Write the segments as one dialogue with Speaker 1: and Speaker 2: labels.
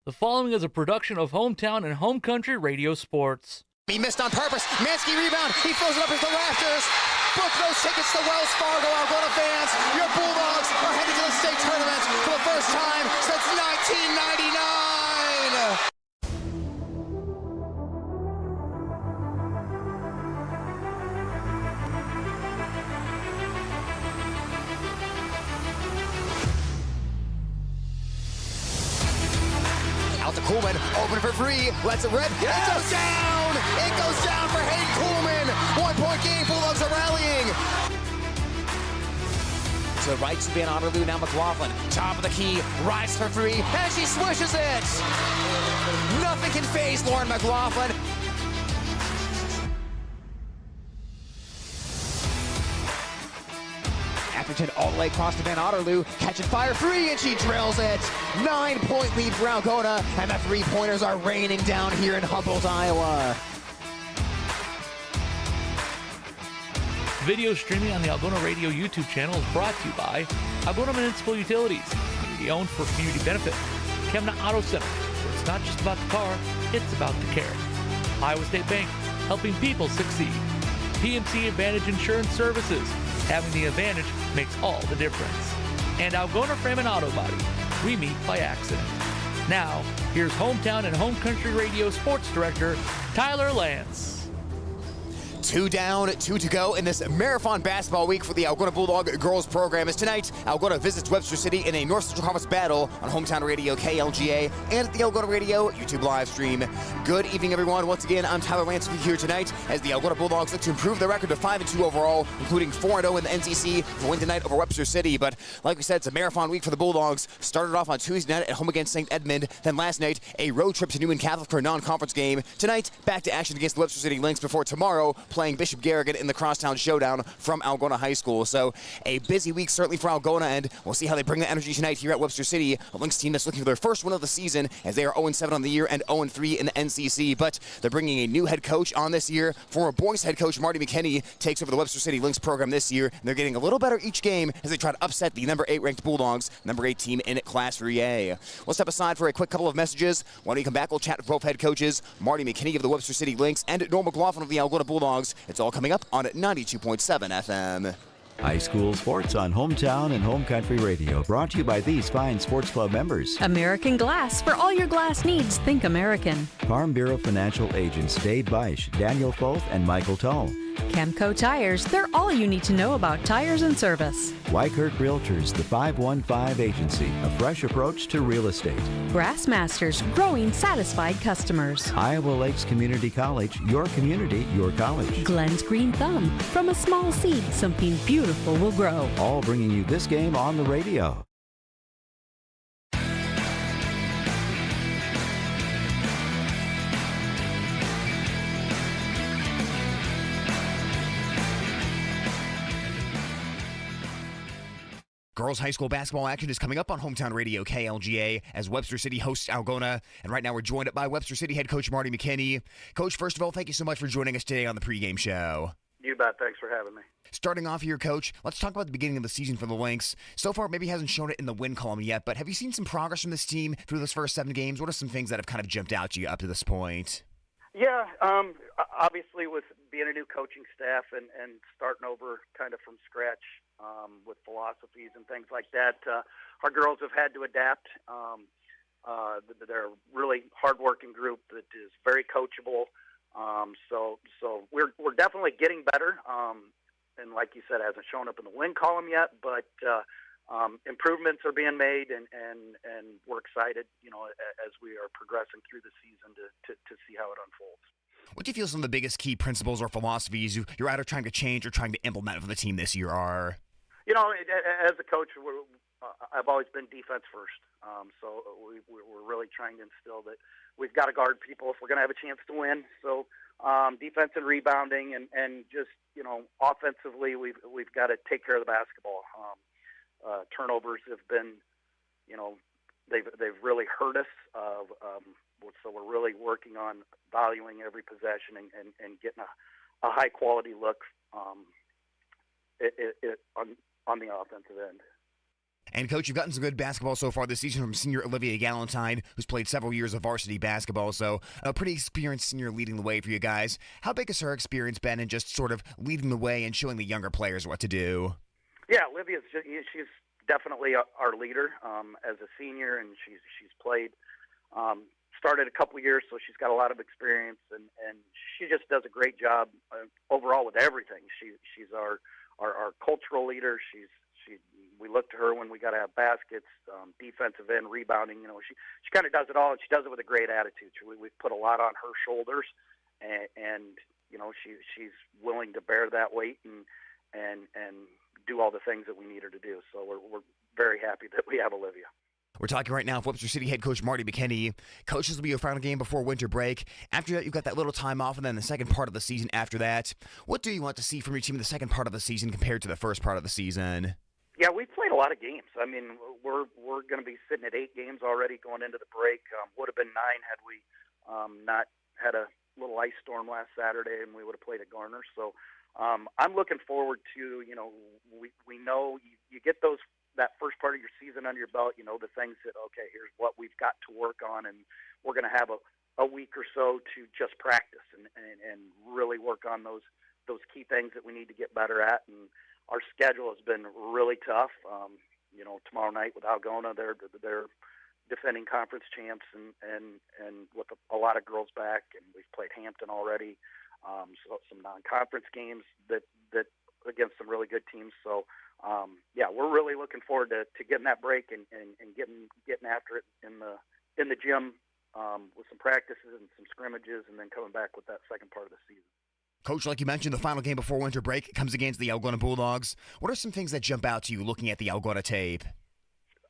Speaker 1: The following is a production of Hometown and Home Country Radio Sports.
Speaker 2: He missed on purpose. Mansky rebound. He throws it up into the rafters. Book those tickets to Wells Fargo. Algona fans, your Bulldogs are headed to the state tournament for the first time since 1999. Out to Coolman, open for free, lets it rip, It goes down! It goes down for Hayden Coolman! 1 point game, Bulldogs are rallying! To the right to Van Otterloo, now McLaughlin, top of the key, rise for three, and she swishes it! Nothing can faze Lauren McLaughlin. Atherton all the way across to Van Otterloo, catching fire three, and she drills it. 9 point lead for Algona, and the three-pointers are raining down here in Humboldt, Iowa.
Speaker 1: Video streaming on the Algona Radio YouTube channel is brought to you by Algona Municipal Utilities, community owned for community benefit. Chemna Auto Center, where it's not just about the car, it's about the care. Iowa State Bank, helping people succeed. PMC Advantage Insurance Services, having the advantage makes all the difference. And Algona Frame and Auto Body, we meet by accident. Now, here's Hometown and Home Country Radio Sports Director, Tyler Lance.
Speaker 2: 2 down, 2 to go in this marathon basketball week for the Algona Bulldog girls program. As tonight, Algona visits Webster City in a North Central Conference battle on Hometown Radio KLGA and at the Algona Radio YouTube live stream. Good evening, everyone. Once again, I'm Tyler Lance with you here tonight as the Algona Bulldogs look to improve their record to 5-2 overall, including 4-0 in the NCC for win tonight over Webster City. But like we said, it's a marathon week for the Bulldogs. Started off on Tuesday night at home against St. Edmund. Then last night, a road trip to Newman Catholic for a non-conference game. Tonight, back to action against the Webster City Lynx before tomorrow playing Bishop Garrigan in the Crosstown Showdown from Algona High School. So a busy week certainly for Algona, and we'll see how they bring the energy tonight here at Webster City. A Lynx team that's looking for their first win of the season as they are 0-7 on the year and 0-3 in the NCC. But they're bringing a new head coach on this year. Former boys head coach Marty McKenny takes over the Webster City Lynx program this year, and they're getting a little better each game as they try to upset the number 8 ranked Bulldogs, number 8 team in Class 3A. We'll step aside for a quick couple of messages. When we come back, we'll chat with both head coaches, Marty McKenny of the Webster City Lynx and Noel McLaughlin of the Algona Bulldogs. It's all coming up on 92.7 FM.
Speaker 3: High school sports on Hometown and Home Country Radio, brought to you by these fine sports club members.
Speaker 4: American Glass. For all your glass needs, think American.
Speaker 3: Farm Bureau Financial Agents Dave Beisch, Daniel Foth, and Michael Tull.
Speaker 4: Chemco Tires. They're all you need to know about tires and service.
Speaker 3: Wykert Realtors, the 515 Agency, a fresh approach to real estate.
Speaker 4: Grassmasters. Growing satisfied customers.
Speaker 3: Iowa Lakes Community College, your community, your college.
Speaker 4: Glenn's Green Thumb. From a small seed, something beautiful will grow.
Speaker 3: All bringing you this game on the radio.
Speaker 2: Girls high school basketball action is coming up on Hometown Radio KLGA as Webster City hosts Algona. And right now we're joined by Webster City head coach Marty McKenny. Coach, first of all, thank you so much for joining us today on the pregame show.
Speaker 5: You bet. Thanks for having me.
Speaker 2: Starting off here, Coach, let's talk about the beginning of the season for the Lynx. So far, maybe hasn't shown it in the win column yet, but have you seen some progress from this team through those first 7 games? What are some things that have kind of jumped out to you up to this point?
Speaker 5: Yeah, obviously with being a new coaching staff and starting over kind of from scratch with philosophies and things like that, our girls have had to adapt. They're a really hardworking group that is very coachable. So we're definitely getting better. And like you said, it hasn't shown up in the win column yet, but improvements are being made, and we're excited, as we are progressing through the season to see how it unfolds.
Speaker 2: What do you feel some of the biggest key principles or philosophies you're either trying to change or trying to implement for the team this year are?
Speaker 5: As a coach, I've always been defense first. So we're really trying to instill that we've got to guard people if we're going to have a chance to win. So defense and rebounding, and just offensively, we've got to take care of the basketball. Turnovers have been, they've really hurt us. So we're really working on valuing every possession and getting a high quality look on the offensive end.
Speaker 2: And, Coach, you've gotten some good basketball so far this season from senior Olivia Galentine, who's played several years of varsity basketball, so a pretty experienced senior leading the way for you guys. How big has her experience been in just sort of leading the way and showing the younger players what to do?
Speaker 5: Yeah, she's definitely our leader as a senior, and she's played, started a couple years, so she's got a lot of experience, and she just does a great job overall with everything. She's our cultural leader. We look to her when we got to have baskets, defensive end, rebounding. She kind of does it all, and she does it with a great attitude. We've put a lot on her shoulders, and she's willing to bear that weight and do all the things that we need her to do. So we're very happy that we have Olivia.
Speaker 2: We're talking right now with Webster City head coach Marty McKenny. Coach, this will be your final game before winter break. After that, you've got that little time off, and then the second part of the season after that. What do you want to see from your team in the second part of the season compared to the first part of the season?
Speaker 5: Yeah, we've played a lot of games. I mean, we're going to be sitting at 8 games already going into the break. Would have been 9 had we not had a little ice storm last Saturday, and we would have played at Garner. So I'm looking forward to, we know you get that first part of your season under your belt, the things that, okay, here's what we've got to work on, and we're going to have a week or so to just practice and really work on those key things that we need to get better at. And our schedule has been really tough. Tomorrow night with Algona, they're defending conference champs and with a lot of girls back, and we've played Hampton already. So some non-conference games that against some really good teams. So we're really looking forward to getting that break and getting after it in the gym with some practices and some scrimmages, and then coming back with that second part of the season.
Speaker 2: Coach, like you mentioned, the final game before winter break comes against the Algona Bulldogs. What are some things that jump out to you looking at the Algona tape?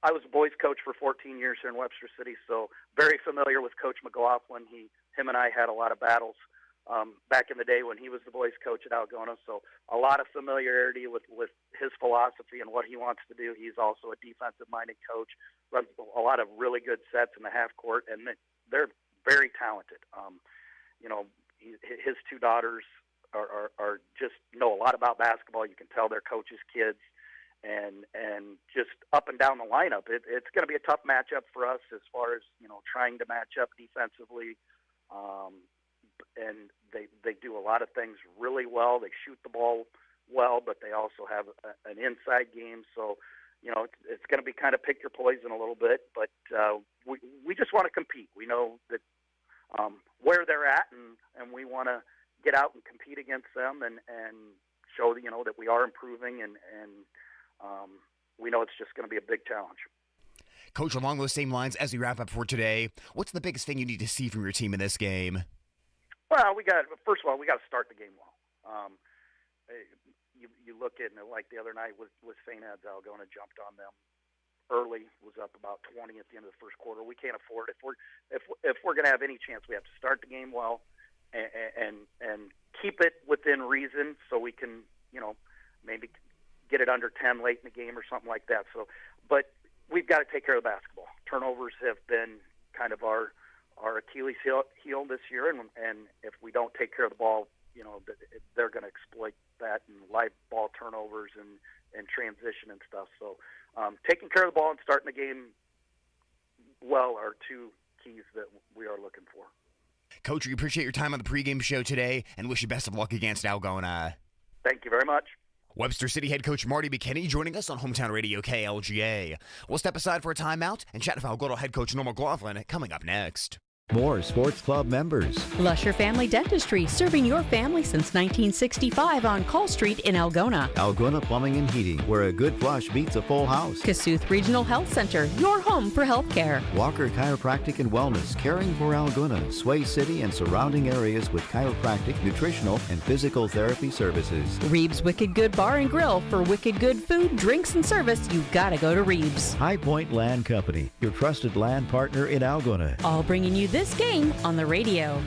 Speaker 5: I was a boys coach for 14 years here in Webster City, so very familiar with Coach McLaughlin. Him and I had a lot of battles back in the day when he was the boys coach at Algona, so a lot of familiarity with his philosophy and what he wants to do. He's also a defensive-minded coach, runs a lot of really good sets in the half court, and they're very talented. His 2 daughters are just know a lot about basketball. You can tell they're coaches' kids, and just up and down the lineup, it's going to be a tough matchup for us as far as trying to match up defensively. And they do a lot of things really well. They shoot the ball well, but they also have an inside game. So, it's going to be kind of pick your poison a little bit. But we just want to compete. We know that where they're at, and we want to get out and compete against them and show that we are improving. And we know it's just going to be a big challenge.
Speaker 2: Coach, along those same lines, as we wrap up for today, what's the biggest thing you need to see from your team in this game?
Speaker 5: Well, first of all, we got to start the game well. You look at it like the other night with St. Ed's, Algona jumped on them early, was up about 20 at the end of the first quarter. We can't afford it. If we're going to have any chance, we have to start the game well and keep it within reason, so we can maybe get it under 10 late in the game or something like that. So, but we've got to take care of the basketball. Turnovers have been kind of our Achilles heel this year, and if we don't take care of the ball, they're going to exploit that in live ball turnovers and transition and stuff. So taking care of the ball and starting the game well are 2 keys that we are looking for.
Speaker 2: Coach, we appreciate your time on the pregame show today and wish you best of luck against Algona.
Speaker 5: Thank you very much.
Speaker 2: Webster City head coach Marty McKenny joining us on Hometown Radio KLGA. We'll step aside for a timeout and chat with Algona head coach Norma McLaughlin coming up next.
Speaker 3: More Sports Club members.
Speaker 4: Lusher Family Dentistry, serving your family since 1965 on Call Street in Algona.
Speaker 3: Algona Plumbing and Heating, where a good flush beats a full house.
Speaker 4: Kasuth Regional Health Center, your home for health care.
Speaker 3: Walker Chiropractic and Wellness, caring for Algona, Sway City, and surrounding areas with chiropractic, nutritional, and physical therapy services.
Speaker 4: Reeves Wicked Good Bar and Grill, for wicked good food, drinks, and service, you gotta go to Reeves.
Speaker 3: High Point Land Company, your trusted land partner in Algona.
Speaker 4: All bringing you this game on the radio.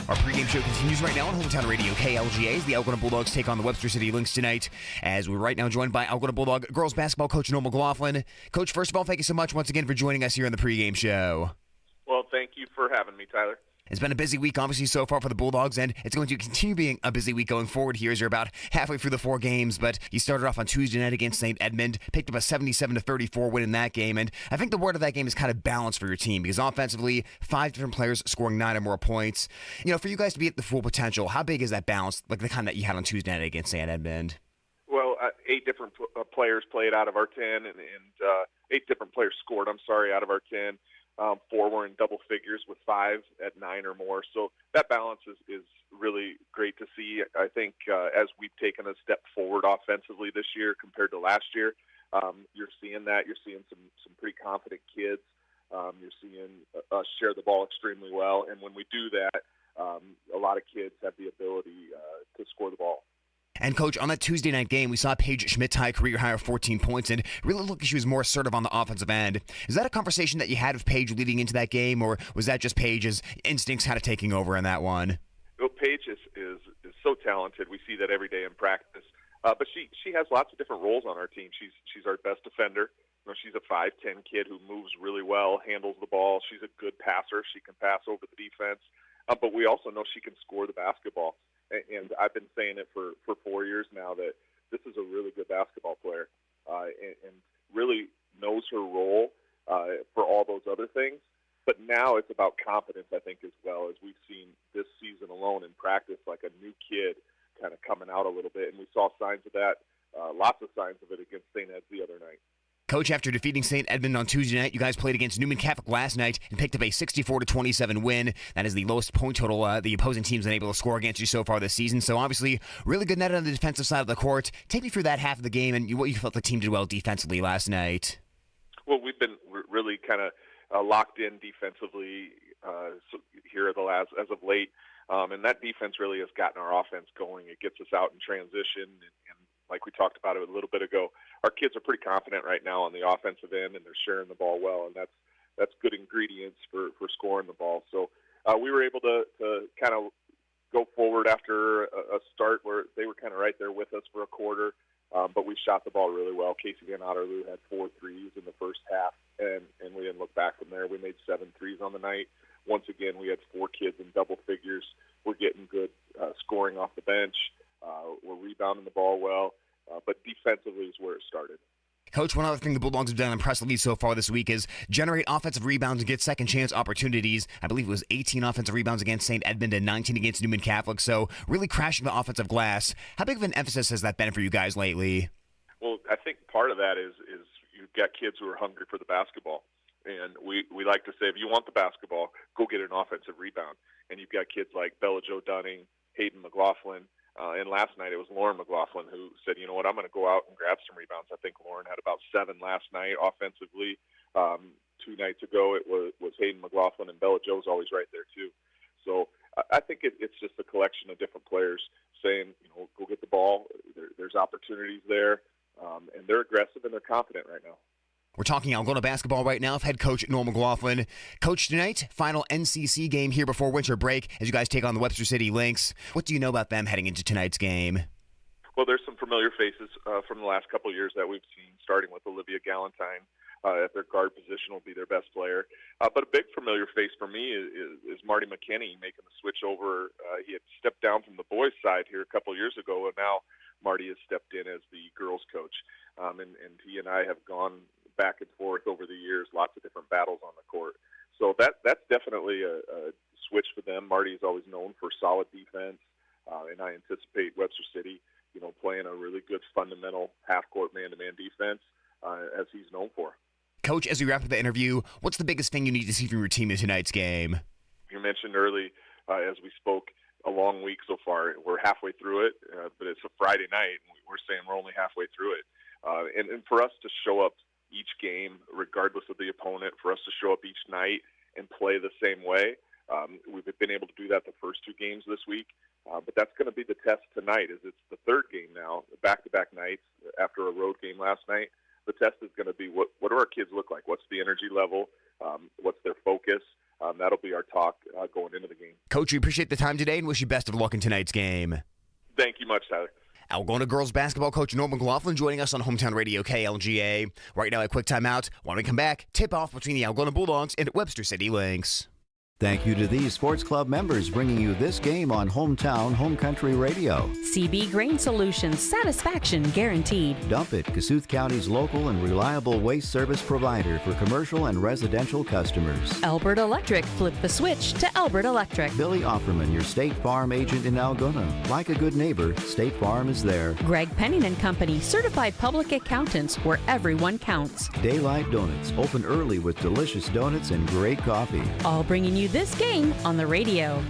Speaker 2: Our pregame show continues right now on Hometown Radio KLGA as the Algona Bulldogs take on the Webster City Lynx tonight, as we're right now joined by Algona Bulldog girls basketball coach Norma McLaughlin. Coach, first of all, thank you so much once again for joining us here on the pregame show.
Speaker 6: Well, thank you for having me, Tyler.
Speaker 2: It's been a busy week, obviously, so far for the Bulldogs, and it's going to continue being a busy week going forward here as you're about halfway through the 4 games. But you started off on Tuesday night against St. Edmund, picked up a 77-34 win in that game, and I think the word of that game is kind of balance for your team because offensively, 5 different players scoring 9 or more points. You know, for you guys to be at the full potential, how big is that balance, like the kind that you had on Tuesday night against St. Edmund?
Speaker 6: Well, 8 different players played out of our 10, and 8 different players scored, out of our 10. 4 were in double figures with 5 at 9 or more. So that balance is really great to see. I think as we've taken a step forward offensively this year compared to last year, you're seeing that. You're seeing some pretty confident kids. You're seeing us share the ball extremely well. And when we do that, a lot of kids have the ability to score the ball.
Speaker 2: And, Coach, on that Tuesday night game, we saw Paige Schmidt tie a career high of 14 points and really looked like she was more assertive on the offensive end. Is that a conversation that you had with Paige leading into that game, or was that just Paige's instincts kind of taking over in that one?
Speaker 6: Well, Paige is so talented. We see that every day in practice. But she has lots of different roles on our team. She's our best defender. You know, she's a 5'10" kid who moves really well, handles the ball. She's a good passer. She can pass over the defense. But we also know she can score the basketball. And I've been saying it for 4 years now that this is a really good basketball player and really knows her role for all those other things. But now it's about confidence, I think, as well, as we've seen this season alone in practice, like a new kid kind of coming out a little bit. And we saw signs of that, lots of signs of it against St. Ed's the other night.
Speaker 2: Coach, after defeating St. Edmund on Tuesday night, you guys played against Newman Catholic last night and picked up a 64-27 win. That is the lowest point total the opposing team's been able to score against you so far this season. So obviously, really good night on the defensive side of the court. Take me through that half of the game and what you felt the team did well defensively last night.
Speaker 6: Well, we've been really kind of locked in defensively here as of late, and that defense really has gotten our offense going. It gets us out in transition, and like we talked about it a little bit ago, our kids are pretty confident right now on the offensive end, and they're sharing the ball well, and that's good ingredients for scoring the ball. So we were able to kind of go forward after a start where they were kind of right there with us for a quarter, but we shot the ball really well. Casey Van Otterloo had 4 threes in the first half, and we didn't look back from there. We made 7 threes on the night. Once again, we had 4 kids in double figures. We're getting good scoring off the bench. We're rebounding the ball well. But defensively is where it started.
Speaker 2: Coach, one other thing the Bulldogs have done impressively so far this week is generate offensive rebounds and get second chance opportunities. I believe it was 18 offensive rebounds against St. Edmund and 19 against Newman Catholic, so really crashing the offensive glass. How big of an emphasis has that been for you guys lately?
Speaker 6: Well, I think part of that is you've got kids who are hungry for the basketball. And we like to say, if you want the basketball, go get an offensive rebound. And you've got kids like Bella Jo Dunning, Hayden McLaughlin, and last night it was Lauren McLaughlin who said, you know what, I'm going to go out and grab some rebounds. I think Lauren had about 7 last night offensively. 2 nights ago it was Hayden McLaughlin, and Bella Jo's always right there too. So I think it's just a collection of different players saying, you know, go get the ball. There's opportunities there, and they're aggressive and they're confident right now.
Speaker 2: We're talking Algona basketball right now with head coach Noel McLaughlin. Coach, tonight, final NCC game here before winter break as you guys take on the Webster City Lynx. What do you know about them heading into tonight's game?
Speaker 6: Well, there's some familiar faces from the last couple of years that we've seen, starting with Olivia Galentine. At their guard position will be their best player. But a big familiar face for me is Marty McKenny making the switch over. He had stepped down from the boys' side here a couple of years ago, and now Marty has stepped in as the girls' coach. And he and I have gone back and forth over the years, lots of different battles on the court. So that's definitely a switch for them. Marty is always known for solid defense, and I anticipate Webster City, you know, playing a really good fundamental half-court man-to-man defense as he's known for.
Speaker 2: Coach, as we wrap up the interview, what's the biggest thing you need to see from your team in tonight's game?
Speaker 6: You mentioned early, as we spoke, a long week so far. We're halfway through it, but it's a Friday night, and we're saying we're only halfway through it. And for us to show up each game, regardless of the opponent, for us to show up each night and play the same way, we've been able to do that the first 2 games this week. But that's going to be the test tonight. It's the 3rd game now, back-to-back nights after a road game last night. The test is going to be what do our kids look like? What's the energy level? What's their focus? That'll be our talk going into the game.
Speaker 2: Coach, we appreciate the time today and wish you best of luck in tonight's game.
Speaker 6: Thank you much, Tyler.
Speaker 2: Algona girls basketball coach Noel McLaughlin joining us on Hometown Radio KLGA. Right now, a quick timeout. When we come back, tip-off between the Algona Bulldogs and Webster City Lynx.
Speaker 3: Thank you to these sports club members bringing you this game on Hometown Home Country Radio.
Speaker 4: CB Grain Solutions, satisfaction guaranteed.
Speaker 3: Dump It, Kossuth County's local and reliable waste service provider for commercial and residential customers.
Speaker 4: Albert Electric, flip the switch to Albert Electric.
Speaker 3: Billy Offerman, your State Farm agent in Algona. Like a good neighbor, State Farm is there.
Speaker 4: Greg Penning and Company, certified public accountants where everyone counts.
Speaker 3: Daylight Donuts, open early with delicious donuts and great coffee.
Speaker 4: All bringing you this game on the radio.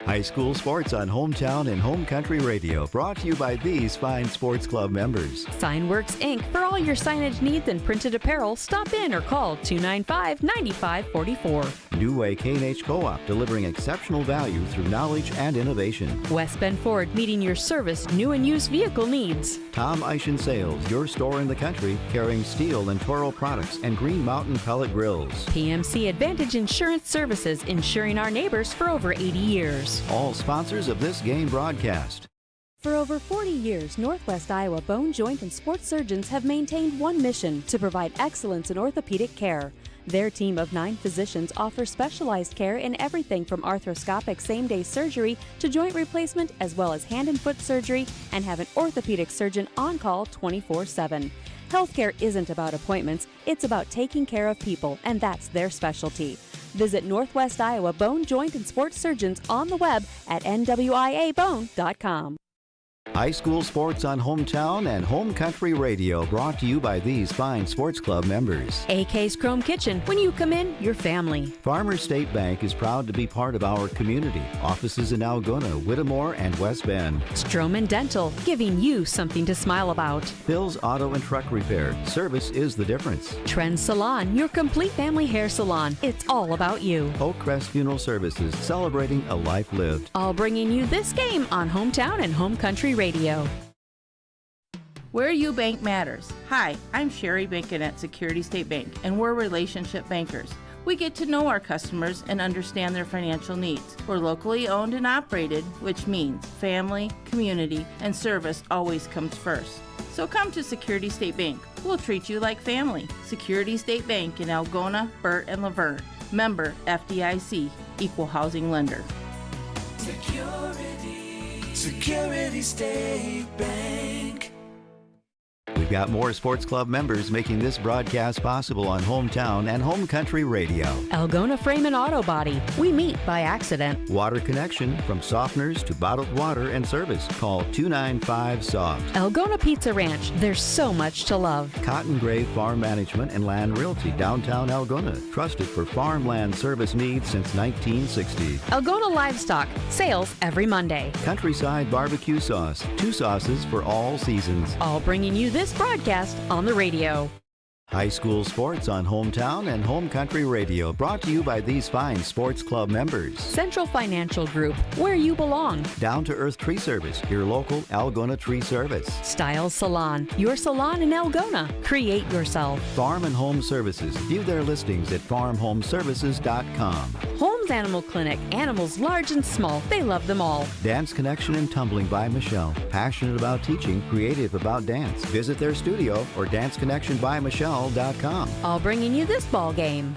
Speaker 3: High school sports on Hometown and Home Country Radio, brought to you by these fine sports club members.
Speaker 4: Signworks Inc. For all your signage needs and printed apparel, stop in or call 295-9544.
Speaker 3: New Way K&H Co-op, delivering exceptional value through knowledge and innovation.
Speaker 4: West Bend Ford, meeting your service, new and used vehicle needs.
Speaker 3: Tom Eischen Sales, your store in the country, carrying steel and Toro products and Green Mountain pellet grills.
Speaker 4: PMC Advantage Insurance Services, insuring our neighbors for over 80 years.
Speaker 3: All sponsors of this game broadcast.
Speaker 4: For over 40 years, Northwest Iowa Bone, Joint, and Sports Surgeons have maintained one mission: to provide excellence in orthopedic care. Their team of 9 physicians offers specialized care in everything from arthroscopic same-day surgery to joint replacement, as well as hand and foot surgery, and have an orthopedic surgeon on call 24/7. Healthcare isn't about appointments, it's about taking care of people, and that's their specialty. Visit Northwest Iowa Bone, Joint, and Sports Surgeons on the web at nwiabone.com.
Speaker 3: High school sports on Hometown and Home Country Radio, brought to you by these fine sports club members.
Speaker 4: AK's Chrome Kitchen. When you come in, your family.
Speaker 3: Farmers State Bank is proud to be part of our community. Offices in Algona, Whittemore, and West Bend.
Speaker 4: Stroman Dental, giving you something to smile about.
Speaker 3: Bill's Auto and Truck Repair. Service is the difference.
Speaker 4: Trend Salon, your complete family hair salon. It's all about you.
Speaker 3: Oak Crest Funeral Services, celebrating a life lived.
Speaker 4: All bringing you this game on Hometown and Home Country Radio.
Speaker 7: Where you bank matters. Hi, I'm Sherry Bacon at Security State Bank, and we're relationship bankers. We get to know our customers and understand their financial needs. We're locally owned and operated, which means family, community, and service always comes first. So come to Security State Bank. We'll treat you like family. Security State Bank in Algona, Burt, and Laverne. Member FDIC, Equal Housing Lender.
Speaker 8: Security State Bank.
Speaker 3: We've got more sports club members making this broadcast possible on Hometown and Home Country Radio.
Speaker 4: Algona Frame and Auto Body. We meet by accident.
Speaker 3: Water connection, from softeners to bottled water and service. Call 295-SOFT.
Speaker 4: Algona Pizza Ranch. There's so much to love.
Speaker 3: Cotton Grave Farm Management and Land Realty, downtown Algona. Trusted for farmland service needs since 1960.
Speaker 4: Algona Livestock. Sales every Monday.
Speaker 3: Countryside Barbecue Sauce. 2 sauces for all seasons.
Speaker 4: All bringing you this broadcast on the radio.
Speaker 3: High school sports on Hometown and Home Country Radio, brought to you by these fine sports club members.
Speaker 4: Central Financial Group, where you belong.
Speaker 3: Down to Earth Tree Service, your local Algona Tree Service.
Speaker 4: Styles Salon, your salon in Algona. Create yourself.
Speaker 3: Farm and Home Services. View their listings at farmhomeservices.com.
Speaker 4: Holmes Animal Clinic, animals large and small. They love them all.
Speaker 3: Dance Connection and Tumbling by Michelle. Passionate about teaching, creative about dance. Visit their studio or danceconnectionbymichelle.com.
Speaker 4: All bringing you this ball game.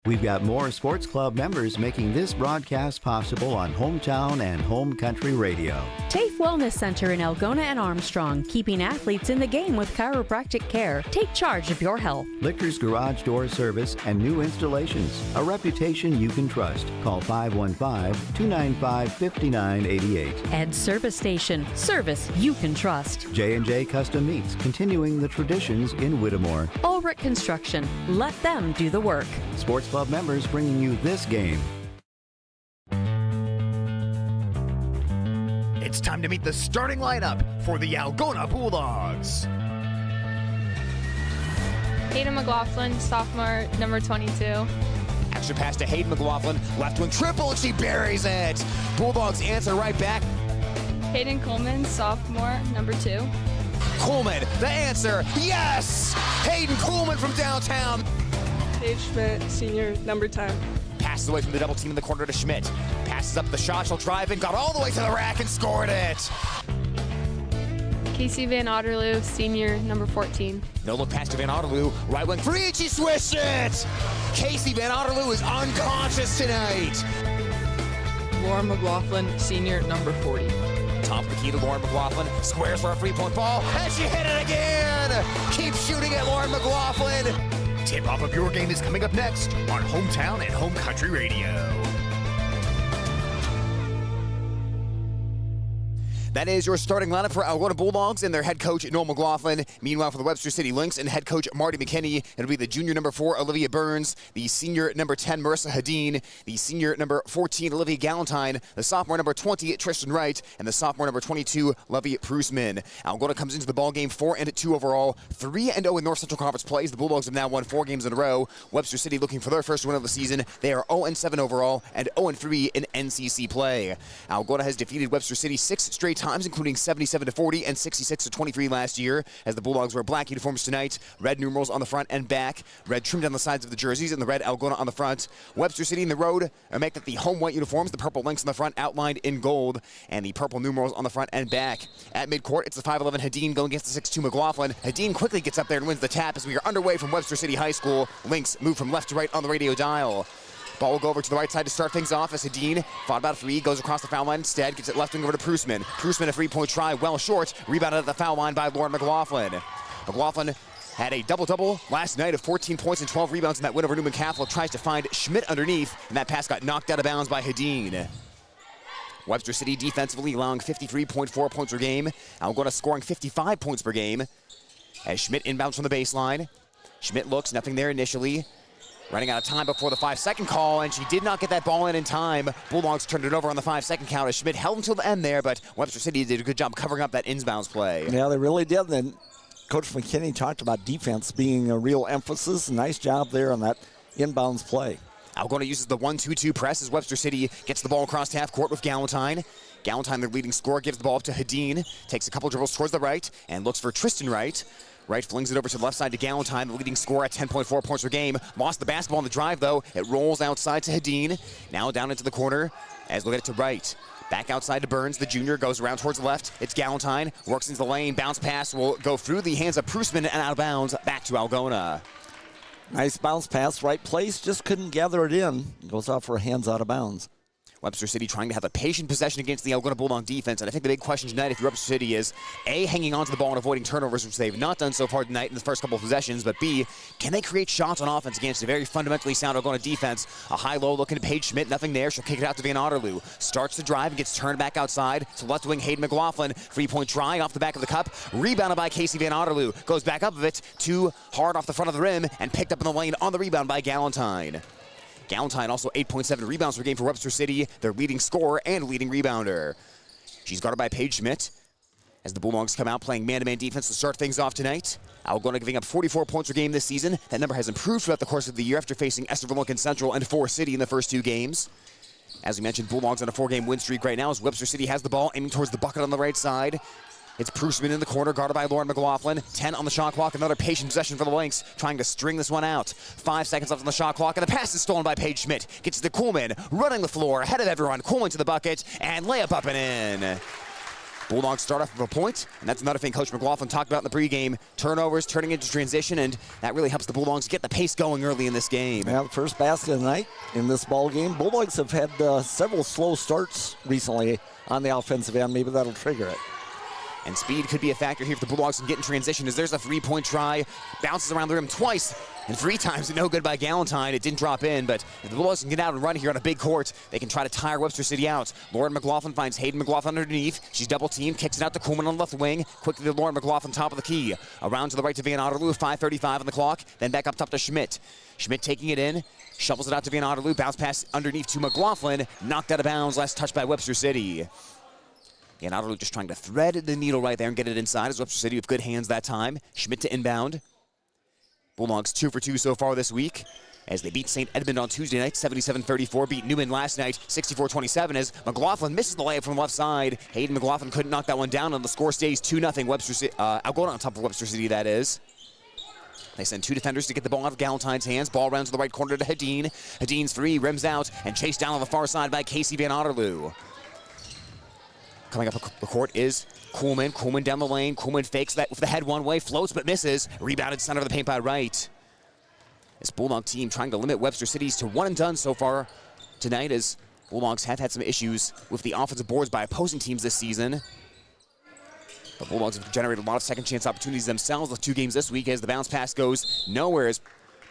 Speaker 3: We've got more sports club members making this broadcast possible on Hometown and Home Country Radio.
Speaker 4: TAFE Wellness Center in Algona and Armstrong, keeping athletes in the game with chiropractic care. Take charge of your health.
Speaker 3: Lichter's Garage Door Service and new installations. A reputation you can trust. Call 515-295-5988.
Speaker 4: Ed's Service Station. Service you can trust.
Speaker 3: J&J Custom Meats, continuing the traditions in Whittemore.
Speaker 4: Ulrich Construction. Let them do the work.
Speaker 3: Sports Club members bringing you this game.
Speaker 2: It's time to meet the starting lineup for the Algona Bulldogs.
Speaker 9: Hayden McLaughlin, sophomore, number 22.
Speaker 2: Extra pass to Hayden McLaughlin, left wing triple, and she buries it. Bulldogs answer right back.
Speaker 9: Hayden Coleman, sophomore, number 2.
Speaker 2: Coleman, the answer, yes! Hayden Coleman from downtown.
Speaker 10: Dave Schmidt, senior, number 10.
Speaker 2: Passes away from the double team in the corner to Schmidt. Passes up the shot, she'll drive in, got all the way to the rack and scored it.
Speaker 9: Casey Van Otterloo, senior, number 14.
Speaker 2: No look pass to Van Otterloo. Right wing three, and she swished it! Casey Van Otterloo is unconscious tonight.
Speaker 10: Lauren McLaughlin, senior, number 40.
Speaker 2: Top of the key to Lauren McLaughlin. Squares for a three-point ball, and she hit it again! Keep shooting at Lauren McLaughlin. Tip-off of your game is coming up next on Hometown and Home Country Radio. That is your starting lineup for Algona Bulldogs and their head coach, Noel McLaughlin. Meanwhile, for the Webster City Lynx and head coach, Marty McKenny, it'll be the junior number 4, Olivia Burns, the senior number 10, Marissa Hadeen, the senior number 14, Olivia Galentine, the sophomore number 20, Tristan Wright, and the sophomore number 22, Lovey Prusman. Algona comes into the ballgame 4-2 overall, 3-0 in North Central Conference plays. The Bulldogs have now won 4 games in a row. Webster City looking for their first win of the season. They are 0-7 overall and 0-3 in NCC play. Algona has defeated Webster City 6 straight times, including 77-40 and 66-23 last year, as the Bulldogs wear black uniforms tonight, red numerals on the front and back, red trimmed on the sides of the jerseys, and the red Algona on the front. Webster City in the road make that the home white uniforms, the purple links on the front outlined in gold, and the purple numerals on the front and back. At midcourt, it's the 5'11 Hadeen going against the 6'2 McLaughlin. Hadeen quickly gets up there and wins the tap as we are underway from Webster City High School. Lynx move from left to right on the radio dial. Ball will go over to the right side to start things off as Hadeen fought about 3, goes across the foul line instead, gets it left wing over to Prusman. Prusman, a 3-point try, well short, rebounded at the foul line by Lauren McLaughlin. McLaughlin had a double-double last night of 14 points and 12 rebounds in that win over Newman Catholic, tries to find Schmidt underneath, and that pass got knocked out of bounds by Hadeen. Webster City defensively allowing 53.4 points per game. Algona scoring 55 points per game as Schmidt inbounds from the baseline. Schmidt looks, nothing there initially. Running out of time before the 5-second call, and she did not get that ball in time. Bulldogs turned it over on the 5-second count as Schmidt held until the end there, but Webster City did a good job covering up that inbounds play.
Speaker 11: Yeah, they really did. Then Coach McKinney talked about defense being a real emphasis. Nice job there on that inbounds play.
Speaker 2: Algona uses the 1-2-2 press as Webster City gets the ball across half court with Galentine. Galentine, their leading scorer, gives the ball up to Hadeen, takes a couple dribbles towards the right, and looks for Tristan Wright. Wright flings it over to the left side to Galentine, the leading scorer at 10.4 points per game. Lost the basketball on the drive, though. It rolls outside to Hadeen. Now down into the corner as we'll get it to Wright. Back outside to Burns. The junior goes around towards the left. It's Galentine. Works into the lane. Bounce pass will go through the hands of Prusman and out of bounds. Back to Algona.
Speaker 11: Nice bounce pass. Right place. Just couldn't gather it in. Goes off for a hands out of bounds.
Speaker 2: Webster City trying to have a patient possession against the Algona Bulldog defense. And I think the big question tonight, if you're Webster City, is A, hanging on to the ball and avoiding turnovers, which they've not done so far tonight in the first couple of possessions, but B, can they create shots on offense against a very fundamentally sound Algona defense? A high-low looking to Paige Schmidt, nothing there. She'll kick it out to Van Otterloo. Starts the drive and gets turned back outside to left wing Hayden McLaughlin. 3-point try off the back of the cup. Rebounded by Casey Van Otterloo. Goes back up of it, too hard off the front of the rim, and picked up in the lane on the rebound by Galentine. Galentine also 8.7 rebounds per game for Webster City, their leading scorer and leading rebounder. She's guarded by Paige Schmidt as the Bulldogs come out playing man-to-man defense to start things off tonight. Algona giving up 44 points per game this season. That number has improved throughout the course of the year after facing Esterville Lincoln Central and Forest City in the first 2 games. As we mentioned, Bulldogs on a 4-game win streak right now as Webster City has the ball aiming towards the bucket on the right side. It's Prusman in the corner, guarded by Lauren McLaughlin. 10 on the shot clock, another patient possession for the Lynx, trying to string this one out. 5 seconds left on the shot clock, and the pass is stolen by Paige Schmidt. Gets to Kuhlman, running the floor, ahead of everyone. Kuhlman to the bucket, and layup up and in. Bulldogs start off with a point, and that's another thing Coach McLaughlin talked about in the pregame. Turnovers turning into transition, and that really helps the Bulldogs get the pace going early in this game.
Speaker 11: Yeah, the first basket of the night in this ball game. Bulldogs have had several slow starts recently on the offensive end. Maybe that'll trigger it.
Speaker 2: And speed could be a factor here if the Bulldogs can get in transition, as there's a 3-point try. Bounces around the rim twice, and 3 times no good by Galentine. It didn't drop in, but if the Bulldogs can get out and run here on a big court, they can try to tire Webster City out. Lauren McLaughlin finds Hayden McLaughlin underneath. She's double-teamed, kicks it out to Kuhlman on the left wing. Quickly to Lauren McLaughlin, top of the key. Around to the right to Van Otterloo, 5:35 on the clock. Then back up top to Schmidt. Schmidt taking it in, shovels it out to Van Otterloo. Bounce pass underneath to McLaughlin. Knocked out of bounds, last touch by Webster City. Van Otterloo just trying to thread the needle right there and get it inside as Webster City with good hands that time. Schmidt to inbound. Bulldogs 2 for 2 so far this week as they beat St. Edmund on Tuesday night, 77-34. Beat Newman last night, 64-27, as McLaughlin misses the layup from the left side. Hayden McLaughlin couldn't knock that one down, and the score stays 2-0. Webster City, Algona on top of Webster City, that is. They send 2 defenders to get the ball out of Galentine's hands. Ball round to the right corner to Hadeen. Hadeen's 3, rims out, and chased down on the far side by Casey Van Otterloo. Coming up the court is Kuhlman down the lane. Kuhlman fakes that with the head one way, floats but misses. Rebounded center of the paint by Wright. This Bulldog team trying to limit Webster City's to 1 and done so far tonight, as Bulldogs have had some issues with the offensive boards by opposing teams this season. The Bulldogs have generated a lot of second chance opportunities themselves with 2 games this week, as the bounce pass goes nowhere as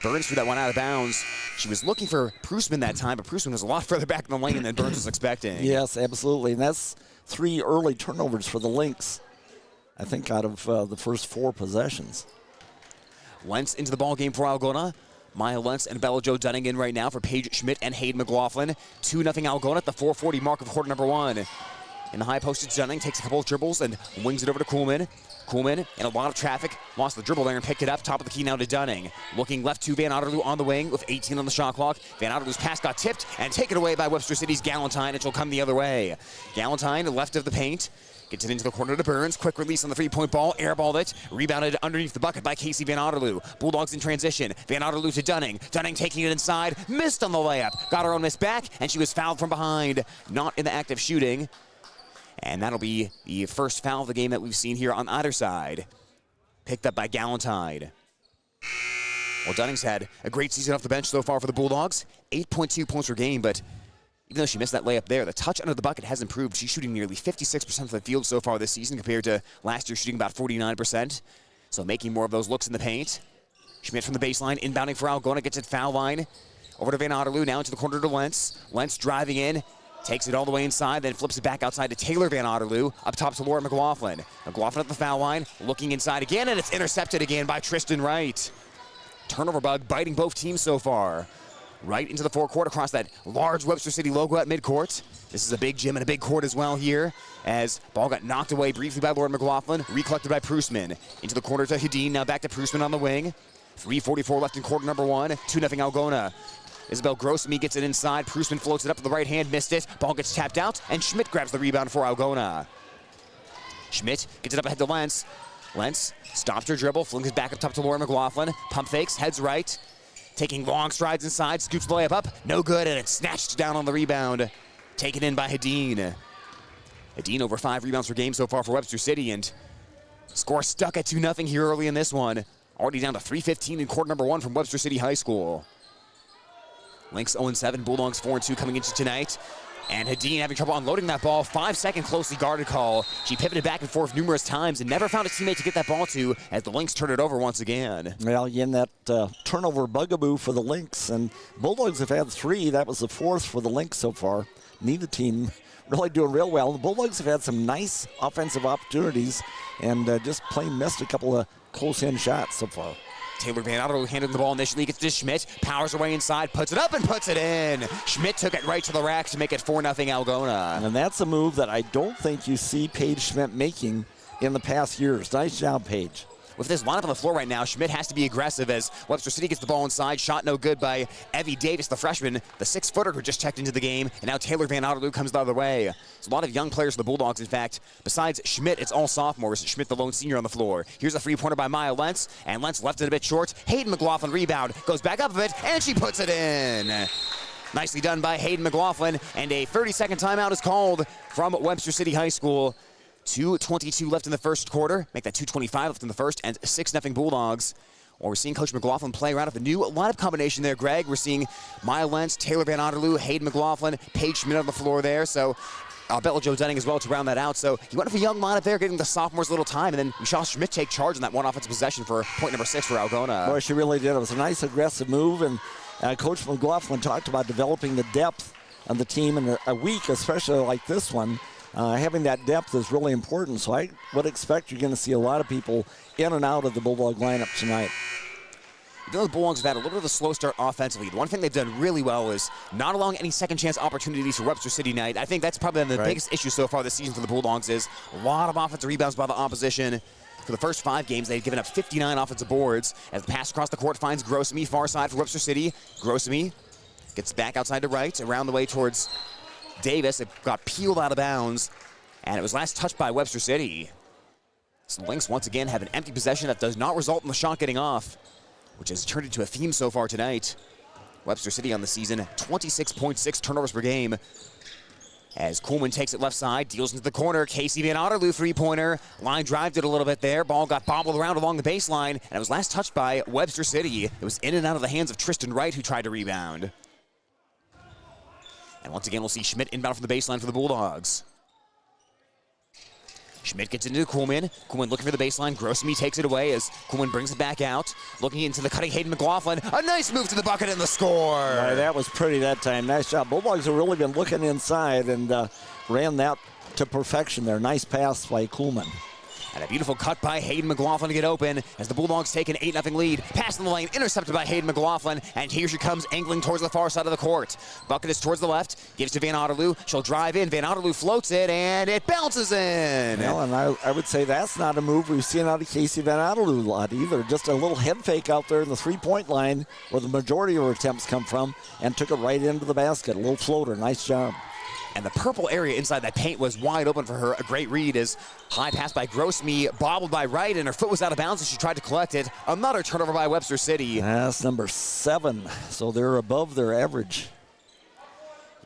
Speaker 2: Burns threw that one out of bounds. She was looking for Prusman that time, but Prusman was a lot further back in the lane than Burns was expecting.
Speaker 11: Yes, absolutely. And that's 3 early turnovers for the Lynx, I think, out of the first 4 possessions.
Speaker 2: Lentz into the ball game for Algona. Maya Lentz and Bella Jo Dunning in right now for Paige Schmidt and Hayden McLaughlin. 2-0 Algona at the 4:40 mark of quarter number 1. In the high postage, Dunning takes a couple of dribbles and wings it over to Kuhlman. Kuhlman in a lot of traffic, lost the dribble there and picked it up. Top of the key now to Dunning. Looking left to Van Otterloo on the wing with 18 on the shot clock. Van Otterloo's pass got tipped and taken away by Webster City's Galentine. It will come the other way. Galentine left of the paint. Gets it into the corner to Burns. Quick release on the 3-point ball. Airballed it. Rebounded underneath the bucket by Casey Van Otterloo. Bulldogs in transition. Van Otterloo to Dunning. Dunning taking it inside. Missed on the layup. Got her own miss back, and she was fouled from behind. Not in the act of shooting. And that'll be the first foul of the game that we've seen here on either side. Picked up by Galentine. Well, Dunning's had a great season off the bench so far for the Bulldogs. 8.2 points per game, but even though she missed that layup there, the touch under the bucket has improved. She's shooting nearly 56% of the field so far this season compared to last year shooting about 49%. So making more of those looks in the paint. Schmidt from the baseline, inbounding for Algona, gets it foul line. Over to Van Otterloo, now into the corner to Lentz. Lentz driving in, takes it all the way inside, then flips it back outside to Taylor Van Otterloo. Up top to Laura McLaughlin. McLaughlin at the foul line, looking inside again, and it's intercepted again by Tristan Wright. Turnover bug biting both teams so far. Right into the forecourt across that large Webster City logo at midcourt. This is a big gym and a big court as well here, as ball got knocked away briefly by Lauren McLaughlin, recollected by Prusman. Into the corner to Hedin, now back to Prusman on the wing. 3:44 left in quarter number 1, 2-0 Algona. Isabel Grossamy gets it inside, Prusman floats it up with the right hand, missed it. Ball gets tapped out, and Schmidt grabs the rebound for Algona. Schmidt gets it up ahead to Lentz. Lentz stops her dribble, flings it back up top to Lauren McLaughlin. Pump fakes, heads right. Taking long strides inside, scoops the layup up, no good, and it's snatched down on the rebound. Taken in by Hedin. Hedin over 5 rebounds per game so far for Webster City, and score stuck at 2-0 here early in this one. Already down to 3:15 in quarter number 1 from Webster City High School. Lynx 0-7, Bulldogs 4-2 coming into tonight. And Hedin having trouble unloading that ball. 5-second closely guarded call. She pivoted back and forth numerous times and never found a teammate to get that ball to as the Lynx turned it over once again.
Speaker 11: Well, again, that turnover bugaboo for the Lynx. And Bulldogs have had 3. That was the 4th for the Lynx so far. Neither team really doing real well. The Bulldogs have had some nice offensive opportunities and just plain missed a couple of close-in shots so far.
Speaker 2: Taylor Van Otterloo handed the ball initially, gets to Schmidt, powers her way inside, puts it up and puts it in. Schmidt took it right to the rack to make it 4-0 Algona.
Speaker 11: And that's a move that I don't think you see Paige Schmidt making in the past years. Nice job, Paige.
Speaker 2: With this lineup on the floor right now, Schmidt has to be aggressive as Webster City gets the ball inside. Shot no good by Evie Davis, the freshman, the 6-footer who just checked into the game. And now Taylor Van Otterloo comes the other way. There's a lot of young players for the Bulldogs, in fact. Besides Schmidt, it's all sophomores. Schmidt, the lone senior on the floor. Here's a 3-pointer by Maya Lentz, and Lentz left it a bit short. Hayden McLaughlin rebound, goes back up a bit, and she puts it in. Nicely done by Hayden McLaughlin, and a 30-second timeout is called from Webster City High School. 2:22 left in the first quarter. Make that 2:25 left in the first, and 6-0 Bulldogs. Well, we're seeing Coach McLaughlin play around with a new lineup combination there, Greg. We're seeing Maya Lentz, Taylor Van Otterloo, Hayden McLaughlin, Paige Schmidt on the floor there. So Bella Jo Dunning as well to round that out. So you went with a young lineup there, getting the sophomores a little time, and then Michelle Schmidt take charge in that one offensive possession for point number 6 for Algona.
Speaker 11: Boy, she really did. It was a nice aggressive move, and Coach McLaughlin talked about developing the depth on the team in a week, especially like this one. Having that depth is really important, so I would expect you're going to see a lot of people in and out of the Bulldog lineup tonight.
Speaker 2: Even though the Bulldogs have had a little bit of a slow start offensively, the one thing they've done really well is not allowing any second chance opportunities for Webster City tonight. I think that's probably the biggest issue so far this season for the Bulldogs is a lot of offensive rebounds by the opposition. For the first 5 games, they've given up 59 offensive boards. As the pass across the court finds Grossamy, far side for Webster City. Grossamy gets back outside to right, around the way towards Davis. It got peeled out of bounds, and it was last touched by Webster City. So the Lynx once again have an empty possession that does not result in the shot getting off, which has turned into a theme so far tonight. Webster City on the season, 26.6 turnovers per game. As Kuhlman takes it left side, deals into the corner. Casey Van Otterloo three-pointer. Line drived it a little bit there. Ball got bobbled around along the baseline, and it was last touched by Webster City. It was in and out of the hands of Tristan Wright, who tried to rebound. And once again, we'll see Schmidt inbound from the baseline for the Bulldogs. Schmidt gets into Kuhlman. Kuhlman looking for the baseline. Grossmy takes it away as Kuhlman brings it back out. Looking into the cutting Hayden McLaughlin. A nice move to the bucket and the score.
Speaker 11: That was pretty that time. Nice job. Bulldogs have really been looking inside and ran that to perfection there. Nice pass by Kuhlman.
Speaker 2: And a beautiful cut by Hayden McLaughlin to get open as the Bulldogs take an 8-0 lead. Pass in the lane, intercepted by Hayden McLaughlin, and here she comes angling towards the far side of the court. Bucket is towards the left, gives to Van Otterloo. She'll drive in. Van Otterloo floats it, and it bounces in.
Speaker 11: Well, and I would say that's not a move we've seen out of Casey Van Otterloo a lot either. Just a little head fake out there in the three-point line where the majority of her attempts come from and took it right into the basket. A little floater. Nice job.
Speaker 2: And the purple area inside that paint was wide open for her. A great read as high pass by Grossmy, bobbled by Wright, and her foot was out of bounds as she tried to collect it. Another turnover by Webster City.
Speaker 11: That's number 7, so they're above their average.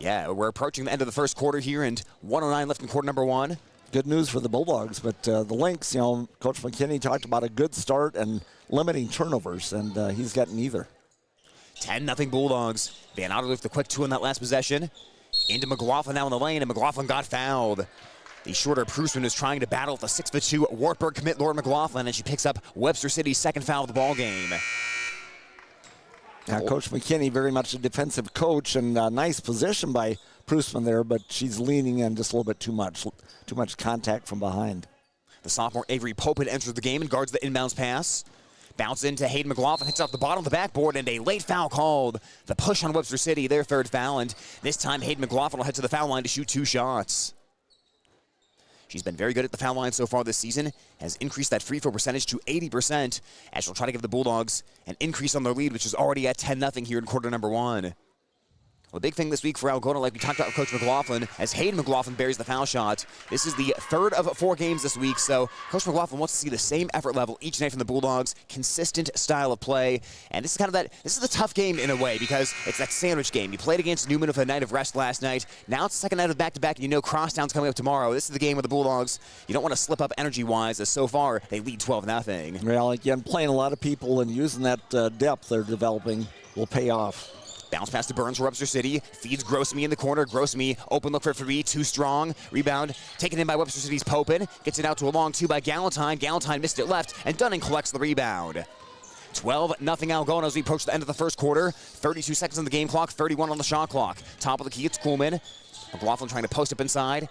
Speaker 2: Yeah, we're approaching the end of the first quarter here, and 1:09 left in quarter number 1.
Speaker 11: Good news for the Bulldogs, but the Lynx, Coach McKenny talked about a good start and limiting turnovers, and he's got neither.
Speaker 2: 10-0 Bulldogs. Van Otterloo with the quick 2 on that last possession. Into McLaughlin now in the lane, and McLaughlin got fouled. The shorter Prusman is trying to battle with the 6'2" Wartburg commit Lauren McLaughlin, and she picks up Webster City's second foul of the ball game.
Speaker 11: Now, Coach McKinney, very much a defensive coach, and nice position by Prusman there, but she's leaning in just a little bit too much contact from behind.
Speaker 2: The sophomore Avery Popin enters the game and guards the inbounds pass. Bounce into Hayden McLaughlin, hits off the bottom of the backboard, and a late foul called. The push on Webster City, their third foul, and this time Hayden McLaughlin will head to the foul line to shoot 2 shots. She's been very good at the foul line so far this season, has increased that free throw percentage to 80%, as she'll try to give the Bulldogs an increase on their lead, which is already at 10-0 here in quarter number 1. Well, the big thing this week for Algona, like we talked about with Coach McLaughlin, as Hayden McLaughlin buries the foul shot. This is the third of 4 games this week, so Coach McLaughlin wants to see the same effort level each night from the Bulldogs, consistent style of play, and this is the tough game in a way because it's that sandwich game. You played against Newman with a night of rest last night. Now it's the second night of back-to-back, and you know Crosstown's coming up tomorrow. This is the game where the Bulldogs, you don't want to slip up energy-wise, as so far they lead 12-0.
Speaker 11: Well, again, playing a lot of people and using that depth they're developing will pay off.
Speaker 2: Bounce pass to Burns for Webster City. Feeds Grossmy in the corner. Grossmy open look for 3. Too strong. Rebound taken in by Webster City's Popin. Gets it out to a long 2 by Galentine. Galentine missed it left, and Dunning collects the rebound. 12-0 Algona as we approach the end of the first quarter. 32 seconds on the game clock. 31 on the shot clock. Top of the key, it's Kuhlman. McLaughlin trying to post up inside.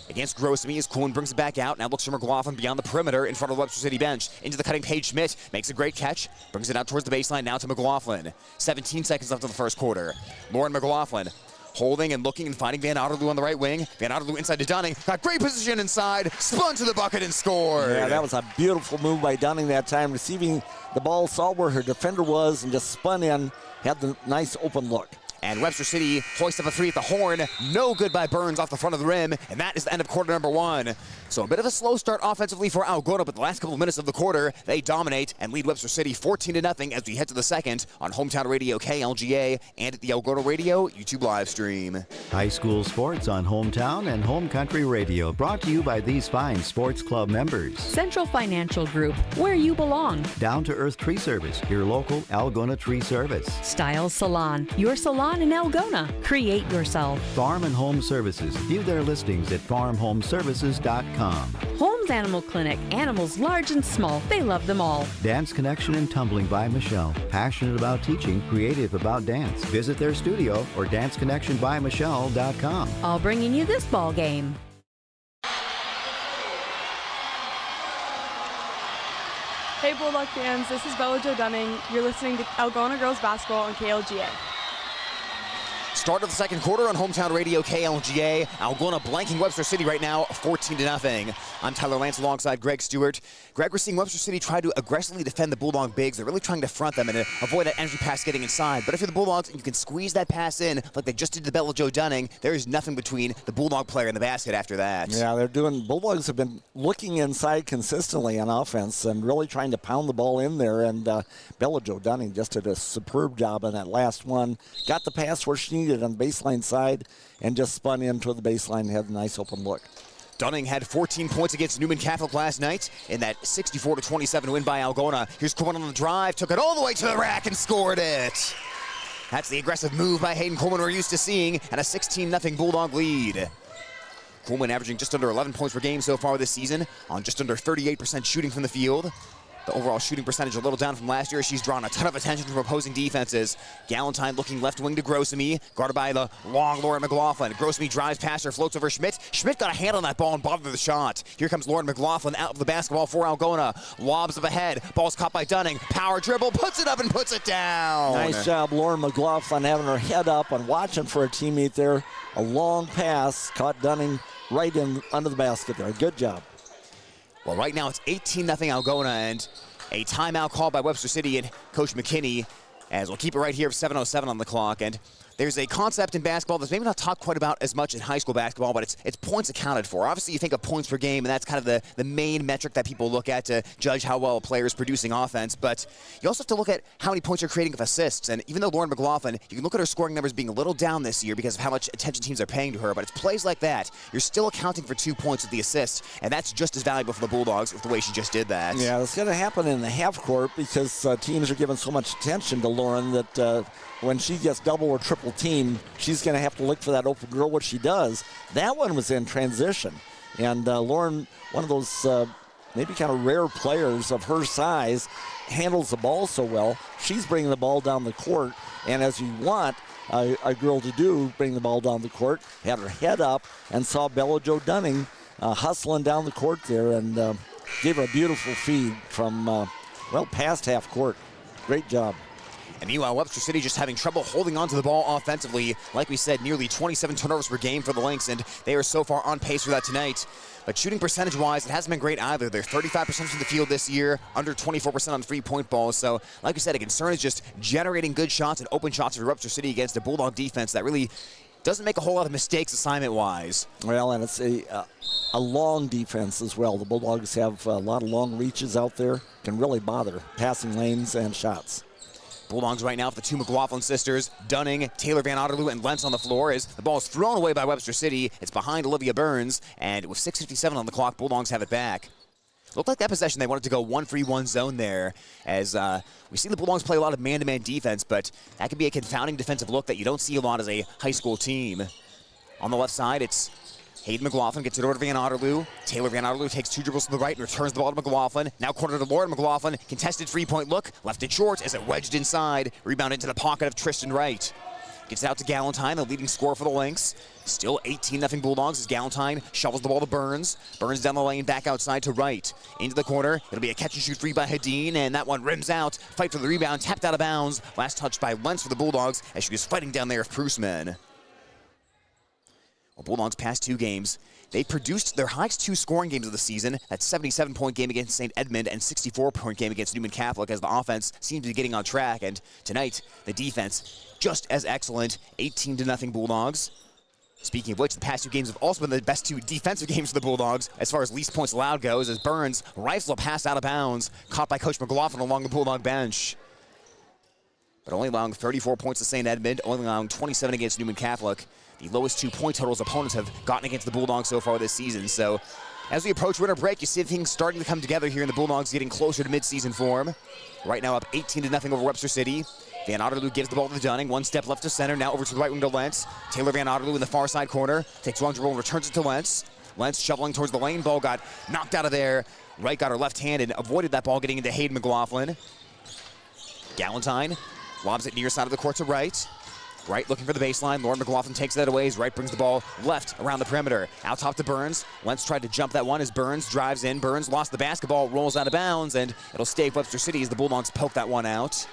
Speaker 2: Against Grossmy as Kuhlman brings it back out. Now looks for McLaughlin beyond the perimeter in front of the Webster City bench. Into the cutting Paige Schmidt. Makes a great catch. Brings it out towards the baseline. Now to McLaughlin. 17 seconds left in the first quarter. Lauren McLaughlin holding and looking and finding Van Otterloo on the right wing. Van Otterloo inside to Dunning. Got great position inside. Spun to the bucket and scored.
Speaker 11: Yeah, that was a beautiful move by Dunning that time. Receiving the ball, saw where her defender was and just spun in. Had the nice open look.
Speaker 2: And Webster City hoists up a 3 at the horn. No good by Burns off the front of the rim. And that is the end of quarter number 1. So a bit of a slow start offensively for Algona, but the last couple of minutes of the quarter, they dominate and lead Webster City 14-0 as we head to the second on Hometown Radio KLGA and at the Algona Radio YouTube live stream.
Speaker 3: High school sports on Hometown and Home Country Radio, brought to you by these fine sports club members.
Speaker 4: Central Financial Group, where you belong.
Speaker 3: Down to Earth Tree Service, your local Algona Tree Service.
Speaker 4: Styles Salon, your salon in Algona. Create yourself.
Speaker 3: Farm and Home Services. View their listings at farmhomeservices.com.
Speaker 4: Holmes Animal Clinic, animals large and small. They love them all.
Speaker 3: Dance Connection and Tumbling by Michelle. Passionate about teaching, creative about dance. Visit their studio or danceconnectionbymichelle.com.
Speaker 4: All bringing you this ball game.
Speaker 12: Hey Bulldog fans, this is Bella Jo Dunning. You're listening to Algona Girls Basketball on KLGA.
Speaker 2: Start of the second quarter on Hometown Radio KLGA. Algona blanking Webster City right now, 14-0. I'm Tyler Lance alongside Greg Stewart. Greg, we're seeing Webster City try to aggressively defend the Bulldog bigs. They're really trying to front them and avoid that energy pass getting inside. But if you're the Bulldogs and you can squeeze that pass in like they just did to Bella Jo Dunning, there is nothing between the Bulldog player and the basket after that.
Speaker 11: Yeah, Bulldogs have been looking inside consistently on offense and really trying to pound the ball in there. And Bella Jo Dunning just did a superb job on that last one. Got the pass where she needed cheated on the baseline side and just spun in toward the baseline and had a nice open look.
Speaker 2: Dunning had 14 points against Newman Catholic last night in that 64-27 win by Algona. Here's Coleman on the drive, took it all the way to the rack and scored it. That's the aggressive move by Hayden Coleman we're used to seeing, and a 16-0 Bulldog lead. Coleman averaging just under 11 points per game so far this season on just under 38% shooting from the field. The overall shooting percentage a little down from last year. She's drawn a ton of attention from opposing defenses. Galentine looking left wing to Grosamy, guarded by the long Lauren McLaughlin. Grosamy drives past her, floats over Schmidt. Schmidt got a hand on that ball and bothered the shot. Here comes Lauren McLaughlin out of the basketball for Algona. Lobs up ahead. Ball's caught by Dunning. Power dribble, puts it up and puts it down.
Speaker 11: Nice job, Lauren McLaughlin, having her head up and watching for a teammate there. A long pass, caught Dunning right in under the basket there. Good job.
Speaker 2: Well, right now it's 18-0 Algona, and a timeout called by Webster City and Coach McKenny, as we'll keep it right here, 7:07 on the clock. And there's a concept in basketball that's maybe not talked quite about as much in high school basketball, but it's points accounted for. Obviously, you think of points per game, and that's kind of the main metric that people look at to judge how well a player is producing offense. But you also have to look at how many points you're creating of assists. And even though Lauren McLaughlin, you can look at her scoring numbers being a little down this year because of how much attention teams are paying to her, but it's plays like that. You're still accounting for 2 points with the assist, and that's just as valuable for the Bulldogs with the way she just did that.
Speaker 11: Yeah, it's going to happen in the half court because teams are giving so much attention to Lauren that when she gets double or triple teamed, she's going to have to look for that open girl, which she does. That one was in transition. And Lauren, one of those maybe kind of rare players of her size, handles the ball so well. She's bringing the ball down the court. And as you want a girl to do, bring the ball down the court, had her head up and saw Bella Jo Dunning hustling down the court there and gave her a beautiful feed from, past half court. Great job.
Speaker 2: And meanwhile, Webster City just having trouble holding on to the ball offensively. Like we said, nearly 27 turnovers per game for the Lynx, and they are so far on pace for that tonight. But shooting percentage-wise, it hasn't been great either. They're 35% from the field this year, under 24% on three-point balls. So, like we said, a concern is just generating good shots and open shots for Webster City against the Bulldog defense that really doesn't make a whole lot of mistakes assignment-wise.
Speaker 11: Well, and it's a long defense as well. The Bulldogs have a lot of long reaches out there, can really bother passing lanes and shots.
Speaker 2: Bulldogs right now with the two McLaughlin sisters, Dunning, Taylor Van Otterloo, and Lentz on the floor as the ball is thrown away by Webster City. It's behind Olivia Burns, and with 6:57 on the clock, Bulldogs have it back. Looked like that possession they wanted to go 1-3-1 zone there, as we've seen the Bulldogs play a lot of man-to-man defense, but that can be a confounding defensive look that you don't see a lot as a high school team. On the left side, it's Hayden McLaughlin gets it over to Van Otterloo. Taylor Van Otterloo takes 2 dribbles to the right and returns the ball to McLaughlin. Now corner to Lauren McLaughlin. Contested three-point look. Left it short as it wedged inside. Rebound into the pocket of Tristan Wright. Gets it out to Galentine, the leading scorer for the Lynx. Still 18-0 Bulldogs as Galentine shovels the ball to Burns. Burns down the lane, back outside to Wright. Into the corner. It'll be a catch-and-shoot three by Hadeen, and that one rims out. Fight for the rebound, tapped out of bounds. Last touch by Lentz for the Bulldogs as she was fighting down there with Prusman. Well, Bulldogs past 2 games. They produced their highest 2 scoring games of the season. That 77-point game against St. Edmund and 64-point game against Newman Catholic as the offense seems to be getting on track. And tonight, the defense just as excellent, 18-0 Bulldogs. Speaking of which, the past 2 games have also been the best 2 defensive games for the Bulldogs as far as least points allowed goes, as Burns rifles a pass out of bounds, caught by Coach McLaughlin along the Bulldog bench. But only allowing 34 points to St. Edmund, only allowing 27 against Newman Catholic. The lowest 2-point totals opponents have gotten against the Bulldogs so far this season. So as we approach winter break, you see things starting to come together here in the Bulldogs getting closer to midseason form. Right now up 18-0 over Webster City. Van Otterloo gives the ball to Dunning. 1 step left to center, now over to the right wing to Lentz. Taylor Van Otterloo in the far side corner. Takes one dribble and returns it to Lentz. Lentz shoveling towards the lane. Ball got knocked out of there. Wright got her left hand and avoided that ball getting into Hayden McLaughlin. Galentine lobs it near side of the court to Wright. Wright looking for the baseline. Lauren McLaughlin takes that away as Wright brings the ball left around the perimeter. Out top to Burns. Lentz tried to jump that one as Burns drives in. Burns lost the basketball, rolls out of bounds, and it'll stay with Webster City as the Bulldogs poke that one out.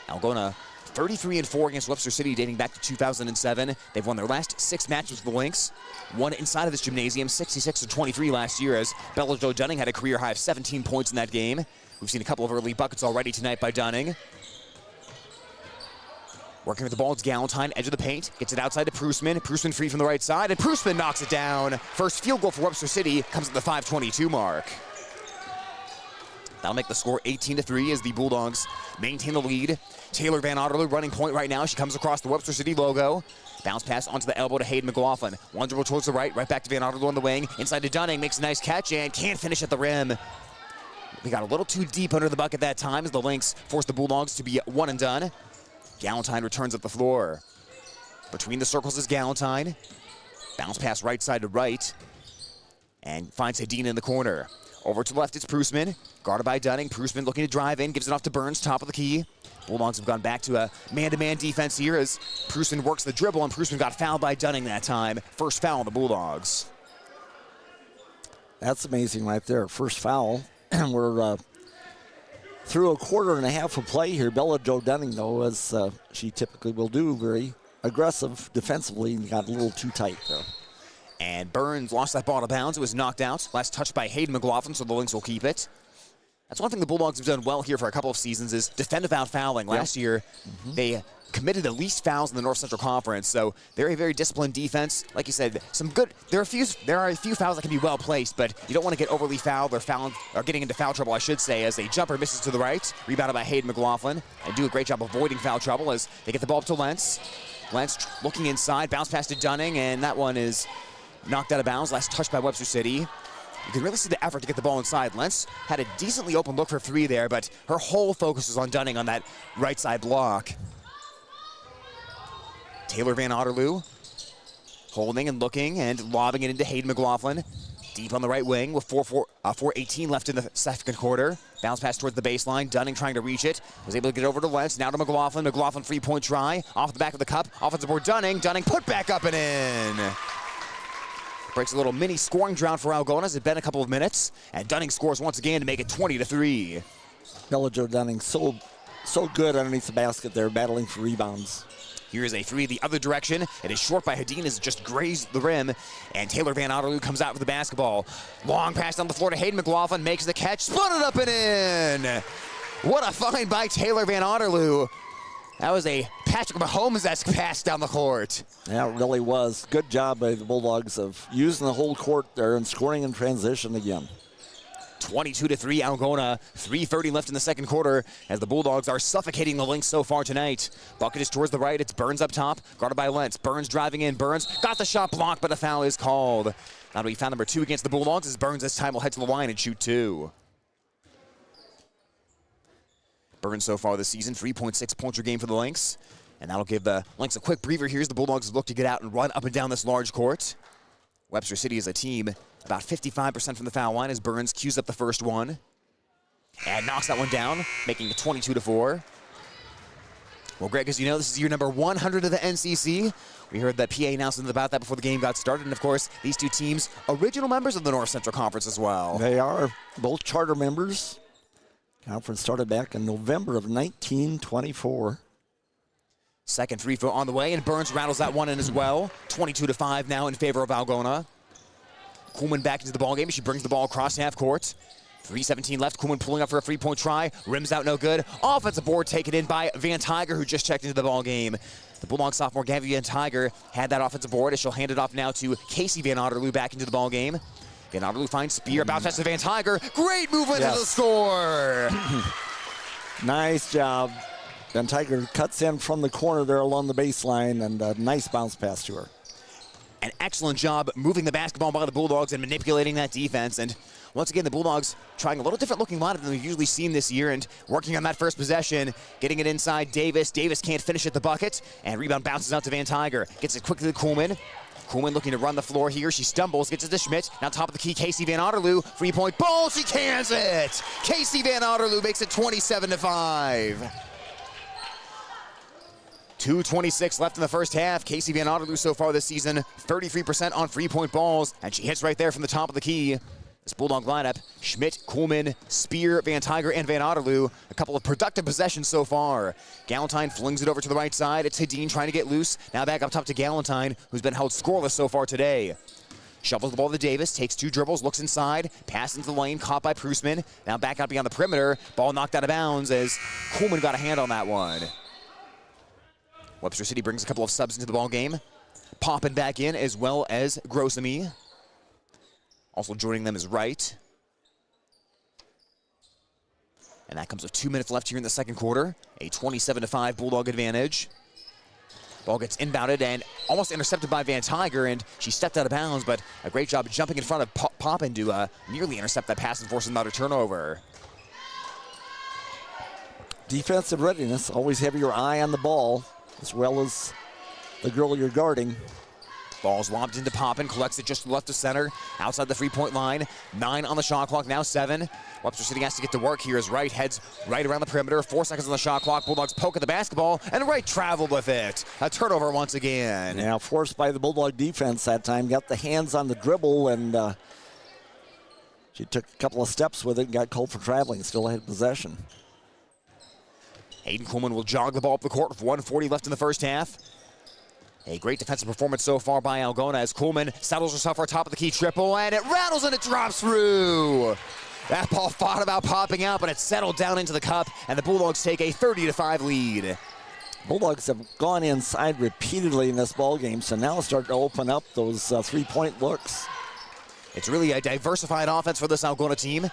Speaker 2: Algona 33-4 against Webster City dating back to 2007. They've won their last 6 matches with the Lynx. Won inside of this gymnasium 66-23 last year as Bella Jo Dunning had a career high of 17 points in that game. We've seen a couple of early buckets already tonight by Dunning. Working with the ball, it's Galentine, edge of the paint. Gets it outside to Prusman. Prusman free from the right side, and Prusman knocks it down. First field goal for Webster City comes at the 5:22 mark. That'll make the score 18-3 as the Bulldogs maintain the lead. Taylor Van Otterloo running point right now. She comes across the Webster City logo. Bounce pass onto the elbow to Hayden McLaughlin. One dribble towards the right back to Van Otterloo on the wing. Inside to Dunning, makes a nice catch and can't finish at the rim. We got a little too deep under the bucket that time as the Lynx forced the Bulldogs to be one and done. Galentine returns up the floor. Between the circles is Galentine. Bounce pass right side to right. And finds Hadina in the corner. Over to the left, it's Prusman. Guarded by Dunning. Prusman looking to drive in, gives it off to Burns, top of the key. Bulldogs have gone back to a man-to-man defense here as Prusman works the dribble, and Prusman got fouled by Dunning that time. First foul on the Bulldogs.
Speaker 11: That's amazing right there. First foul. We're through a quarter and a half of play here. Bella Jo Dunning, though, as she typically will do, very aggressive defensively, and got a little too tight there.
Speaker 2: And Burns lost that ball out of bounds. It was knocked out. Last touch by Hayden McLaughlin, so the Lynx will keep it. That's one thing the Bulldogs have done well here for a couple of seasons is defend without fouling. Last year, they committed the least fouls in the North Central Conference, so they're a very disciplined defense. Like you said, some good. There are a few fouls that can be well placed, but you don't want to get overly fouled or getting into foul trouble, I should say, as a jumper misses to the right, rebounded by Hayden McLaughlin, and do a great job avoiding foul trouble as they get the ball up to Lentz. Lentz looking inside, bounce pass to Dunning, and that one is knocked out of bounds. Last touch by Webster City. You can really see the effort to get the ball inside. Lentz had a decently open look for three there, but her whole focus was on Dunning on that right side block. Taylor Van Otterloo holding and looking and lobbing it into Hayden McLaughlin. Deep on the right wing with 4:18 left in the second quarter. Bounce pass towards the baseline. Dunning trying to reach it. Was able to get over to Lentz. Now to McLaughlin. McLaughlin 3-point try. Off the back of the cup. Offensive board Dunning. Dunning put back up and in. Breaks a little mini scoring drought for Algona. It's been a couple of minutes. And Dunning scores once again to make it 20-3.
Speaker 11: Bella Jo Dunning so good underneath the basket there, battling for rebounds.
Speaker 2: Here's a three the other direction. It is short by Hadin as it just grazed the rim. And Taylor Van Otterloo comes out with the basketball. Long pass down the floor to Hayden McLaughlin. Makes the catch. Spun it up and in. What a find by Taylor Van Otterloo. That was a Patrick Mahomes-esque pass down the court.
Speaker 11: Yeah, it really was. Good job by the Bulldogs of using the whole court there and scoring in transition again.
Speaker 2: 22-3 Algona. 3:30 left in the second quarter as the Bulldogs are suffocating the Lynx so far tonight. Bucket is towards the right. It's Burns up top, guarded by Lentz. Burns driving in. Burns got the shot blocked, but a foul is called. That'll be foul number 2 against the Bulldogs as Burns this time will head to the line and shoot 2. Burns so far this season, 3.6 points per game for the Lynx. And that'll give the Lynx a quick breather here as the Bulldogs look to get out and run up and down this large court. Webster City is a team about 55% from the foul line as Burns cues up the first one. And knocks that one down, making it 22-4. Well, Greg, as you know, this is year number 100 of the NCC. We heard the PA announcement about that before the game got started. And, of course, these two teams, original members of the North Central Conference as well.
Speaker 11: They are both charter members. Conference started back in November of 1924.
Speaker 2: Second free throw on the way, and Burns rattles that one in as well. 22-5 now in favor of Algona. Kuhlman back into the ballgame. She brings the ball across half court. 3:17 left. Kuhlman pulling up for a 3-point try. Rims out no good. Offensive board taken in by Van Tiger, who just checked into the ballgame. The Bulldog sophomore Gabby Van Tiger had that offensive board as she'll hand it off now to Casey Van Otterloo back into the ballgame. Van Otterloo finds Spear. Bounce pass to Van Tiger. Great movement to the score.
Speaker 11: Nice job. Van Tiger cuts in from the corner there along the baseline, and a nice bounce pass to her.
Speaker 2: An excellent job moving the basketball by the Bulldogs and manipulating that defense. And once again, the Bulldogs trying a little different looking lineup than we've usually seen this year and working on that first possession, getting it inside Davis. Davis can't finish at the bucket, and rebound bounces out to Van Tiger. Gets it quickly to Kuhlman. Kuhlman looking to run the floor here. She stumbles, gets it to Schmidt. Now top of the key, Casey Van Otterloo. 3-point ball, she cans it! Casey Van Otterloo makes it 27-5. 2:26 left in the first half. Casey Van Otterloo so far this season, 33% on 3-point balls, and she hits right there from the top of the key. This Bulldog lineup, Schmidt, Kuhlman, Spear, Van Tiger, and Van Otterloo. A couple of productive possessions so far. Galentine flings it over to the right side. It's Hadin trying to get loose. Now back up top to Galentine, who's been held scoreless so far today. Shovels the ball to Davis, takes 2 dribbles, looks inside, pass into the lane, caught by Prusman. Now back out beyond the perimeter. Ball knocked out of bounds as Kuhlman got a hand on that one. Webster City brings a couple of subs into the ball game. Popping back in as well as Grosamy. Also joining them is Wright. And that comes with 2 minutes left here in the second quarter. A 27-5 Bulldog advantage. Ball gets inbounded and almost intercepted by Van Tiger, and she stepped out of bounds, but a great job jumping in front of Poppin to nearly intercept that pass and force another turnover.
Speaker 11: Defensive readiness, always have your eye on the ball as well as the girl you're guarding.
Speaker 2: Ball's lobbed into Poppin, collects it just left of center, outside the 3-point line. 9 on the shot clock, now 7. Webster City has to get to work here as Wright heads right around the perimeter. 4 seconds on the shot clock. Bulldogs poke at the basketball, and Wright traveled with it. A turnover once again.
Speaker 11: Now forced by the Bulldog defense that time. Got the hands on the dribble, and she took a couple of steps with it and got called for traveling. Still had possession.
Speaker 2: Hayden Kuhlman will jog the ball up the court with 1:40 left in the first half. A great defensive performance so far by Algona as Kuhlman settles herself for a top of the key triple, and it rattles and it drops through. That ball thought about popping out, but it settled down into the cup, and the Bulldogs take a 30-5 lead.
Speaker 11: Bulldogs have gone inside repeatedly in this ball game, so now it's starting to open up those three-point looks.
Speaker 2: It's really a diversified offense for this Algona team.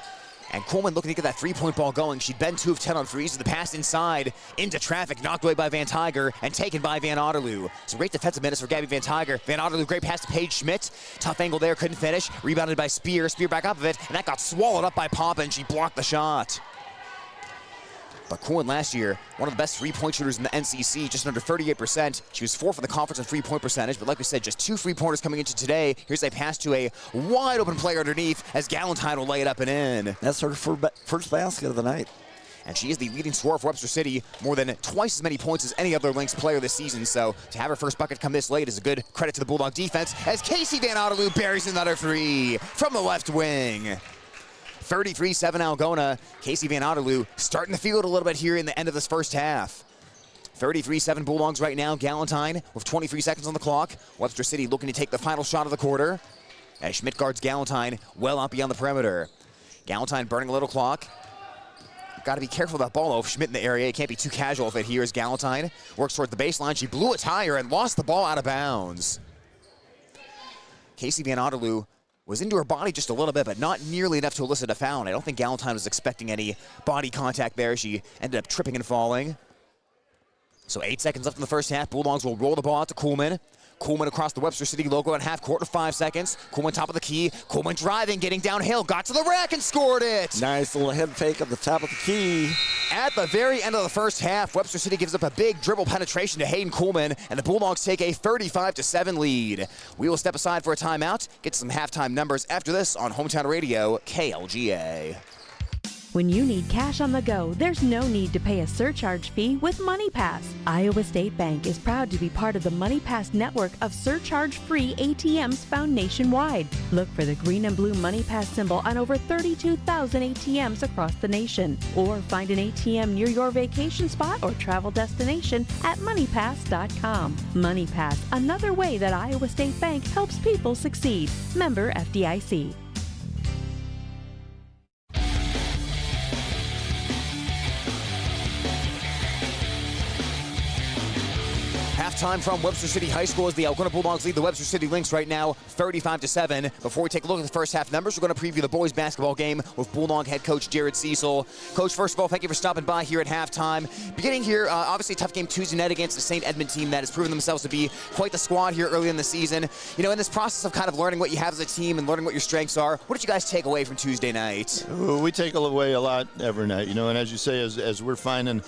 Speaker 2: And Kuhlman looking to get that three-point ball going. She'd been 2 of 10 on threes. The pass inside into traffic, knocked away by Van Tiger and taken by Van Otterloo. Some great defensive minutes for Gabby Van Tiger. Van Otterloo, great pass to Paige Schmidt. Tough angle there, couldn't finish. Rebounded by Spear. Spear back up of it, and that got swallowed up by Poppin. She blocked the shot. But Kuhlman last year, one of the best three-point shooters in the NCC, just under 38%. She was 4th for the conference in three-point percentage, but like we said, just 2 three-pointers coming into today. Here's a pass to a wide-open player underneath as Galentine will lay it up and in.
Speaker 11: That's her first basket of the night.
Speaker 2: And she is the leading scorer for Webster City, more than twice as many points as any other Lynx player this season. So to have her first bucket come this late is a good credit to the Bulldog defense as Casey Van Otterloo buries another 3 from the left wing. 33-7 Algona. Casey Van Otterloo starting to feel it a little bit here in the end of this first half. 33-7 Bulldogs right now. Galentine with 23 seconds on the clock. Webster City looking to take the final shot of the quarter as Schmidt guards Galentine well out beyond the perimeter. Galentine burning a little clock. Got to be careful of that ball, though. Schmidt in the area. You can't be too casual with it here as Galentine works toward the baseline. She blew a tire and lost the ball out of bounds. Casey Van Otterloo was into her body just a little bit, but not nearly enough to elicit a foul. I don't think Galentine was expecting any body contact there. She ended up tripping and falling. So 8 seconds left in the first half. Bulldogs will roll the ball out to Kuhlman. Kuhlman across the Webster City logo at half court with 5 seconds. Kuhlman top of the key. Kuhlman driving, getting downhill, got to the rack and scored it.
Speaker 11: Nice little head fake at the top of the key.
Speaker 2: At the very end of the first half, Webster City gives up a big dribble penetration to Hayden Kuhlman, and the Bulldogs take a 35-7 lead. We will step aside for a timeout, get some halftime numbers after this on Hometown Radio, KLGA.
Speaker 4: When you need cash on the go, there's no need to pay a surcharge fee with MoneyPass. Iowa State Bank is proud to be part of the MoneyPass network of surcharge-free ATMs found nationwide. Look for the green and blue MoneyPass symbol on over 32,000 ATMs across the nation. Or find an ATM near your vacation spot or travel destination at MoneyPass.com. MoneyPass, another way that Iowa State Bank helps people succeed. Member FDIC.
Speaker 2: Halftime from Webster City High School as the Algona Bulldogs lead the Webster City Lynx right now 35-7. Before we take a look at the first half numbers, we're going to preview the boys basketball game with Bulldog head coach Jared Cecil. Coach, first of all, thank you for stopping by here at halftime. Beginning here, obviously a tough game Tuesday night against the St. Edmund team that has proven themselves to be quite the squad here early in the season. You know, in this process of kind of learning what you have as a team and learning what your strengths are, what did you guys take away from Tuesday night?
Speaker 13: We take away a lot every night, you know, and as you say, as we're finding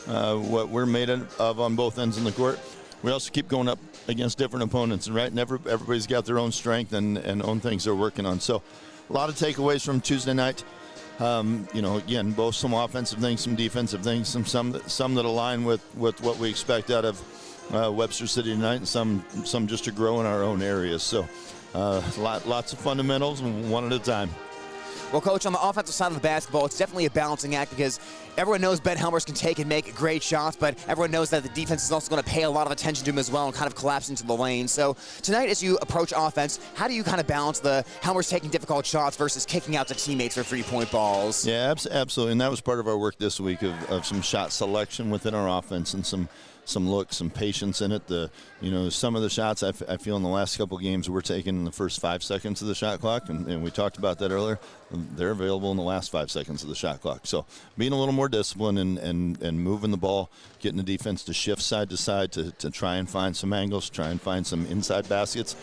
Speaker 13: what we're made of on both ends of the court, we also keep going up against different opponents, right? And everybody's got their own strength and own things they're working on. So a lot of takeaways from Tuesday night. You know, again, both some offensive things, some defensive things, some that align with what we expect out of Webster City tonight, and some just to grow in our own areas. So lots of fundamentals, one at a time.
Speaker 2: Well, Coach, on the offensive side of the basketball, it's definitely a balancing act because everyone knows Ben Helmers can take and make great shots, but everyone knows that the defense is also going to pay a lot of attention to him as well and kind of collapse into the lane. So tonight, as you approach offense, how do you kind of balance the Helmers taking difficult shots versus kicking out to teammates for three-point balls?
Speaker 13: Yeah, absolutely, and that was part of our work this week of some shot selection within our offense and some looks, some patience in it. Some of the shots I feel in the last couple games we're taking in the first 5 seconds of the shot clock, and we talked about that earlier. They're available in the last 5 seconds of the shot clock. So being a little more disciplined and moving the ball, getting the defense to shift side to side to try and find some angles, try and find some inside baskets.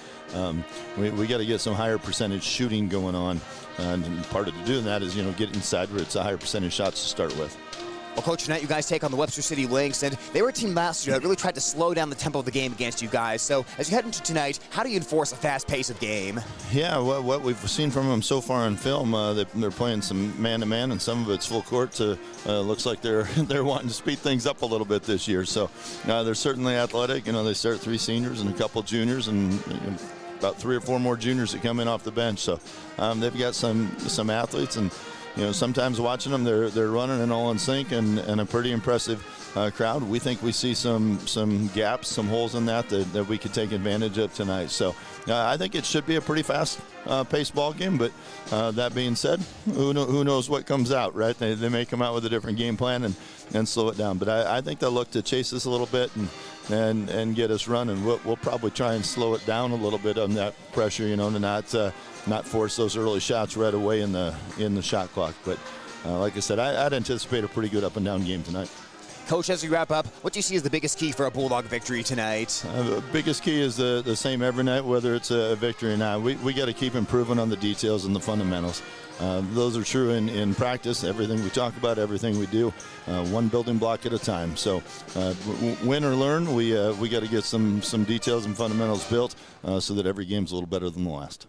Speaker 13: We got to get some higher percentage shooting going on, and part of doing that is get inside where it's a higher percentage shots to start with.
Speaker 2: Well, Coach, tonight you guys take on the Webster City Lynx, and they were a team last year that really tried to slow down the tempo of the game against you guys. So as you head into tonight, how do you enforce a fast pace of game?
Speaker 13: Yeah, what we've seen from them so far on film, they're playing some man-to-man, and some of it's full court. Looks like they're wanting to speed things up a little bit this year. So they're certainly athletic. They start 3 seniors and a couple juniors, and about 3 or 4 more juniors that come in off the bench. So they've got some athletes, and sometimes watching them, they're running and all in sync, and a pretty impressive crowd. We think we see some gaps, some holes in that we could take advantage of tonight. So I think it should be a pretty fast-paced ball game. But that being said, who knows what comes out, right? They may come out with a different game plan and slow it down. But I think they'll look to chase us a little bit and get us running. We'll probably try and slow it down a little bit on that pressure, to not force those early shots right away in the shot clock. But like I said, I'd anticipate a pretty good up and down game tonight.
Speaker 2: Coach, as we wrap up, what do you see as the biggest key for a Bulldog victory tonight?
Speaker 13: The biggest key is the same every night, whether it's a victory or not. We got to keep improving on the details and the fundamentals. Those are true in practice, everything we talk about, everything we do, one building block at a time. So win or learn, we got to get some details and fundamentals built so that every game's a little better than the last.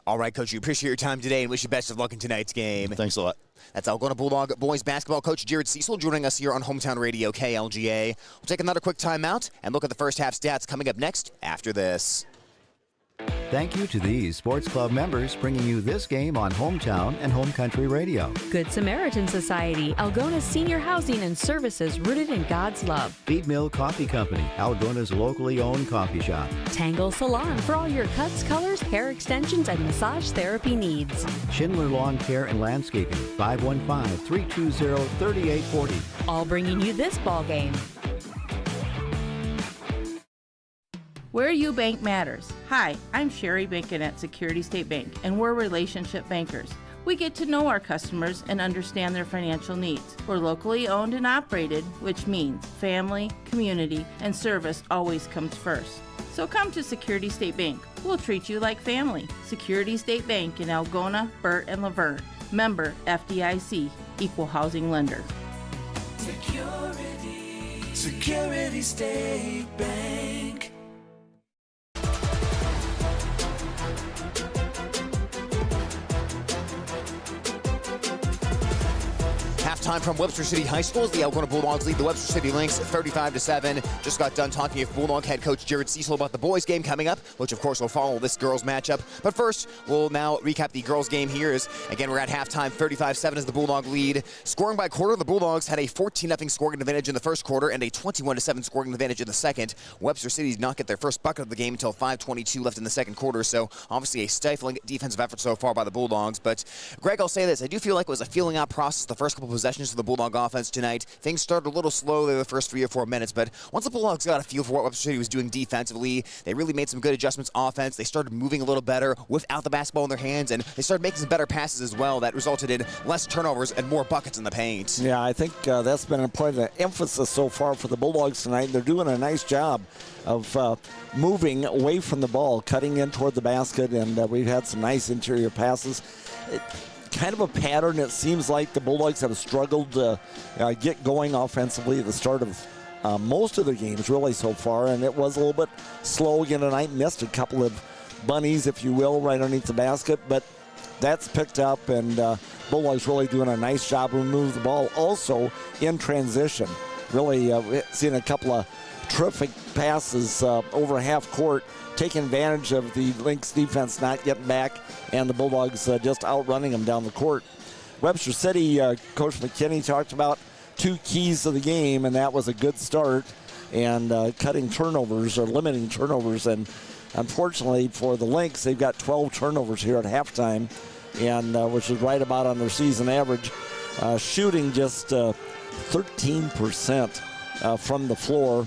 Speaker 2: All right, Coach, we appreciate your time today and wish you best of luck in tonight's game.
Speaker 13: Thanks a lot.
Speaker 2: That's Algona Bulldog boys basketball coach Jared Cecil joining us here on Hometown Radio KLGA. We'll take another quick timeout and look at the first half stats coming up next after this.
Speaker 3: Thank you to these Sports Club members bringing you this game on Hometown and Home Country Radio.
Speaker 4: Good Samaritan Society, Algona's senior housing and services rooted in God's love.
Speaker 3: Feed Mill Coffee Company, Algona's locally owned coffee shop.
Speaker 4: Tangle Salon for all your cuts, colors, hair extensions, and massage therapy needs.
Speaker 3: Schindler Lawn Care and Landscaping, 515-320-3840.
Speaker 4: All bringing you this ball game.
Speaker 7: Where you bank matters. Hi, I'm Sherry Bacon at Security State Bank, and we're relationship bankers. We get to know our customers and understand their financial needs. We're locally owned and operated, which means family, community, and service always comes first. So come to Security State Bank. We'll treat you like family. Security State Bank in Algona, Burt, and Laverne. Member FDIC, Equal Housing Lender.
Speaker 8: Security State Bank.
Speaker 2: Halftime from Webster City High School as the Algona Bulldogs lead the Webster City Lynx 35-7. Just got done talking with Bulldog head coach Jared Cecil about the boys game coming up, which of course will follow this girls matchup. But first, we'll now recap the girls game here. Again, we're at halftime, 35-7 is the Bulldog lead. Scoring by quarter, the Bulldogs had a 14-0 scoring advantage in the first quarter and a 21-7 scoring advantage in the second. Webster City did not get their first bucket of the game until 5:22 left in the second quarter, so obviously a stifling defensive effort so far by the Bulldogs. But Greg, I'll say this, I do feel like it was a feeling out process the first couple possessions for the Bulldog offense tonight. Things started a little slow there the first 3 or 4 minutes, but once the Bulldogs got a feel for what Webster City was doing defensively, they really made some good adjustments offense. They started moving a little better without the basketball in their hands, and they started making some better passes as well that resulted in less turnovers and more buckets in the paint.
Speaker 11: Yeah, I think that's been a point of emphasis so far for the Bulldogs tonight. They're doing a nice job of moving away from the ball, cutting in toward the basket, and we've had some nice interior passes. Kind of a pattern. It seems like the Bulldogs have struggled to get going offensively at the start of most of their games really so far, and it was a little bit slow again tonight. Missed a couple of bunnies, if you will, right underneath the basket, but that's picked up, and Bulldogs really doing a nice job of moving the ball also in transition. Really seeing a couple of terrific passes over half court, taking advantage of the Lynx defense not getting back, and the Bulldogs just outrunning them down the court. Webster City, Coach McKenny talked about 2 keys to the game, and that was a good start and cutting turnovers or limiting turnovers. And unfortunately for the Lynx, they've got 12 turnovers here at halftime, and which is right about on their season average. Shooting just 13% from the floor.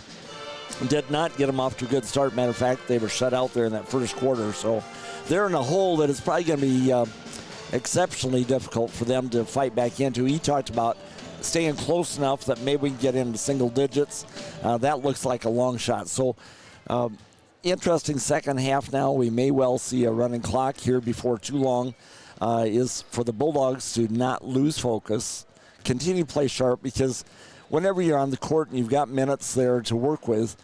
Speaker 11: did not get them off to a good start. Matter of fact, they were shut out there in that first quarter. So they're in a hole that is probably going to be exceptionally difficult for them to fight back into. He talked about staying close enough that maybe we can get into single digits. That looks like a long shot. So interesting second half now. We may well see a running clock here before too long. Is for the Bulldogs to not lose focus, continue to play sharp, because whenever you're on the court and you've got minutes there to work with,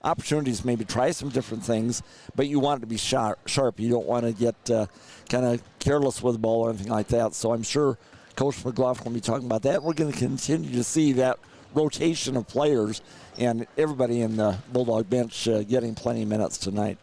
Speaker 11: opportunities maybe try some different things, but you want it to be sharp. You don't want to get kind of careless with the ball or anything like that. So I'm sure Coach McLaughlin will be talking about that. We're going to continue to see that rotation of players and everybody in the Bulldog bench getting plenty of minutes tonight.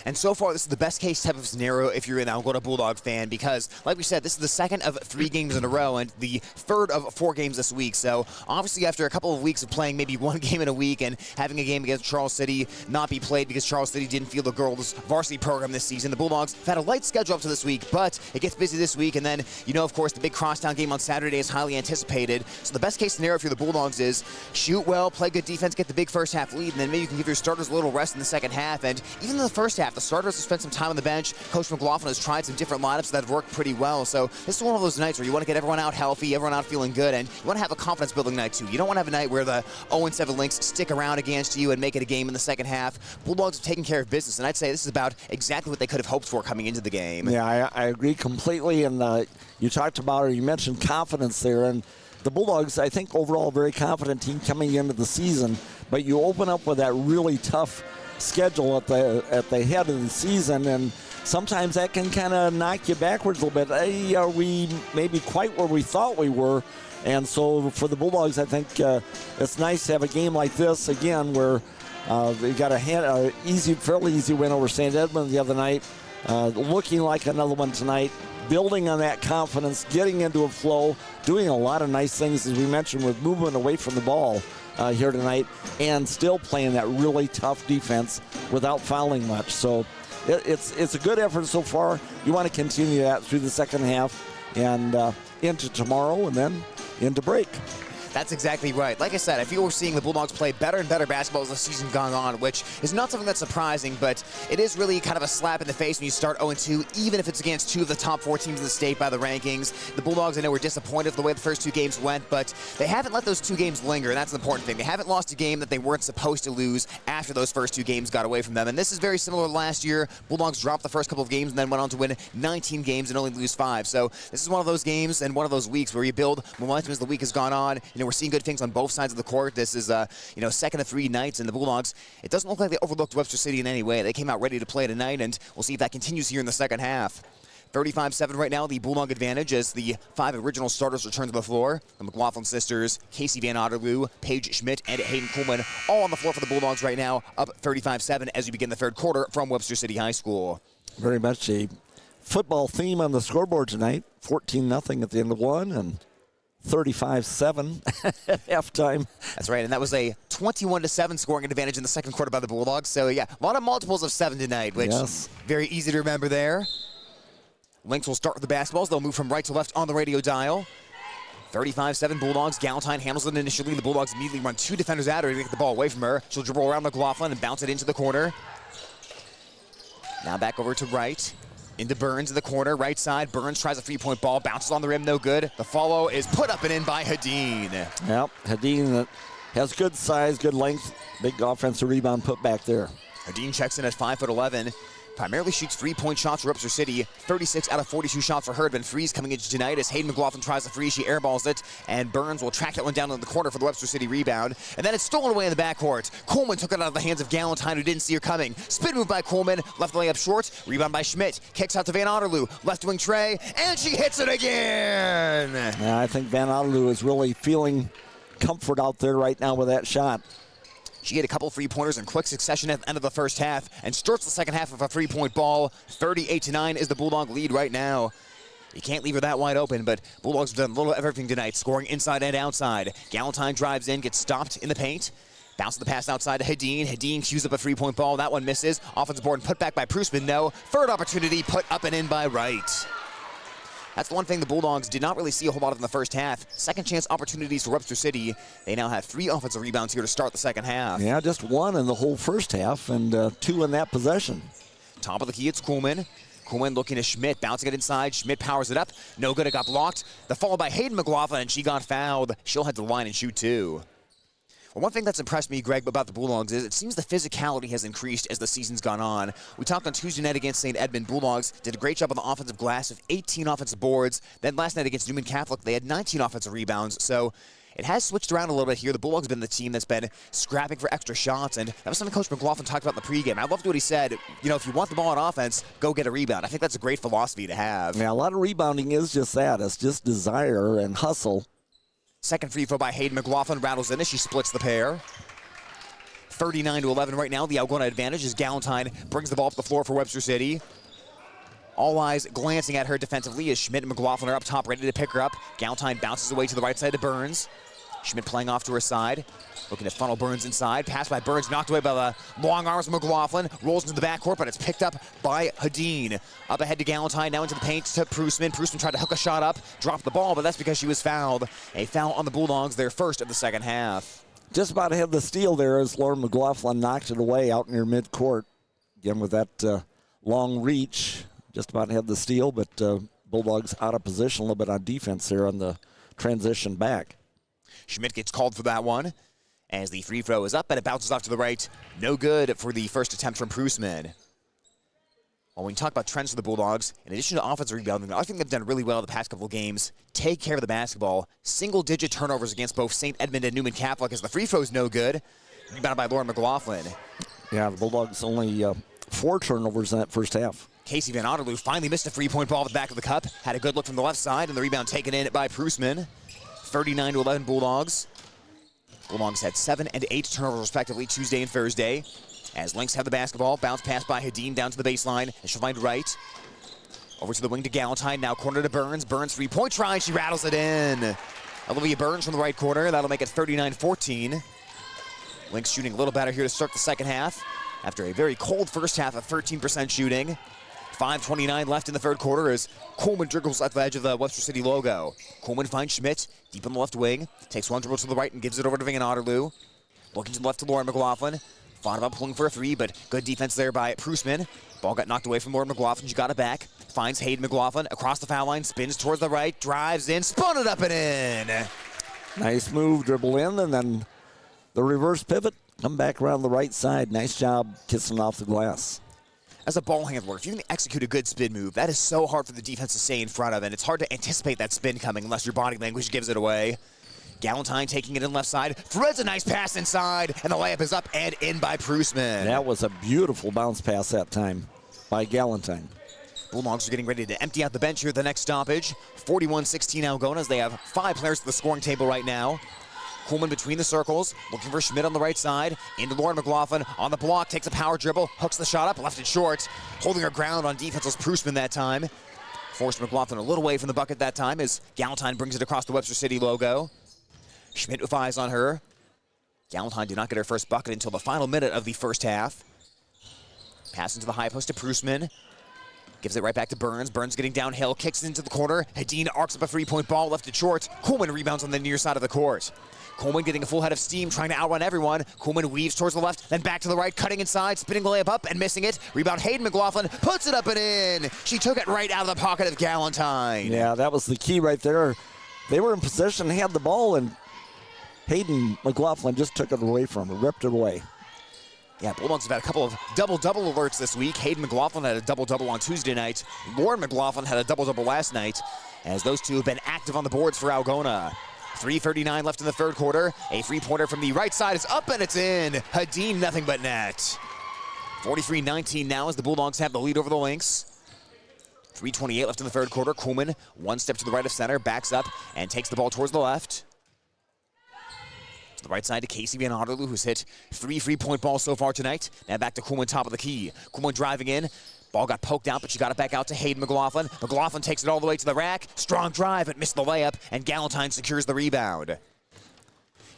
Speaker 2: And so far, this is the best case type of scenario if you're an Algona Bulldog fan, because, like we said, this is the second of 3 games in a row and the third of 4 games this week. So, obviously, after a couple of weeks of playing maybe 1 game in a week and having a game against Charles City not be played because Charles City didn't field the girls' varsity program this season, the Bulldogs have had a light schedule up to this week, but it gets busy this week. And then, of course, the big crosstown game on Saturday is highly anticipated. So, the best case scenario for the Bulldogs is shoot well, play good defense, get the big first half lead, and then maybe you can give your starters a little rest in the second half. And even in the first half, the starters have spent some time on the bench. Coach McLaughlin has tried some different lineups that have worked pretty well. So this is one of those nights where you want to get everyone out healthy, everyone out feeling good, and you want to have a confidence-building night too. You don't want to have a night where the 0-7 Lynx stick around against you and make it a game in the second half. Bulldogs have taken care of business, and I'd say this is about exactly what they could have hoped for coming into the game.
Speaker 11: Yeah, I agree completely, and you talked about, or you mentioned confidence there, and the Bulldogs, I think, overall, a very confident team coming into the season, but you open up with that really tough schedule at the head of the season, and sometimes that can kind of knock you backwards a little bit. Hey, are we maybe quite where we thought we were? And so for the Bulldogs, I think it's nice to have a game like this again, where they got a fairly easy win over St. Edmund the other night, looking like another one tonight, building on that confidence, getting into a flow, doing a lot of nice things, as we mentioned, with movement away from the ball here tonight, and still playing that really tough defense without fouling much. So it's a good effort so far. You want to continue that through the second half and into tomorrow and then into break.
Speaker 2: That's exactly right. Like I said, I feel we're seeing the Bulldogs play better and better basketball as the season's gone on, which is not something that's surprising, but it is really kind of a slap in the face when you start 0-2, even if it's against 2 of the top 4 teams in the state by the rankings. The Bulldogs, I know, were disappointed with the way the first 2 games went, but they haven't let those 2 games linger, and that's an important thing. They haven't lost a game that they weren't supposed to lose after those first 2 games got away from them, and this is very similar to last year. Bulldogs dropped the first couple of games and then went on to win 19 games and only lose 5. So this is one of those games and one of those weeks where you build momentum as the week has gone on. We're seeing good things on both sides of the court. This is, second of 3 nights, and the Bulldogs, it doesn't look like they overlooked Webster City in any way. They came out ready to play tonight, and we'll see if that continues here in the second half. 35-7 right now, the Bulldog advantage as the 5 original starters return to the floor. The McLaughlin sisters, Casey Van Otterloo, Paige Schmidt, and Hayden Kuhlman, all on the floor for the Bulldogs right now, up 35-7 as we begin the third quarter from Webster City High School.
Speaker 11: Very much a football theme on the scoreboard tonight. 14-0 at the end of 1, and 35-7 at halftime.
Speaker 2: That's right, and that was a 21-7 scoring advantage in the second quarter by the Bulldogs. So, yeah, a lot of multiples of 7 tonight, which is very easy to remember there. Lynx will start with the basketballs. They'll move from right to left on the radio dial. 35-7 Bulldogs. Galentine handles it initially. The Bulldogs immediately run 2 defenders at her to get the ball away from her. She'll dribble around McLaughlin and bounce it into the corner. Now back over to right. Into Burns in the corner, right side. Burns tries a 3-point ball, bounces on the rim, no good. The follow is put up and in by Hadeen.
Speaker 11: Yep, Hadeen has good size, good length, big offensive rebound put back there.
Speaker 2: Hadeen checks in at 5'11". Primarily shoots 3-point shots for Webster City. 36 out of 42 shots for her have been threes coming into tonight as Hayden McLaughlin tries the free. She airballs it, and Burns will track that one down in the corner for the Webster City rebound. And then it's stolen away in the backcourt. Coleman took it out of the hands of Galentine, who didn't see her coming. Spin move by Coleman, left layup short. Rebound by Schmidt. Kicks out to Van Otterloo. Left wing Trey, and she hits it again!
Speaker 11: Yeah, I think Van Otterloo is really feeling comfort out there right now with that shot.
Speaker 2: She hit a couple 3-pointers in quick succession at the end of the first half and starts the second half of a 3-point ball. 38-9 is the Bulldog lead right now. You can't leave her that wide open, but Bulldogs have done a little of everything tonight, scoring inside and outside. Galentine drives in, gets stopped in the paint. Bounces the pass outside to Hadeen. Hadeen cues up a 3-point ball. That one misses. Offensive board and put back by Prusman, no. Third opportunity put up and in by Wright. That's the one thing the Bulldogs did not really see a whole lot of in the first half. Second chance opportunities for Webster City. They now have 3 offensive rebounds here to start the second half.
Speaker 11: Yeah, just 1 in the whole first half and 2 in that possession.
Speaker 2: Top of the key, it's Kuhlman. Kuhlman looking at Schmidt, bouncing it inside. Schmidt powers it up. No good, it got blocked. The follow by Hayden McLaughlin, and she got fouled. She'll head to the line and shoot 2. Well, one thing that's impressed me, Greg, about the Bulldogs is it seems the physicality has increased as the season's gone on. We talked on Tuesday night against St. Edmund. Bulldogs did a great job on the offensive glass with 18 offensive boards. Then last night against Newman Catholic, they had 19 offensive rebounds. So it has switched around a little bit here. The Bulldogs have been the team that's been scrapping for extra shots, and that was something Coach McLaughlin talked about in the pregame. I loved what he said. You know, if you want the ball on offense, go get a rebound. I think that's a great philosophy to have.
Speaker 11: Yeah, a lot of rebounding is just that. It's just desire and hustle.
Speaker 2: Second free throw by Hayden McLaughlin rattles in as she splits the pair. 39-11 right now. The Algona advantage as Galentine brings the ball up the floor for Webster City. All eyes glancing at her defensively as Schmidt and McLaughlin are up top, ready to pick her up. Galentine bounces away to the right side to Burns. Schmidt playing off to her side, looking to funnel Burns inside. Pass by Burns, knocked away by the long arms of McLaughlin. Rolls into the backcourt, but it's picked up by Hadeen. Up ahead to Galentine, now into the paint to Prusman. Prusman tried to hook a shot up, dropped the ball, but that's because she was fouled. A foul on the Bulldogs, their first of the second half.
Speaker 11: Just about to have the steal there as Lauren McLaughlin knocked it away out near midcourt. Again, with that long reach, just about to have the steal, but Bulldogs out of position a little bit on defense there on the transition back.
Speaker 2: Schmidt gets called for that one as the free throw is up and it bounces off to the right. No good for the first attempt from Prusman. Well, when we talk about trends for the Bulldogs, in addition to offensive rebounding, I think they've done really well the past couple of games. Take care of the basketball. Single-digit turnovers against both St. Edmund and Newman Catholic as the free throw's no good. Rebounded by Lauren McLaughlin.
Speaker 11: Yeah, the Bulldogs only 4 turnovers in that first half.
Speaker 2: Casey Van Otterloo finally missed a three-point ball at the back of the cup. Had a good look from the left side, and the rebound taken in by Prusman. 39-11 Bulldogs. Bulldogs had 7 and 8 turnovers respectively Tuesday and Thursday. As Lynx have the basketball, bounce pass by Hadeen down to the baseline, and she'll find right. Over to the wing to Galentine, now corner to Burns. Burns three-point try, and she rattles it in. Olivia Burns from the right corner, that'll make it 39-14. Lynx shooting a little better here to start the second half. After a very cold first half of 13% shooting. 5:29 left in the third quarter as Coleman dribbles at the edge of the Webster City logo. Coleman finds Schmidt deep on the left wing, takes one dribble to the right and gives it over to Van Otterloo. Looking to the left to Lauren McLaughlin. Thought about pulling for a 3, but good defense there by Prusman. Ball got knocked away from Lauren McLaughlin. She got it back. Finds Hayden McLaughlin across the foul line, spins towards the right, drives in, spun it up and in.
Speaker 11: Nice move, dribble in, and then the reverse pivot, come back around the right side. Nice job kissing off the glass.
Speaker 2: As a ball handler, if you can execute a good spin move, that is so hard for the defense to stay in front of, and it's hard to anticipate that spin coming unless your body language gives it away. Galentine taking it in left side, threads a nice pass inside, and the layup is up and in by Prusman.
Speaker 11: That was a beautiful bounce pass that time by Galentine.
Speaker 2: Bulldogs are getting ready to empty out the bench here at the next stoppage. 41-16 Algona as they have 5 players at the scoring table right now. Coleman between the circles, looking for Schmidt on the right side. Into Lauren McLaughlin on the block, takes a power dribble, hooks the shot up, left it short. Holding her ground on defense was Prusman that time. Forced McLaughlin a little away from the bucket that time as Galentine brings it across the Webster City logo. Schmidt with eyes on her. Galentine did not get her first bucket until the final minute of the first half. Pass into the high post to Prusman. Gives it right back to Burns. Burns getting downhill, kicks into the corner. Hadeen arcs up a three-point ball, left it short. Coleman rebounds on the near side of the court. Coleman getting a full head of steam, trying to outrun everyone. Coleman weaves towards the left, then back to the right, cutting inside, spinning the layup up and missing it. Rebound Hayden McLaughlin, puts it up and in. She took it right out of the pocket of Galentine.
Speaker 11: Yeah, that was the key right there. They were in position, had the ball, and Hayden McLaughlin just took it away from her, ripped it away.
Speaker 2: Yeah, Bulldogs have had a couple of double-double alerts this week. Hayden McLaughlin had a double-double on Tuesday night. Lauren McLaughlin had a double-double last night, as those two have been active on the boards for Algona. 3:39 left in the third quarter. A three-pointer from the right side is up and it's in. Hadeen, nothing but net. 43-19 now as the Bulldogs have the lead over the Lynx. 3:28 left in the third quarter. Coleman, one step to the right of center, backs up and takes the ball towards the left. The right side to Casey Van Otterloo, who's hit 3 3-point balls so far tonight. Now back to Coleman, top of the key. Coleman driving in. Ball got poked out, but she got it back out to Hayden McLaughlin. McLaughlin takes it all the way to the rack. Strong drive, but missed the layup, and Galentine secures the rebound.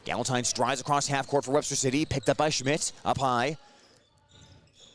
Speaker 2: Galentine strides across half court for Webster City, picked up by Schmidt, up high.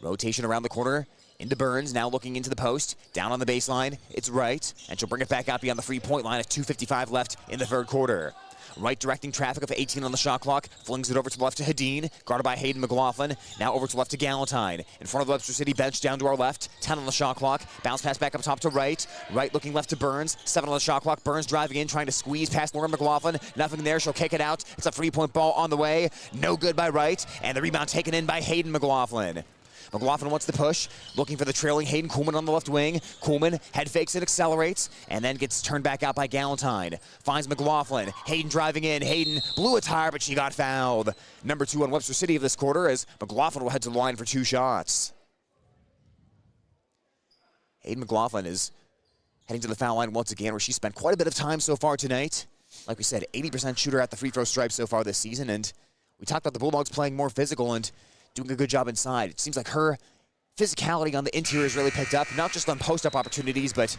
Speaker 2: Rotation around the corner Into Burns, now looking into the post. Down on the baseline, it's Wright, and she'll bring it back out beyond the 3-point line at 2:55 left in the third quarter. Wright directing traffic of 18 on the shot clock, flings it over to the left to Hadeen, guarded by Hayden McLaughlin. Now over to the left to Galentine. In front of the Webster City bench, down to our left, 10 on the shot clock. Bounce pass back up top to Wright. Wright looking left to Burns, 7 on the shot clock. Burns driving in, trying to squeeze past Lauren McLaughlin. Nothing there, she'll kick it out. It's a 3-point ball on the way. No good by Wright, and the rebound taken in by Hayden McLaughlin. McLaughlin wants the push, looking for the trailing Hayden Kuhlman on the left wing. Kuhlman head fakes and accelerates, and then gets turned back out by Galentine. Finds McLaughlin. Hayden driving in. Hayden blew a tire, but she got fouled. Number 2 on Webster City of this quarter as McLaughlin will head to the line for 2 shots. Hayden McLaughlin is heading to the foul line once again, where she spent quite a bit of time so far tonight. Like we said, 80% shooter at the free throw stripe so far this season, and we talked about the Bulldogs playing more physical and doing a good job inside. It seems like her physicality on the interior has really picked up, not just on post-up opportunities, but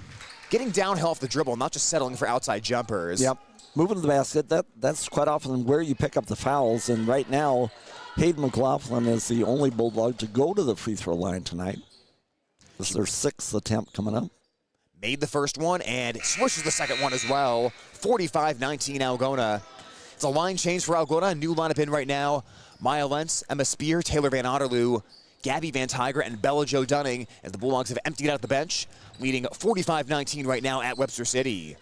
Speaker 2: getting downhill off the dribble, not just settling for outside jumpers.
Speaker 11: Yep. Moving to the basket, that's quite often where you pick up the fouls, and right now, Hayden McLaughlin is the only Bulldog to go to the free throw line tonight. This is their 6th attempt coming up.
Speaker 2: Made the first one and swishes the second one as well. 45-19 Algona. It's a line change for Algona. New lineup in right now. Maya Lentz, Emma Spear, Taylor Van Otterloo, Gabby Van Tiger, and Bella Jo Dunning as the Bulldogs have emptied out the bench, leading 45-19 right now at Webster City.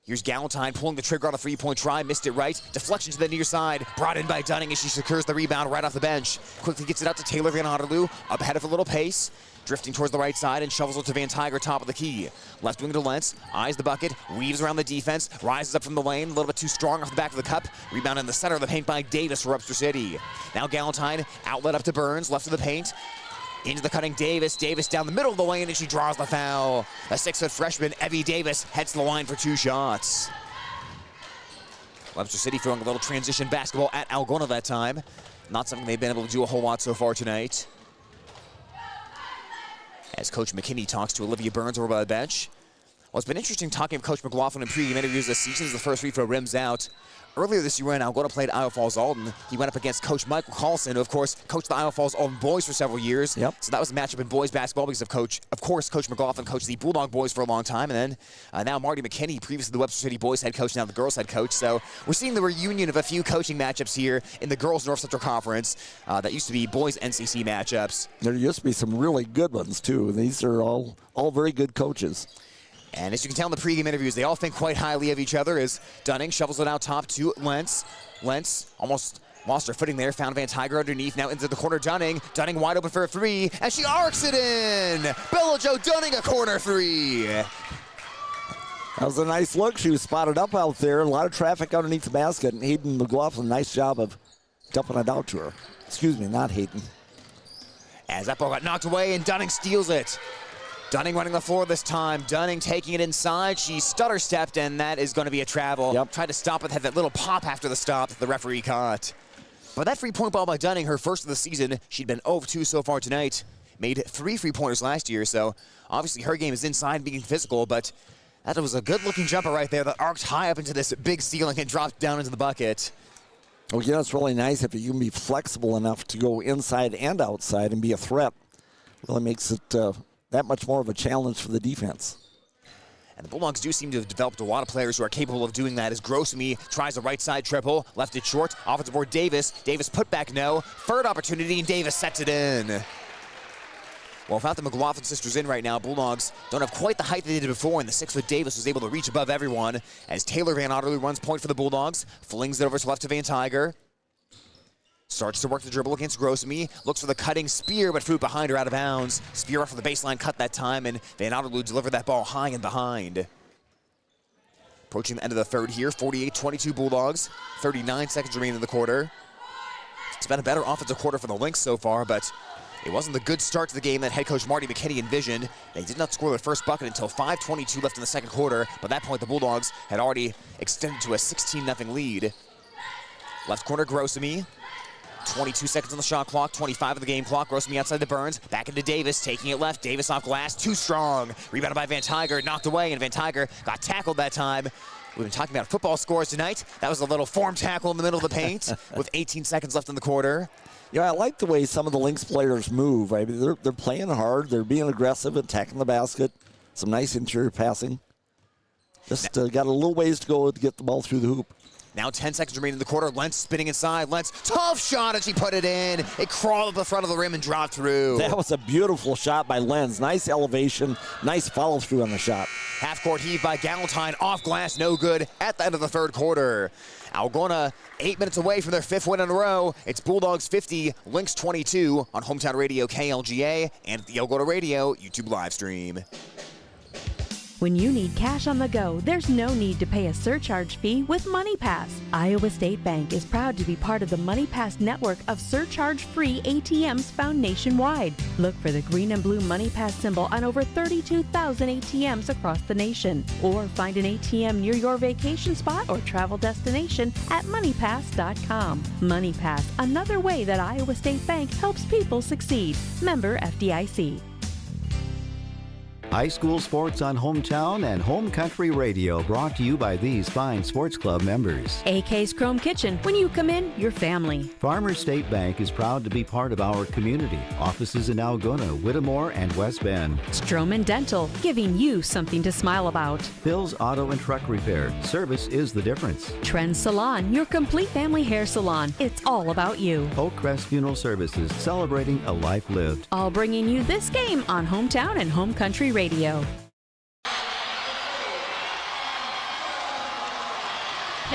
Speaker 2: Here's Galentine pulling the trigger on a 3-point try, missed it right. Deflection to the near side, brought in by Dunning as she secures the rebound right off the bench. Quickly gets it out to Taylor Van Otterloo, up ahead of a little pace. Drifting towards the right side and shovels it to Van Tiger, top of the key. Left wing to Lentz, eyes the bucket, weaves around the defense, rises up from the lane, a little bit too strong off the back of the cup. Rebound in the center of the paint by Davis for Webster City. Now Galentine, outlet up to Burns, left of the paint. Into the cutting Davis. Davis down the middle of the lane, and she draws the foul. A 6-foot freshman, Evie Davis, heads to the line for 2 shots. Webster City throwing a little transition basketball at Algona that time. Not something they've been able to do a whole lot so far tonight. As Coach McKinney talks to Olivia Burns over by the bench. Well, it's been interesting talking with Coach McLaughlin in pregame interviews this season as the first free throw rims out. Earlier this year when Algona played Iowa Falls Alden, he went up against Coach Michael Carlson, who of course coached the Iowa Falls Alden boys for several years.
Speaker 11: Yep.
Speaker 2: So that was a matchup in boys basketball because of course Coach McLaughlin coached the Bulldog boys for a long time, and then now Marty McKinney, previously the Webster City boys head coach, now the girls head coach. So we're seeing the reunion of a few coaching matchups here in the girls North Central Conference that used to be boys NCC matchups.
Speaker 11: There used to be some really good ones too. These are all very good coaches.
Speaker 2: And as you can tell in the pregame interviews, they all think quite highly of each other as Dunning shovels it out top to Lentz. Lentz almost lost her footing there, found Van Tiger underneath, now into the corner Dunning. Dunning wide open for a 3, and she arcs it in! Bella Jo Dunning, a corner 3.
Speaker 11: That was a nice look. She was spotted up out there. A lot of traffic underneath the basket, and Hayden McLaughlin, nice job of dumping it out to her. Excuse me, not Hayden.
Speaker 2: As that ball got knocked away, and Dunning steals it. Dunning running the floor this time. Dunning taking it inside. She stutter-stepped, and that is going to be a travel.
Speaker 11: Yep.
Speaker 2: Tried to stop it, had that little pop after the stop that the referee caught. But that free-point ball by Dunning, her first of the season, she'd been 0 of 2 so far tonight. Made 3 free-pointers last year, so obviously her game is inside being physical, but that was a good-looking jumper right there that arced high up into this big ceiling and dropped down into the bucket.
Speaker 11: Well, you know, it's really nice if you can be flexible enough to go inside and outside and be a threat. Really makes it that much more of a challenge for the defense.
Speaker 2: And the Bulldogs do seem to have developed a lot of players who are capable of doing that as Grossamy tries a right side triple, left it short, offensive board Davis. Davis put back no, third opportunity, and Davis sets it in. Well, without the McLaughlin sisters in right now, Bulldogs don't have quite the height they did before, and the 6-foot Davis was able to reach above everyone as Taylor Van Otterloo runs point for the Bulldogs, flings it over to left to Van Tiger. Starts to work the dribble against Grossamy. Looks for the cutting Spear, but Fruit behind her out of bounds. Spear off of the baseline cut that time, and Van Otterloo delivered that ball high and behind. Approaching the end of the third here, 48-22 Bulldogs. 39 seconds remaining in the quarter. It's been a better offensive quarter for the Lynx so far, but it wasn't the good start to the game that head coach Marty McKinney envisioned. They did not score their first bucket until 5:22 left in the second quarter. By that point, the Bulldogs had already extended to a 16-0 lead. Left corner, Grossamy. 22 seconds on the shot clock, 25 on the game clock. Grossamy outside the Burns, back into Davis, taking it left. Davis off glass, too strong. Rebounded by Van Tiger, knocked away, and Van Tiger got tackled that time. We've been talking about football scores tonight. That was a little form tackle in the middle of the paint with 18 seconds left in the quarter.
Speaker 11: Yeah, I like the way some of the Lynx players move. I mean, they're playing hard. They're being aggressive, attacking the basket. Some nice interior passing. Just got a little ways to go to get the ball through the hoop.
Speaker 2: Now 10 seconds remaining in the quarter. Lentz spinning inside. Lentz, tough shot, and she put it in. It crawled up the front of the rim and dropped through.
Speaker 11: That was a beautiful shot by Lentz. Nice elevation, nice follow through on the shot.
Speaker 2: Half-court heave by Galentine, off glass, no good at the end of the third quarter. Algona 8 minutes away from their 5th win in a row. It's Bulldogs 50, Lynx 22 on Hometown Radio KLGA and the Algona Radio YouTube live stream.
Speaker 4: When you need cash on the go, there's no need to pay a surcharge fee with MoneyPass. Iowa State Bank is proud to be part of the MoneyPass network of surcharge-free ATMs found nationwide. Look for the green and blue MoneyPass symbol on over 32,000 ATMs across the nation. Or find an ATM near your vacation spot or travel destination at MoneyPass.com. MoneyPass, another way that Iowa State Bank helps people succeed. Member FDIC.
Speaker 3: High school sports on Hometown and Home Country Radio, brought to you by these fine sports club members.
Speaker 4: AK's Chrome Kitchen. When you come in, your family.
Speaker 3: Farmers State Bank is proud to be part of our community. Offices in Algona, Whittemore, and West Bend.
Speaker 4: Stroman Dental, giving you something to smile about.
Speaker 3: Bill's Auto and Truck Repair. Service is the difference.
Speaker 4: Trend Salon, your complete family hair salon. It's all about you.
Speaker 3: Oak Crest Funeral Services, celebrating a life lived.
Speaker 4: All bringing you this game on Hometown and Home Country Radio.
Speaker 12: Hey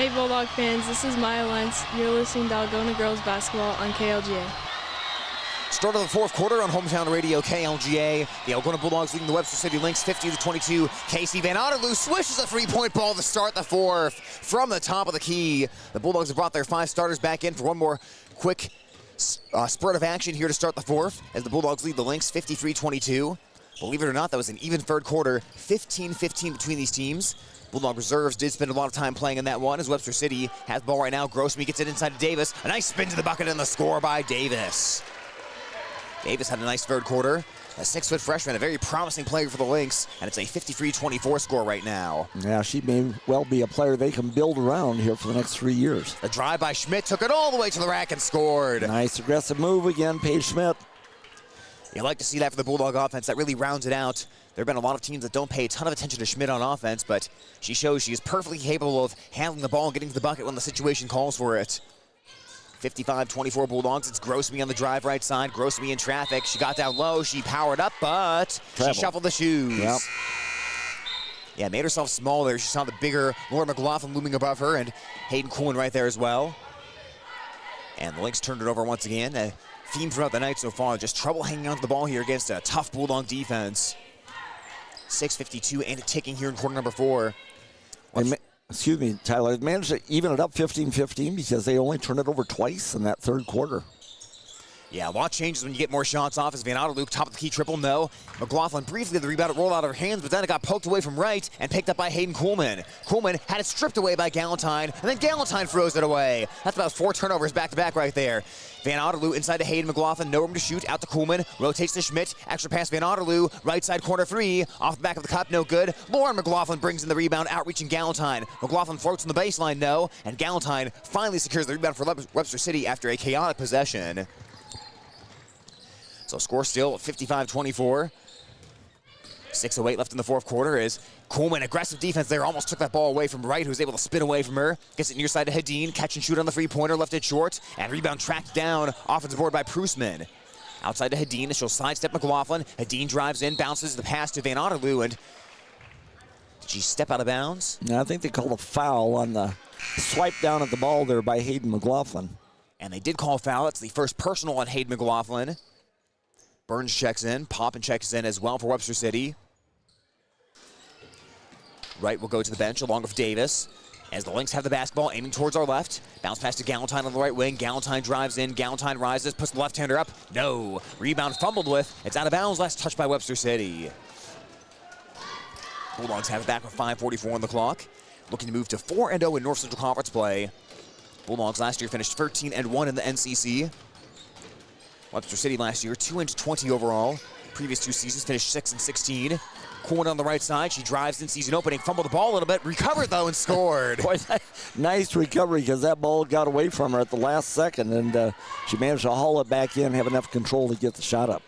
Speaker 12: Bulldog fans, this is Maya Lentz. You're listening to Algona Girls Basketball on KLGA.
Speaker 2: Start of the fourth quarter on Hometown Radio KLGA. The Algona Bulldogs leading the Webster City Lynx 50-22. Casey Van Otterloo swishes a three-point ball to start the fourth from the top of the key. The Bulldogs have brought their 5 starters back in for one more quick spurt of action here to start the fourth as the Bulldogs lead the Lynx 53-22. Believe it or not, that was an even third quarter, 15-15 between these teams. Bulldog reserves did spend a lot of time playing in that one as Webster City has the ball right now. Grossme gets it inside to Davis. A nice spin to the bucket and the score by Davis. Davis had a nice third quarter. A 6-foot freshman, a very promising player for the Lynx, and it's a 53-24 score right now.
Speaker 11: Yeah, she may well be a player they can build around here for the next 3 years.
Speaker 2: The drive by Schmidt took it all the way to the rack and scored.
Speaker 11: Nice aggressive move again, Paige Schmidt.
Speaker 2: You like to see that for the Bulldog offense. That really rounds it out. There have been a lot of teams that don't pay a ton of attention to Schmidt on offense, but she shows she is perfectly capable of handling the ball and getting to the bucket when the situation calls for it. 55-24 Bulldogs. It's Grossme on the drive right side. Grossme in traffic. She got down low. She powered up, but she shuffled the shoes.
Speaker 11: Yep.
Speaker 2: Yeah, made herself small there. She saw the bigger Laura McLaughlin looming above her, and Hayden Coolin right there as well. And the Lynx turned it over once again. Theme throughout the night so far, just trouble hanging on to the ball here against a tough Bulldog defense. 6:52 and ticking here in quarter number 4.
Speaker 11: Excuse me, Tyler, they managed to even it up 15-15 because they only turned it over twice in that third quarter.
Speaker 2: Yeah, a lot changes when you get more shots off as Van Otterloo, top of the key triple, no. McLaughlin briefly the rebound, it rolled out of her hands, but then it got poked away from right and picked up by Hayden Kuhlman. Kuhlman had it stripped away by Galentine, and then Galentine throws it away. That's about 4 turnovers back-to-back right there. Van Otterloo inside to Hayden McLaughlin, no room to shoot, out to Kuhlman, rotates to Schmidt, extra pass Van Otterloo, right side corner 3, off the back of the cup, no good. Lauren McLaughlin brings in the rebound, outreaching Galentine. McLaughlin floats on the baseline, no, and Galentine finally secures the rebound for Webster City after a chaotic possession. So score still 55-24. 6:08 left in the fourth quarter as Kuhlman, aggressive defense there, almost took that ball away from Wright, who's able to spin away from her. Gets it near side to Hedin, catch and shoot on the three-pointer, left it short, and rebound tracked down, offensive board by Prusman. Outside to Hedin, she'll sidestep McLaughlin. Hedin drives in, bounces the pass to Van Otterloo, and did she step out of bounds?
Speaker 11: No, I think they called a foul on the swipe down at the ball there by Hayden McLaughlin.
Speaker 2: And they did call a foul. It's the first personal on Hayden McLaughlin. Burns checks in, Poppin checks in as well for Webster City. Wright will go to the bench along with Davis as the Lynx have the basketball aiming towards our left. Bounce pass to Galentine on the right wing. Galentine drives in. Galentine rises, puts the left-hander up. No. Rebound fumbled with. It's out of bounds. Last touch by Webster City. Bulldogs have it back with 5:44 on the clock. Looking to move to 4-0 in North Central Conference play. Bulldogs last year finished 13-1 in the NCC. Webster City last year 2-20 overall. Previous 2 seasons finished 6-16. Coolman on the right side. She drives in, sees an opening, fumbled the ball a little bit, recovered though and scored.
Speaker 11: Boy, nice recovery because that ball got away from her at the last second, and she managed to haul it back in, have enough control to get the shot up.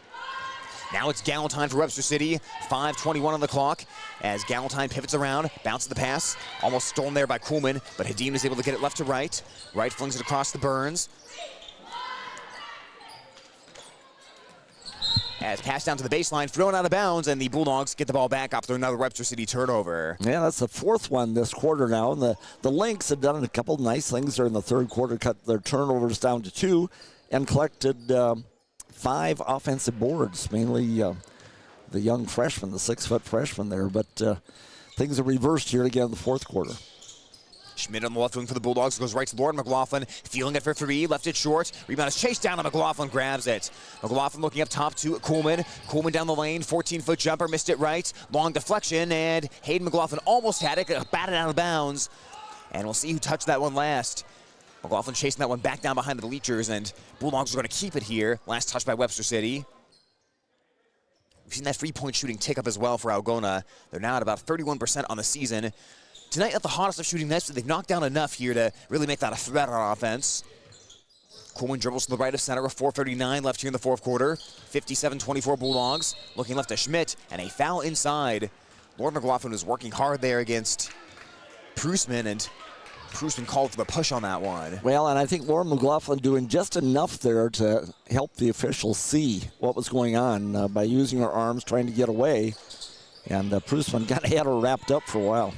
Speaker 2: Now it's Galentine for Webster City. 5:21 on the clock as Galentine pivots around, bounces the pass, almost stolen there by Coolman, but Hadim is able to get it left to right. Right flings it across the Burns. As pass down to the baseline, thrown out of bounds, and the Bulldogs get the ball back after another Webster City turnover.
Speaker 11: Yeah, that's the fourth one this quarter now. And the Lynx have done a couple of nice things during the third quarter, cut their turnovers down to 2, and collected 5 offensive boards, mainly the young freshman, the 6-foot freshman there. But things are reversed here again in the fourth quarter.
Speaker 2: Schmidt on the left wing for the Bulldogs, goes right to Lauren McLaughlin, feeling it for 3, left it short. Rebound is chased down, and McLaughlin grabs it. McLaughlin looking up top to Coolman. Coolman down the lane, 14-foot jumper, missed it right. Long deflection, and Hayden McLaughlin almost had it, batted out of bounds. And we'll see who touched that one last. McLaughlin chasing that one back down behind the bleachers, and Bulldogs are going to keep it here. Last touch by Webster City. We've seen that 3-point shooting tick up as well for Algona. They're now at about 31% on the season. Tonight, not the hottest of shooting nights, but they've knocked down enough here to really make that a threat on offense. Coolman dribbles to the right of center with 4:39 left here in the fourth quarter. 57-24 Bulldogs. Looking left to Schmidt, and a foul inside. Lord McLaughlin was working hard there against Prusman, and Prusman called for the push on that one.
Speaker 11: Well, and I think Lauren McLaughlin doing just enough there to help the officials see what was going on by using her arms, trying to get away. And Prusman had her wrapped up for a while.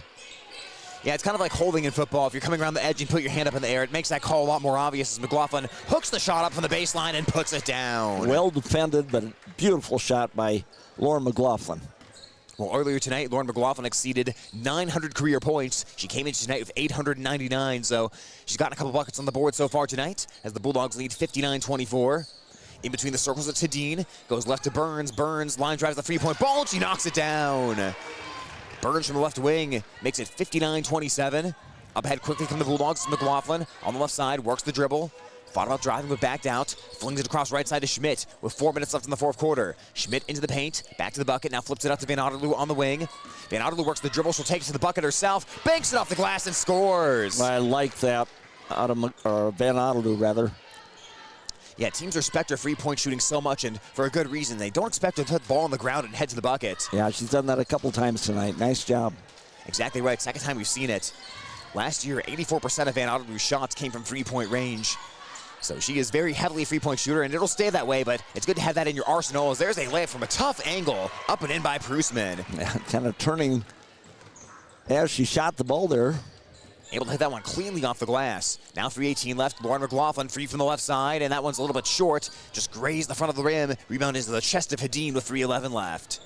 Speaker 2: Yeah, it's kind of like holding in football. If you're coming around the edge and put your hand up in the air, it makes that call a lot more obvious as McLaughlin hooks the shot up from the baseline and puts it down.
Speaker 11: Well defended, but a beautiful shot by Lauren McLaughlin.
Speaker 2: Well, earlier tonight, Lauren McLaughlin exceeded 900 career points. She came in tonight with 899, so she's gotten a couple buckets on the board so far tonight as the Bulldogs lead 59-24. In between the circles, it's Hadeen. Goes left to Burns. Burns line drives the 3-point ball, and she knocks it down. Burns from the left wing makes it 59-27. Up ahead quickly from the Bulldogs, McLaughlin on the left side, works the dribble. Thought about driving, but backed out. Flings it across right side to Schmidt with 4 minutes left in the fourth quarter. Schmidt into the paint, back to the bucket, now flips it out to Van Otterloo on the wing. Van Otterloo works the dribble, she'll take it to the bucket herself, banks it off the glass and scores.
Speaker 11: I like that out of Van Otterloo, rather.
Speaker 2: Yeah, teams respect her 3-point shooting so much, and for a good reason. They don't expect her to put the ball on the ground and head to the bucket.
Speaker 11: Yeah, she's done that a couple times tonight. Nice job.
Speaker 2: Exactly right. Second time we've seen it. Last year, 84% of Van Otterloo's shots came from 3-point range. So she is very heavily a 3-point shooter, and it'll stay that way, but it's good to have that in your arsenal as there's a layup from a tough angle, up and in by Prusman.
Speaker 11: Yeah, kind of turning as she shot the ball there.
Speaker 2: Able to hit that one cleanly off the glass. Now 3:18 left. Lauren McLaughlin free from the left side, and that one's a little bit short. Just grazed the front of the rim. Rebound into the chest of Hadeen with 3:11 left.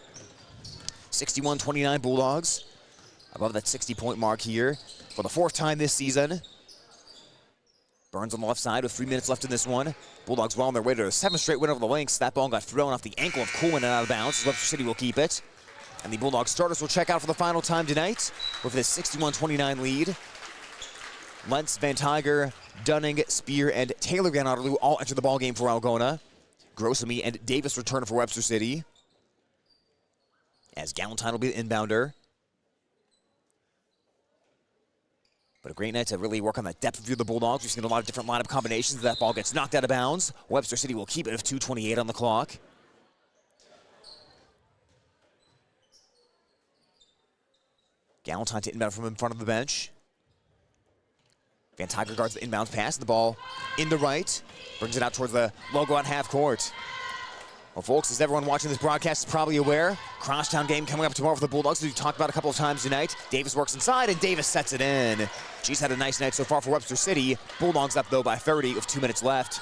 Speaker 2: 61-29 Bulldogs. Above that 60-point mark here for the 4th time this season. Burns on the left side with 3 minutes left in this one. Bulldogs well on their way to a 7th straight win over the Lynx. That ball got thrown off the ankle of Coolman and out of bounds. Webster City will keep it. And the Bulldogs starters will check out for the final time tonight with this 61-29 lead. Lentz, Van Tiger, Dunning, Spear, and Taylor Van Otterloo all enter the ballgame for Algona. Grossamy and Davis return for Webster City. As Galentine will be the inbounder. But a great night to really work on the depth view of the Bulldogs. We've seen a lot of different lineup combinations. That ball gets knocked out of bounds. Webster City will keep it with 2:28 on the clock. Galentine to inbound from in front of the bench. Van Tiger guards the inbounds pass. The ball in the right. Brings it out towards the logo on half court. Well, folks, as everyone watching this broadcast is probably aware, crosstown game coming up tomorrow for the Bulldogs, as we've talked about a couple of times tonight. Davis works inside, and Davis sets it in. She's had a nice night so far for Webster City. Bulldogs up, though, by 30 with 2 minutes left.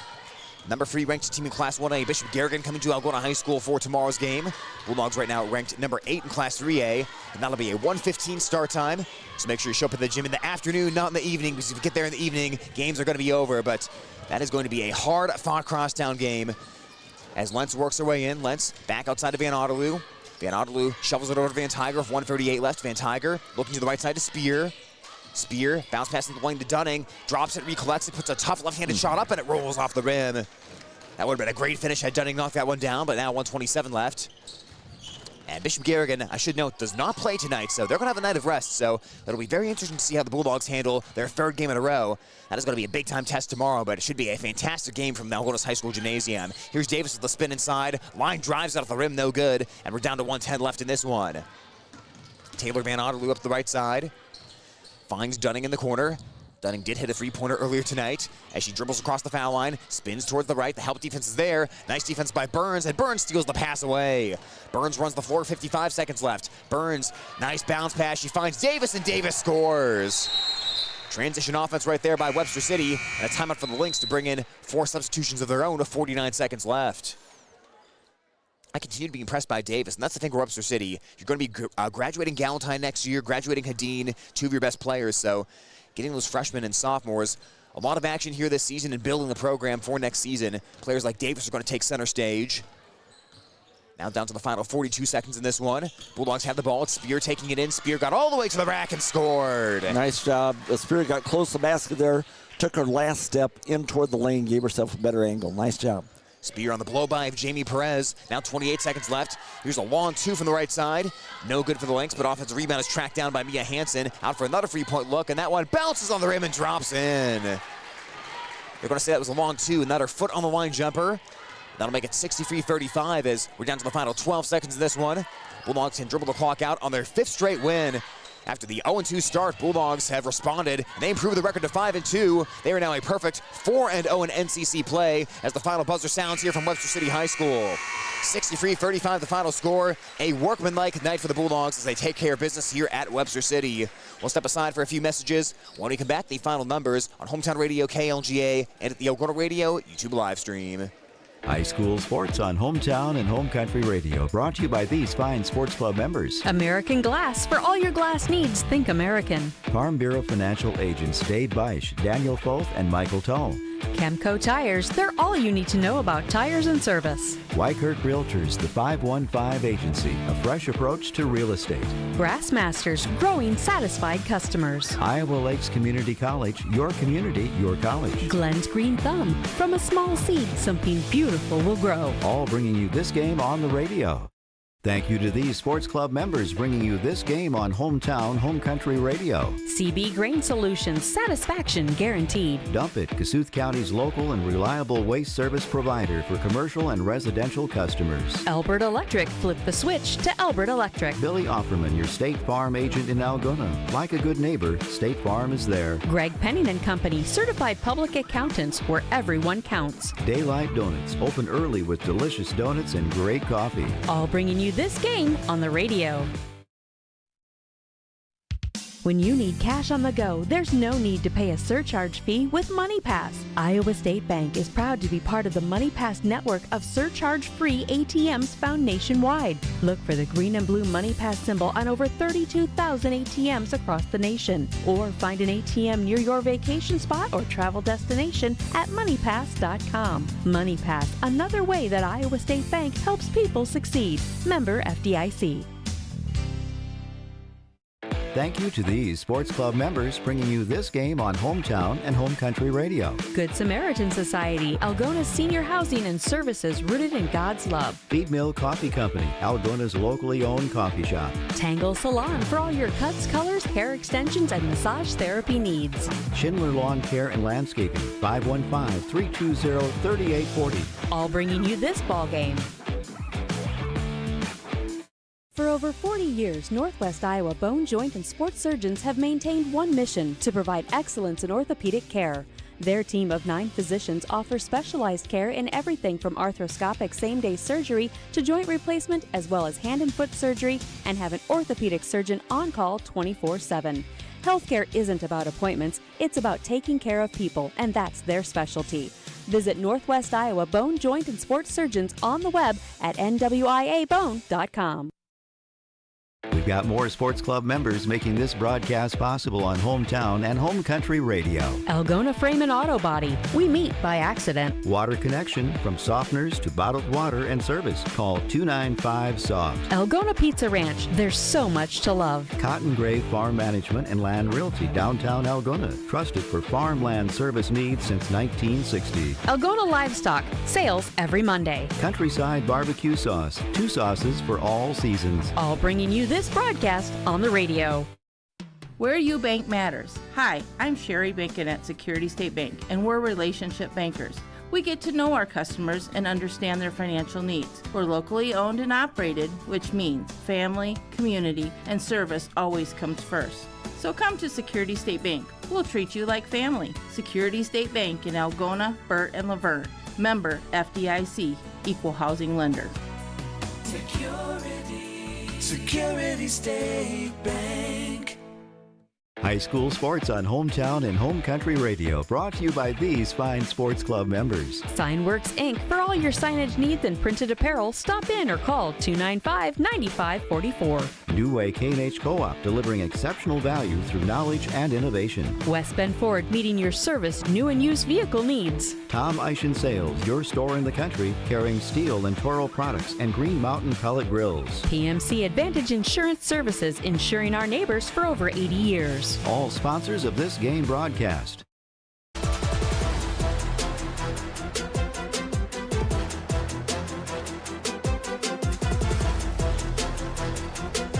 Speaker 2: Number 3 ranked team in Class 1A, Bishop Garrigan coming to Algona High School for tomorrow's game. Bulldogs right now ranked number 8 in Class 3A, and that'll be a 1:15 start time. So make sure you show up at the gym in the afternoon, not in the evening, because if you get there in the evening, games are going to be over. But that is going to be a hard-fought crosstown game. As Lentz works her way in, Lentz back outside of Van Otterloo. Van Otterloo shovels it over to Van Tiger with 1:38 left. Van Tiger looking to the right side to Spear. Spear, bounce pass in the lane to Dunning, drops it, recollects it, puts a tough left-handed shot up, and it rolls off the rim. That would have been a great finish had Dunning knocked that one down, but now 1:27 left. And Bishop Garrigan, I should note, does not play tonight, so they're going to have a night of rest. So it'll be very interesting to see how the Bulldogs handle their third game in a row. That is going to be a big-time test tomorrow, but it should be a fantastic game from the Algona High School Gymnasium. Here's Davis with the spin inside. Line drives out of the rim, no good. And we're down to 1:10 left in this one. Taylor Van Otterloo up the right side. Finds Dunning in the corner. Dunning did hit a three-pointer earlier tonight as she dribbles across the foul line, spins towards the right. The help defense is there. Nice defense by Burns, and Burns steals the pass away. Burns runs the floor, 55 seconds left. Burns, nice bounce pass. She finds Davis, and Davis scores. Transition offense right there by Webster City, and a timeout for the Lynx to bring in 4 substitutions of their own with 49 seconds left. I continue to be impressed by Davis, and that's the thing with Webster City. You're going to be graduating Galentine next year, graduating Hadeen, 2 of your best players, so getting those freshmen and sophomores, a lot of action here this season and building the program for next season. Players like Davis are going to take center stage. Now down to the final 42 seconds in this one. Bulldogs have the ball. It's Spear taking it in. Spear got all the way to the rack and scored.
Speaker 11: Nice job. Spear got close to the basket there, took her last step in toward the lane, gave herself a better angle. Nice job.
Speaker 2: Spear on the blow-by of Jamie Perez. Now 28 seconds left. Here's a long 2 from the right side. No good for the Lynx, but offensive rebound is tracked down by Mia Hansen. Out for another three-point look, and that one bounces on the rim and drops in. They're going to say that was a long 2, and that her foot on the line jumper. That'll make it 63-35 as we're down to the final 12 seconds of this one. Bulldogs can dribble the clock out on their 5th straight win. After the 0-2 start, Bulldogs have responded, and they improved the record to 5-2. They are now a perfect 4-0 in NCC play as the final buzzer sounds here from Webster City High School. 63-35 the final score. A workmanlike night for the Bulldogs as they take care of business here at Webster City. We'll step aside for a few messages. When we come back, the final numbers on Hometown Radio KLGA and at the Algona Radio YouTube live stream.
Speaker 3: High school sports on Hometown and Home Country Radio, brought to you by these fine sports club members.
Speaker 4: American Glass. For all your glass needs, think American.
Speaker 3: Farm Bureau Financial Agents Dave Beisch, Daniel Foth, and Michael Tull.
Speaker 4: Chemco Tires. They're all you need to know about tires and service.
Speaker 3: Wykert Realtors, the 515 Agency, a fresh approach to real estate.
Speaker 4: Grassmasters. Growing satisfied customers.
Speaker 3: Iowa Lakes Community College, your community, your college.
Speaker 4: Glenn's Green Thumb. From a small seed, something beautiful will grow.
Speaker 3: All bringing you this game on the radio. Thank you to these sports club members bringing you this game on Hometown Home Country Radio.
Speaker 4: CB Grain Solutions, satisfaction guaranteed.
Speaker 3: Dump It, Kasuth County's local and reliable waste service provider for commercial and residential customers.
Speaker 4: Albert Electric, flip the switch to Albert Electric.
Speaker 3: Billy Offerman, your State Farm agent in Algona. Like a good neighbor, State Farm is there.
Speaker 4: Greg Penning and Company, certified public accountants where everyone counts.
Speaker 3: Daylight Donuts, open early with delicious donuts and great coffee.
Speaker 4: All bringing you this game on the radio. When you need cash on the go, there's no need to pay a surcharge fee with MoneyPass. Iowa State Bank is proud to be part of the MoneyPass network of surcharge-free ATMs found nationwide. Look for the green and blue MoneyPass symbol on over 32,000 ATMs across the nation. Or find an ATM near your vacation spot or travel destination at moneypass.com. MoneyPass, another way that Iowa State Bank helps people succeed. Member FDIC.
Speaker 3: Thank you to these sports club members bringing you this game on Hometown and Home Country Radio.
Speaker 4: Good Samaritan Society, Algona's senior housing and services rooted in God's love.
Speaker 3: Feed Mill Coffee Company, Algona's locally owned coffee shop.
Speaker 4: Tangle Salon for all your cuts, colors, hair extensions, and massage therapy needs.
Speaker 3: Schindler Lawn Care and Landscaping, 515-320-3840.
Speaker 4: All bringing you this ball game. For over 40 years, Northwest Iowa bone, joint, and sports surgeons have maintained one mission: to provide excellence in orthopedic care. Their team of 9 physicians offers specialized care in everything from arthroscopic same-day surgery to joint replacement, as well as hand and foot surgery, and have an orthopedic surgeon on call 24/7. Healthcare isn't about appointments, it's about taking care of people, and that's their specialty. Visit Northwest Iowa Bone, Joint, and Sports Surgeons on the web at nwiabone.com.
Speaker 3: We've got more sports club members making this broadcast possible on Hometown and Home Country Radio.
Speaker 4: Algona Frame and Auto Body. We meet by accident.
Speaker 3: Water Connection, from softeners to bottled water and service. Call 295-SOFT.
Speaker 4: Algona Pizza Ranch. There's so much to love.
Speaker 3: Cotton Grave Farm Management and Land Realty, downtown Algona. Trusted for farmland service needs since 1960.
Speaker 4: Algona Livestock. Sales every Monday.
Speaker 3: Countryside Barbecue Sauce. 2 sauces for all seasons.
Speaker 4: All bringing you this broadcast on the radio.
Speaker 7: Where you bank matters. Hi, I'm Sherry Bacon at Security State Bank, and we're relationship bankers. We get to know our customers and understand their financial needs. We're locally owned and operated, which means family, community, and service always comes first. So come to Security State Bank. We'll treat you like family. Security State Bank in Algona, Burt, and Laverne. Member FDIC, Equal Housing Lender.
Speaker 8: Security State Bank.
Speaker 3: High school sports on Hometown and Home Country Radio, brought to you by these fine sports club members.
Speaker 4: Signworks Inc. For all your signage needs and printed apparel, stop in or call 295-9544.
Speaker 3: New Way K&H Co-op, delivering exceptional value through knowledge and innovation.
Speaker 4: West Bend Ford, meeting your service, new and used vehicle needs.
Speaker 3: Tom Eischen Sales, your store in the country, carrying steel and Toro products and Green Mountain pellet grills.
Speaker 4: PMC Advantage Insurance Services, insuring our neighbors for over 80 years.
Speaker 3: All sponsors of this game broadcast.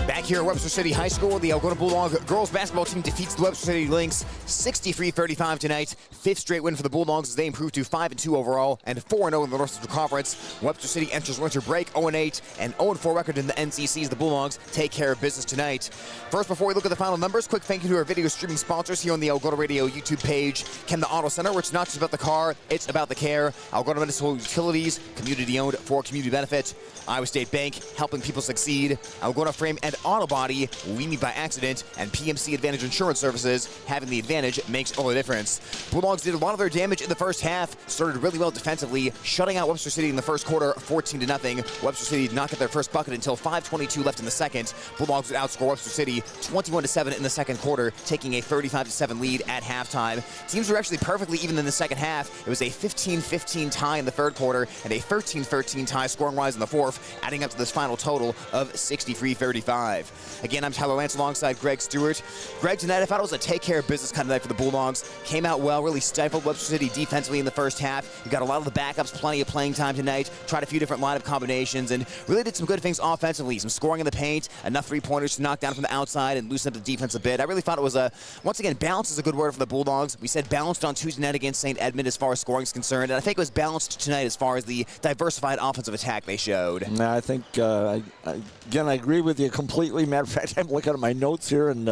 Speaker 2: Back here at Webster City High School, the Algona Bulldog girls basketball team defeats the Webster City Lynx 63-35 tonight. 5th straight win for the Bulldogs as they improve to 5-2 overall and 4-0 in the North Central Conference. Webster City enters winter break 0-8 and 0-4 record in the NCCs. The Bulldogs take care of business tonight. First, before we look at the final numbers, quick thank you to our video streaming sponsors here on the Algona Radio YouTube page. Chemna Auto Center, where it's not just about the car, it's about the care. Algona Municipal Utilities, community owned for community benefit. Iowa State Bank, helping people succeed. Algona Frame and Auto Body, we meet by accident. And PMC Advantage Insurance Services, having the advantage makes all the difference. Bulldogs did a lot of their damage in the first half, started really well defensively, shutting out Webster City in the first quarter 14-0. Webster City did not get their first bucket until 5:22 left in the second. Bulldogs would outscore Webster City 21-7 in the second quarter, taking a 35-7 lead at halftime. Teams were actually perfectly even in the second half. It was a 15-15 tie in the third quarter and a 13-13 tie scoring-wise in the fourth, adding up to this final total of 63-35. Again, I'm Tyler Lance alongside Greg Stewart. Greg, tonight I thought it was a take-care-of business kind of night for the Bulldogs. Came out well, really stifled Webster City defensively in the first half. You got a lot of the backups, plenty of playing time tonight, tried a few different lineup combinations, and really did some good things offensively. Some scoring in the paint, enough three-pointers to knock down from the outside and loosen up the defense a bit. I really thought it was once again, balance is a good word for the Bulldogs. We said balanced on Tuesday night against St. Edmund as far as scoring is concerned, and I think it was balanced tonight as far as the diversified offensive attack they showed.
Speaker 11: I think, again, I agree with you completely. Matter of fact, I'm looking at my notes here, and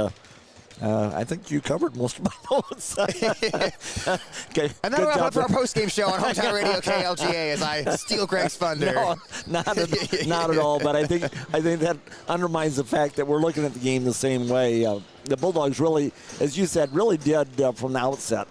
Speaker 11: I think you covered most of my notes. Okay,
Speaker 2: and that'll wrap up for our postgame show on Hometown Radio KLGA as I steal Greg's thunder.
Speaker 11: No, not at all. But I think that undermines the fact that we're looking at the game the same way. The Bulldogs really, as you said, really did from the outset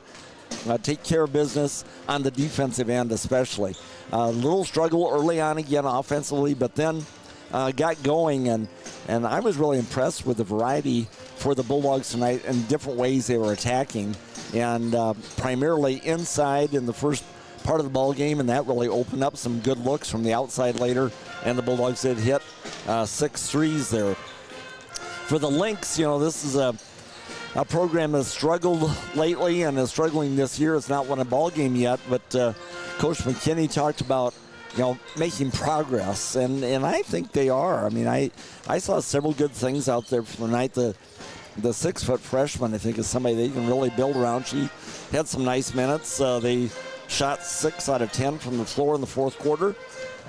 Speaker 11: take care of business on the defensive end, especially. A little struggle early on again offensively, but then got going, and I was really impressed with the variety for the Bulldogs tonight and different ways they were attacking, and primarily inside in the first part of the ball game, and that really opened up some good looks from the outside later, and the Bulldogs did hit 6 threes there. For the Lynx, this is a program that's struggled lately and is struggling this year. It's not won a ball game yet, but Coach McKenny talked about making progress, and I think they are. I mean, I saw several good things out there for tonight. The 6-foot freshman, I think, is somebody they can really build around. She had some nice minutes. They shot 6 out of 10 from the floor in the fourth quarter.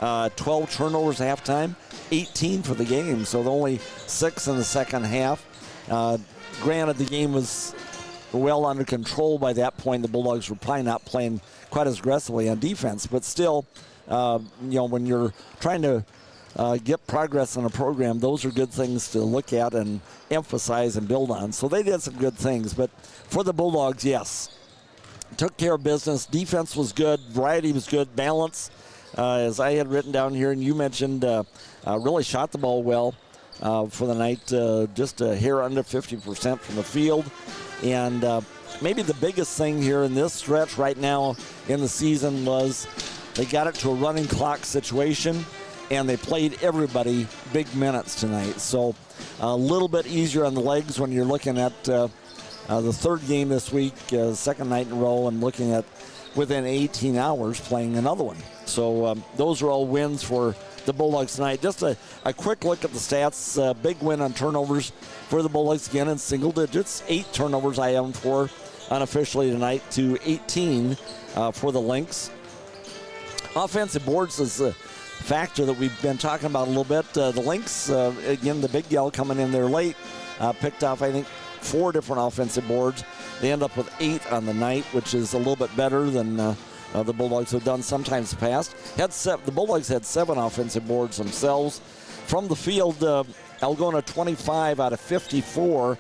Speaker 11: 12 turnovers at halftime, 18 for the game, so only 6 in the second half. Granted, the game was well under control by that point. The Bulldogs were probably not playing quite as aggressively on defense, but still, when you're trying to get progress in a program, those are good things to look at and emphasize and build on. So they did some good things, but for the Bulldogs, yes, took care of business. Defense was good, variety was good, balance, as I had written down here, and you mentioned, really shot the ball well. for the night, just a hair under 50% from the field. And maybe the biggest thing here in this stretch right now in the season was they got it to a running clock situation, and they played everybody big minutes tonight. So a little bit easier on the legs when you're looking at the third game this week, second night in a row, and looking at within 18 hours playing another one. So those are all wins for the Bulldogs tonight. Just a quick look at the stats. Big win on turnovers for the Bulldogs, again in single digits. 8 turnovers I have for unofficially tonight to 18 for the Lynx. Offensive boards is a factor that we've been talking about a little bit. The Lynx, again, the big gal coming in there late, picked off, I think, 4 different offensive boards. They end up with 8 on the night, which is a little bit better than the Bulldogs have done sometimes in the past. The Bulldogs had 7 offensive boards themselves. From the field, Algona 25 out of 54,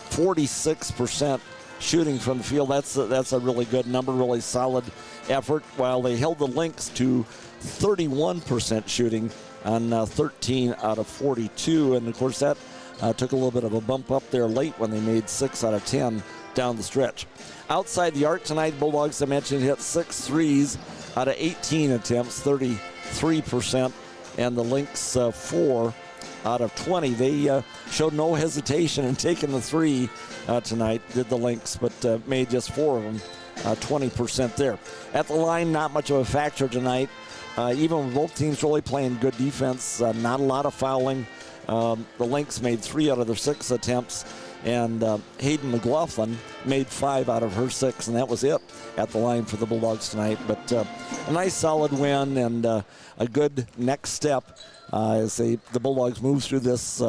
Speaker 11: 46% shooting from the field. That's a really good number, really solid effort, while they held the Lynx to 31% shooting on 13 out of 42. And, of course, that took a little bit of a bump up there late when they made 6 out of 10 down the stretch. Outside the arc tonight, Bulldogs, I mentioned, hit 6 threes out of 18 attempts, 33%, and the Lynx 4 out of 20. They showed no hesitation in taking the 3 tonight, did the Lynx, but made just 4 of them, 20% there. At the line, not much of a factor tonight. Even with both teams really playing good defense, not a lot of fouling. The Lynx made 3 out of their 6 attempts, and Hayden McLaughlin made 5 out of her 6, and that was it at the line for the Bulldogs tonight. But a nice solid win and a good next step as the Bulldogs move through this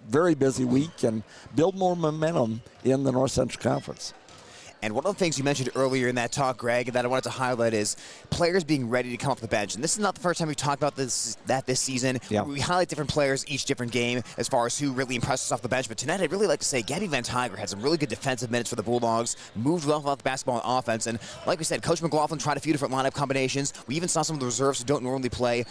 Speaker 11: very busy week and build more momentum in the North Central Conference.
Speaker 2: And one of the things you mentioned earlier in that talk, Greg, that I wanted to highlight is players being ready to come off the bench. And this is not the first time we've talked about this season.
Speaker 11: Yeah.
Speaker 2: We highlight different players each different game as far as who really impressed us off the bench. But tonight, I'd really like to say Gabby Van Tiger had some really good defensive minutes for the Bulldogs, moved well off the basketball on offense. And like we said, Coach McLaughlin tried a few different lineup combinations. We even saw some of the reserves who don't normally play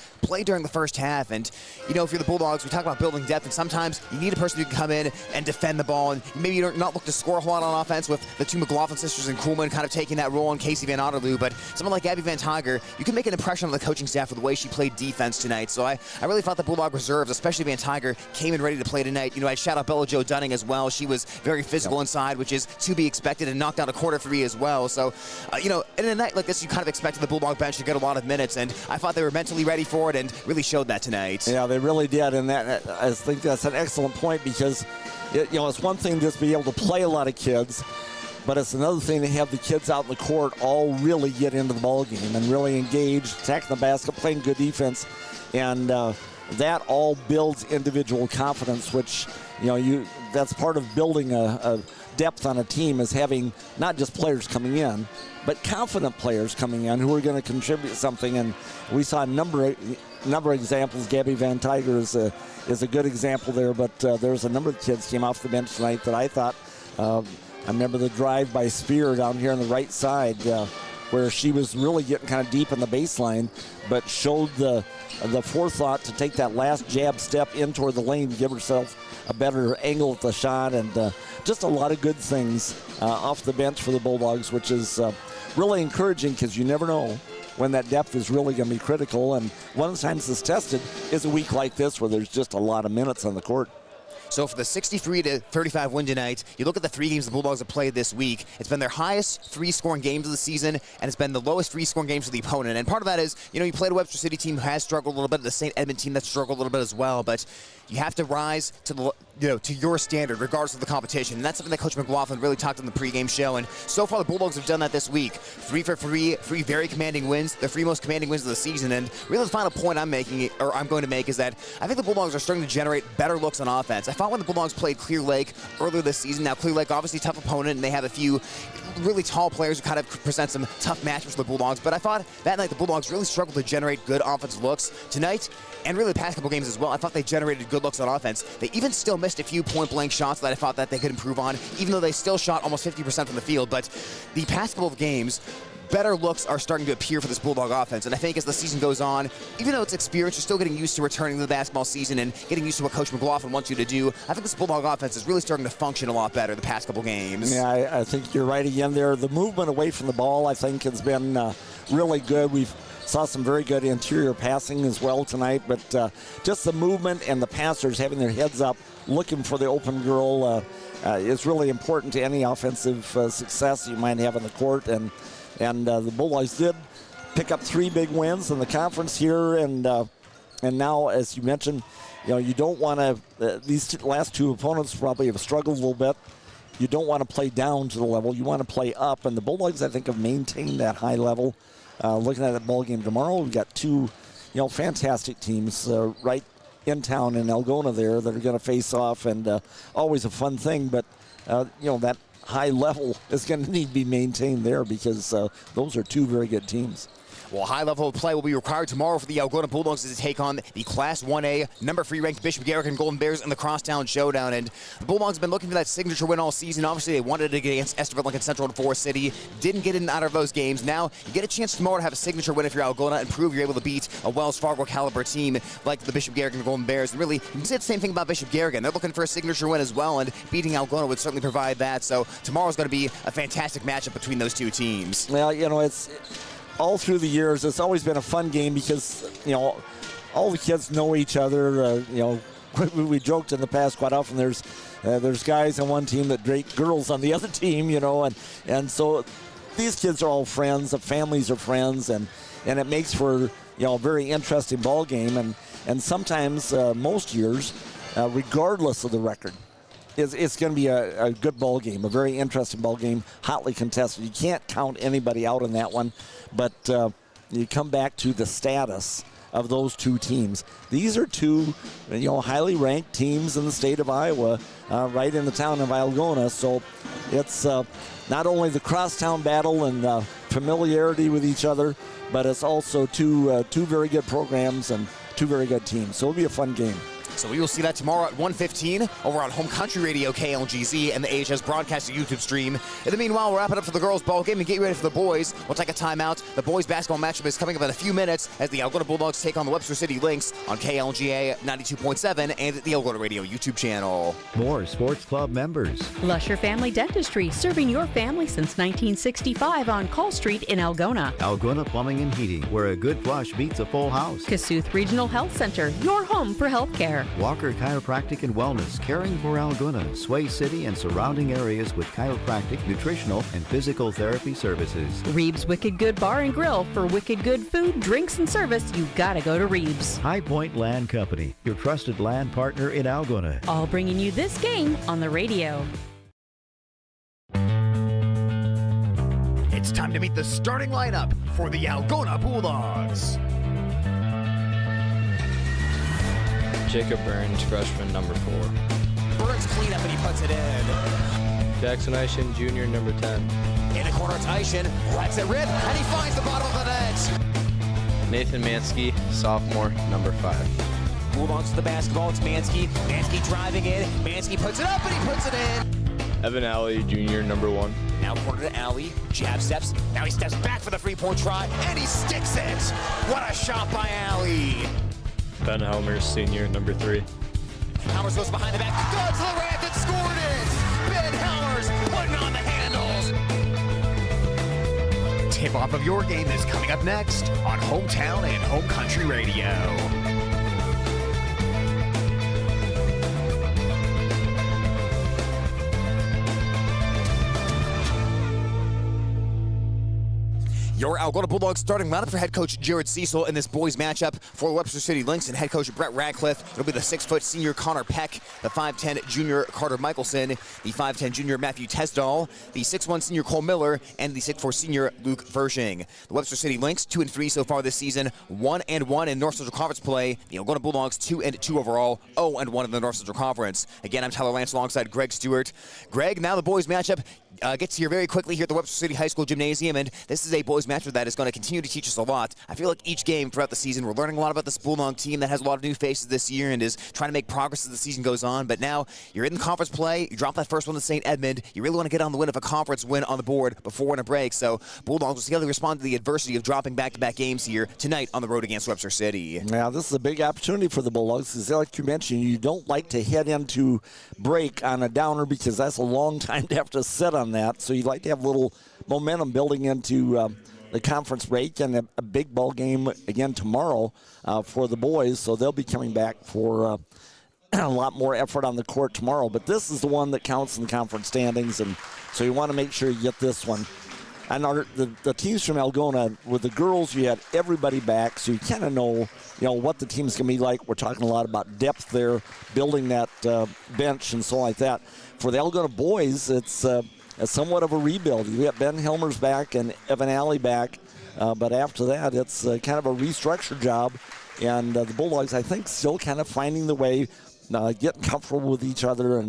Speaker 2: during the first half. And, you know, if you're the Bulldogs, we talk about building depth, and sometimes you need a person who can come in and defend the ball. And maybe you don't not look to score a whole lot on offense with the 2 McLaughlin sisters and Kuhlman kind of taking that role in Casey Van Otterloo, but someone like Gabby Van Tiger, you can make an impression on the coaching staff with the way she played defense tonight. So I really thought the Bulldog reserves, especially Van Tiger, came in ready to play tonight. You know, I'd shout out Bella Jo Dunning as well. She was very physical inside, which is to be expected, and knocked down a quarter 3 as well. So, you know, in a night like this, you kind of expected the Bulldog bench to get a lot of minutes, and I thought they were mentally ready for it and really showed that tonight.
Speaker 11: Yeah, they really did, and that I think that's an excellent point, because it's one thing just to be able to play a lot of kids, but it's another thing to have the kids out in the court all really get into the ball game and really engage, attacking the basket, playing good defense, and that all builds individual confidence, which that's part of building a depth on a team, is having not just players coming in, but confident players coming in who are going to contribute something. And we saw a number of examples. Gabby Van Tiger is a good example there, but there's a number of kids came off the bench tonight that I thought. I remember the drive by Spear down here on the right side, where she was really getting kind of deep in the baseline, but showed the forethought to take that last jab step in toward the lane to give herself a better angle at the shot, and just a lot of good things off the bench for the Bulldogs, which is really encouraging, because you never know when that depth is really going to be critical. And one of the times it's tested is a week like this, where there's just a lot of minutes on the court.
Speaker 2: So for the 63-35 win tonight, you look at the 3 games the Bulldogs have played this week. It's been their highest 3-scoring games of the season, and it's been the lowest 3-scoring games for the opponent. And part of that is, you played a Webster City team who has struggled a little bit, the St. Edmund team that's struggled a little bit as well. But you have to rise to to your standard, regardless of the competition. And that's something that Coach McLaughlin really talked on the pregame show. And so far, the Bulldogs have done that this week. 3 for 3 very commanding wins, the 3 most commanding wins of the season. And really, the final point I'm going to make is that I think the Bulldogs are starting to generate better looks on offense. I thought when the Bulldogs played Clear Lake earlier this season, now Clear Lake obviously a tough opponent, and they have a few really tall players who kind of present some tough matchups for the Bulldogs. But I thought that night the Bulldogs really struggled to generate good offensive looks. Tonight, and really the past couple games as well, I thought they generated good looks on offense. They even still missed a few point-blank shots that I thought that they could improve on, even though they still shot almost 50% from the field. But the past couple of games, better looks are starting to appear for this Bulldog offense. And I think as the season goes on, even though it's experience, you're still getting used to returning to the basketball season and getting used to what Coach McLaughlin wants you to do. I think this Bulldog offense is really starting to function a lot better the past couple games.
Speaker 11: Yeah, I think you're right again there. The movement away from the ball, I think, has been really good. We've saw some very good interior passing as well tonight, but just the movement and the passers having their heads up, looking for the open girl is really important to any offensive success you might have on the court. And the Bulldogs did pick up 3 big wins in the conference here, and now, as you mentioned, you don't want to. These last 2 opponents probably have struggled a little bit. You don't want to play down to the level. You want to play up, and the Bulldogs, I think, have maintained that high level. Looking at that ball game tomorrow, we've got 2, fantastic teams right in town in Algona there that are going to face off, and always a fun thing. But that high level is going to need to be maintained there because those are 2 very good teams.
Speaker 2: Well, high level of play will be required tomorrow for the Algona Bulldogs to take on the Class 1A, number 3 ranked Bishop Garrick Golden Bears in the Crosstown Showdown. And the Bulldogs have been looking for that signature win all season. Obviously, they wanted to get against Esterville, Lincoln Central, and Forest City. Didn't get in out of those games. Now, you get a chance tomorrow to have a signature win if you're Algona and prove you're able to beat a Wells Fargo caliber team like the Bishop Garrick Golden Bears. And really, you can say the same thing about Bishop Garrick. They're looking for a signature win as well, and beating Algona would certainly provide that. So tomorrow's going to be a fantastic matchup between those 2 teams.
Speaker 11: Well, it's all through the years, it's always been a fun game because, all the kids know each other. We joked in the past quite often there's guys on one team that date girls on the other team, and so these kids are all friends, the families are friends, and it makes for, a very interesting ball game. And sometimes, most years, regardless of the record, it's going to be a good ball game, a very interesting ball game, hotly contested. You can't count anybody out in that one, but you come back to the status of those 2 teams. These are 2, highly ranked teams in the state of Iowa, right in the town of Algona. So it's not only the crosstown battle and familiarity with each other, but it's also two very good programs and 2 very good teams. So it'll be a fun game.
Speaker 2: So we will see that tomorrow at 1:15 over on Home Country Radio KLGZ and the AHS Broadcast YouTube stream. In the meanwhile, we'll wrap it up for the girls' ball game and get you ready for the boys. We'll take a timeout. The boys' basketball matchup is coming up in a few minutes as the Algona Bulldogs take on the Webster City Lynx on KLGA 92.7 and the Algona Radio YouTube channel.
Speaker 3: More sports club members.
Speaker 4: Lusher Family Dentistry, serving your family since 1965 on Call Street in Algona.
Speaker 3: Algona Plumbing and Heating, where a good flush beats a full house.
Speaker 4: Kasuth Regional Health Center, your home for health care.
Speaker 3: Walker Chiropractic and Wellness, caring for Algona, Sway City, and surrounding areas with chiropractic, nutritional, and physical therapy services.
Speaker 4: Reeves Wicked Good Bar and Grill. For wicked good food, drinks, and service, you gotta go to Reeves.
Speaker 3: High Point Land Company, your trusted land partner in Algona.
Speaker 4: All bringing you this game on the radio.
Speaker 2: It's time to meet the starting lineup for the Algona Bulldogs.
Speaker 14: Jacob Burns, freshman, number 4.
Speaker 2: Burns clean up and he puts it in.
Speaker 14: Jackson Eishen, junior, number 10.
Speaker 2: In the corner, it's Eishen, lets it rip, and he finds the bottom of the net.
Speaker 14: Nathan Mansky, sophomore, number 5.
Speaker 2: Bulldogs to the basketball, it's Mansky. Mansky driving in, Mansky puts it up and he puts it in.
Speaker 14: Evan Alley, junior, number 1.
Speaker 2: Now corner to Alley, jab steps, now he steps back for the 3-point try, and he sticks it. What a shot by Alley.
Speaker 14: Ben Helmers, senior, number 3.
Speaker 2: Helmers goes behind the back, goes to the rack and scored it! Ben Helmers putting on the handles! Tip-off of your game is coming up next on Hometown and Home Country Radio. Your Algona Bulldogs starting lineup for head coach Jared Cecil in this boys matchup for Webster City Lynx and head coach Brett Radcliffe. It'll be the 6-foot senior Connor Peck, the 5'10 junior Carter Michelson, the 5'10 junior Matthew Tesdall, the 6'1 senior Cole Miller, and the 6'4 senior Luke Vershing. The Webster City Lynx 2-3 so far this season, 1-1 in North Central Conference play. The Algona Bulldogs 2-2 overall, 0-1 in the North Central Conference. Again, I'm Tyler Lance alongside Greg Stewart. Greg, now the boys matchup. gets here very quickly here at the Webster City High School Gymnasium, and this is a boys match that is going to continue to teach us a lot. I feel like each game throughout the season, we're learning a lot about this Bulldog team that has a lot of new faces this year and is trying to make progress as the season goes on. But now you're in the conference play, you drop that first one to St. Edmund, you really want to get on the win of a conference win on the board before winter break. So Bulldogs will see how they respond to the adversity of dropping back-to-back games here tonight on the road against Webster City.
Speaker 11: Now, this is a big opportunity for the Bulldogs because, like you mentioned, you don't like to head into break on a downer because that's a long time to have to sit on that. So you like to have a little momentum building into the conference break, and a big ball game again tomorrow for the boys. So they'll be coming back for a lot more effort on the court tomorrow. But this is the one that counts in the conference standings, and so you want to make sure you get this one. And the teams from Algona, with the girls, you had everybody back, so you kind of know, what the team's going to be like. We're talking a lot about depth there, building that bench and so like that. For the Algona boys, it's somewhat of a rebuild. You got Ben Helmer's back and Evan Alley back, but after that, it's kind of a restructured job. And the Bulldogs, I think, still kind of finding the way, getting comfortable with each other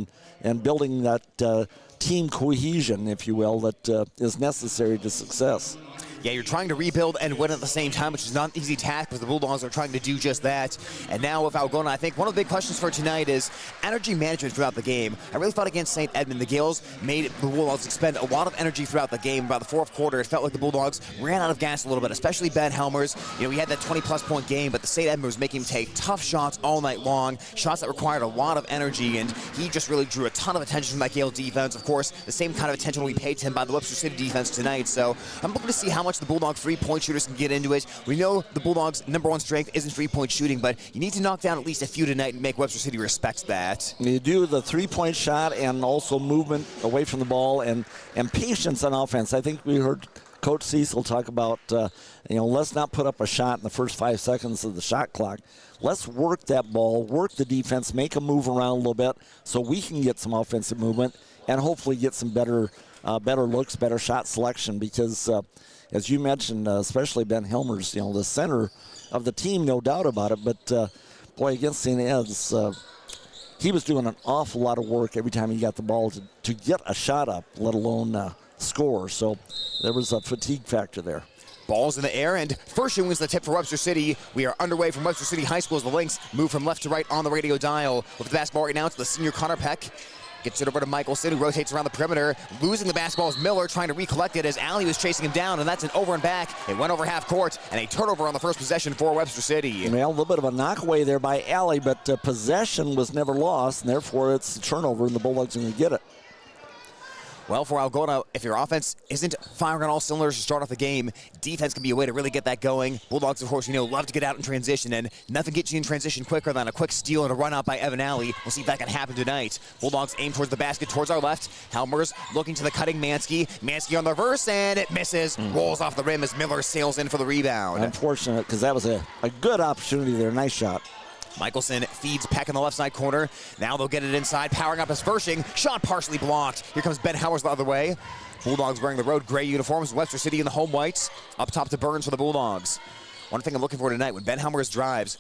Speaker 11: and building that team cohesion, if you will, that is necessary to success.
Speaker 2: Yeah, you're trying to rebuild and win at the same time, which is not an easy task, because the Bulldogs are trying to do just that. And now with Algona, I think one of the big questions for tonight is energy management throughout the game. I really thought against St. Edmund, the Gales made the Bulldogs expend a lot of energy throughout the game. By the fourth quarter, it felt like the Bulldogs ran out of gas a little bit, especially Ben Helmers. He had that 20-plus point game, but the St. Edmund was making him take tough shots all night long, shots that required a lot of energy, and he just really drew a ton of attention from that Gale defense. Of course, the same kind of attention will be paid to him by the Webster City defense tonight. So I'm looking to see how much the Bulldogs three-point shooters can get into it. We know the Bulldogs' number one strength isn't three-point shooting, but you need to knock down at least a few tonight and make Webster City respect that.
Speaker 11: You do the three-point shot and also movement away from the ball and patience on offense. I think we heard Coach Cecil talk about, let's not put up a shot in the first 5 seconds of the shot clock. Let's work that ball, work the defense, make them move around a little bit so we can get some offensive movement and hopefully get some better looks, better shot selection, because as you mentioned, especially Ben Helmers, the center of the team, no doubt about it. But, boy, against St. Ed's, he was doing an awful lot of work every time he got the ball to get a shot up, let alone score. So there was a fatigue factor there.
Speaker 2: Ball's in the air, and first wins the tip for Webster City. We are underway from Webster City High School as the Lynx move from left to right on the radio dial. With the basketball right now, it's the senior Connor Peck. Gets it over to Michelson, who rotates around the perimeter. Losing the basketball is Miller, trying to recollect it as Alley was chasing him down, and that's an over and back. It went over half court, and a turnover on the first possession for Webster City.
Speaker 11: Well, a little bit of a knockaway there by Alley, but possession was never lost, and therefore it's a turnover, and the Bulldogs are going to get it.
Speaker 2: Well, for Algona, if your offense isn't firing on all cylinders to start off the game, defense can be a way to really get that going. Bulldogs, of course, love to get out in transition, and nothing gets you in transition quicker than a quick steal and a run out by Evan Alley. We'll see if that can happen tonight. Bulldogs aim towards the basket, towards our left. Helmers looking to the cutting Mansky. Mansky on the reverse, and it misses. Rolls off the rim as Miller sails in for the rebound.
Speaker 11: Unfortunate, because that was a good opportunity there. Nice shot.
Speaker 2: Michelson feeds Peck in the left side corner. Now they'll get it inside, powering up his Furshing. Shot partially blocked. Here comes Ben Howers the other way. Bulldogs wearing the road gray uniforms. Webster City in the home whites. Up top to Burns for the Bulldogs. One thing I'm looking for tonight, when Ben Howers drives,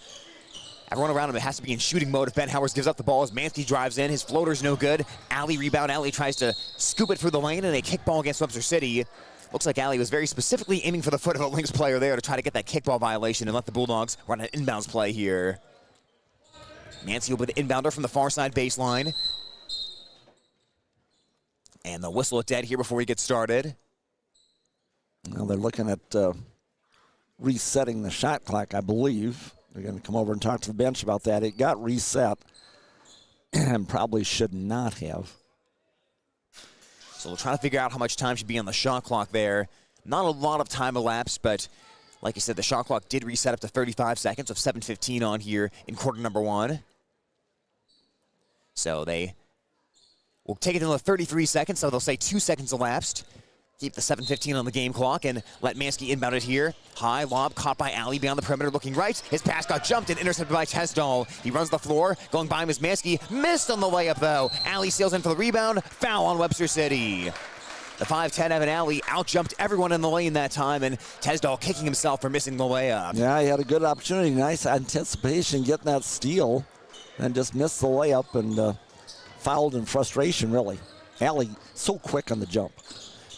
Speaker 2: everyone around him has to be in shooting mode if Ben Howers gives up the ball as Mansky drives in. His floater's no good. Alley rebound. Alley tries to scoop it through the lane, and a kickball against Webster City. Looks like Alley was very specifically aiming for the foot of a Lynx player there to try to get that kickball violation and let the Bulldogs run an inbounds play here. Nancy will be the inbounder from the far side baseline. And the whistle at dead here before we get started.
Speaker 11: Well, they're looking at resetting the shot clock, I believe. They're going to come over and talk to the bench about that. It got reset and probably should not have.
Speaker 2: So we'll try to figure out how much time should be on the shot clock there. Not a lot of time elapsed, but like I said, the shot clock did reset up to 35 seconds of 7:15 on here in quarter number one. So they will take it another 33 seconds, so they'll say 2 seconds elapsed. Keep the 7:15 on the game clock and let Mansky inbound it here. High lob caught by Alley beyond the perimeter looking right. His pass got jumped and intercepted by Tesdall. He runs the floor, going by him is Mansky. Missed on the layup though. Alley sails in for the rebound. Foul on Webster City. The 5'10 Evan Alley out-jumped everyone in the lane that time, and Tesdall kicking himself for missing the layup.
Speaker 11: Yeah, he had a good opportunity. Nice anticipation getting that steal, and just missed the layup and fouled in frustration, really. Allie so quick on the jump.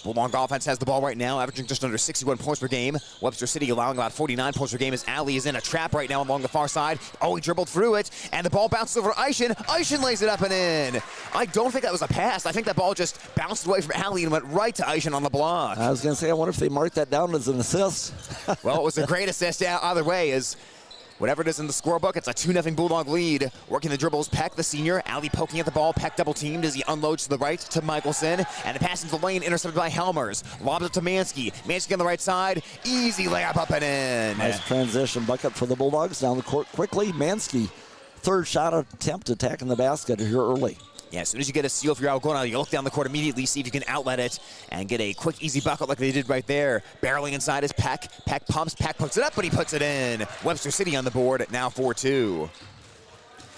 Speaker 2: Bulldog offense has the ball right now, averaging just under 61 points per game. Webster City allowing about 49 points per game as Allie is in a trap right now along the far side. Oh, he dribbled through it, and the ball bounces over Eischen. Eischen lays it up and in. I don't think that was a pass. I think that ball just bounced away from Allie and went right to Eischen on the block.
Speaker 11: I was going to say, I wonder if they marked that down as an assist.
Speaker 2: Well, it was a great assist either way, as whatever it is in the scorebook, it's a 2-0 Bulldog lead. Working the dribbles, Peck, the senior. Allie poking at the ball. Peck double teamed as he unloads to the right to Michelson. And the pass into the lane intercepted by Helmers. Lobs it to Mansky. Mansky on the right side. Easy layup up and in.
Speaker 11: Nice transition bucket for the Bulldogs. Down the court quickly. Mansky, third shot attempt attacking the basket here early.
Speaker 2: Yeah, as soon as you get a steal for your Algona, you look down the court immediately, see if you can outlet it, and get a quick, easy bucket like they did right there. Barreling inside is Peck. Peck pumps. Peck puts it up, but he puts it in. Webster City on the board at now 4-2.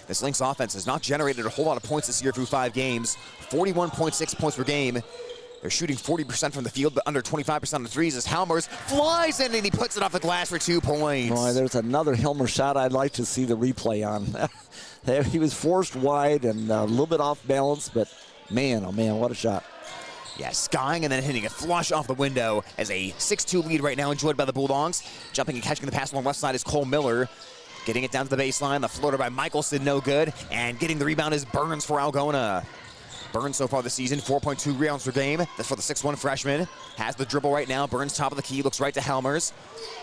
Speaker 2: This Lynx offense has not generated a whole lot of points this year through 5 games. 41.6 points per game. They're shooting 40% from the field, but under 25% on the threes as Helmers flies in and he puts it off the glass for 2 points.
Speaker 11: Boy, there's another Helmer shot I'd like to see the replay on. He was forced wide and a little bit off balance, but man, oh man, what a shot.
Speaker 2: Yeah, skying and then hitting a flush off the window as a 6-2 lead right now enjoyed by the Bulldogs. Jumping and catching the pass along the left side is Cole Miller. Getting it down to the baseline, the floater by Michelson, no good. And getting the rebound is Burns for Algona. Burns so far this season, 4.2 rebounds per game. That's for the 6'1 freshman. Has the dribble right now. Burns top of the key, looks right to Helmers.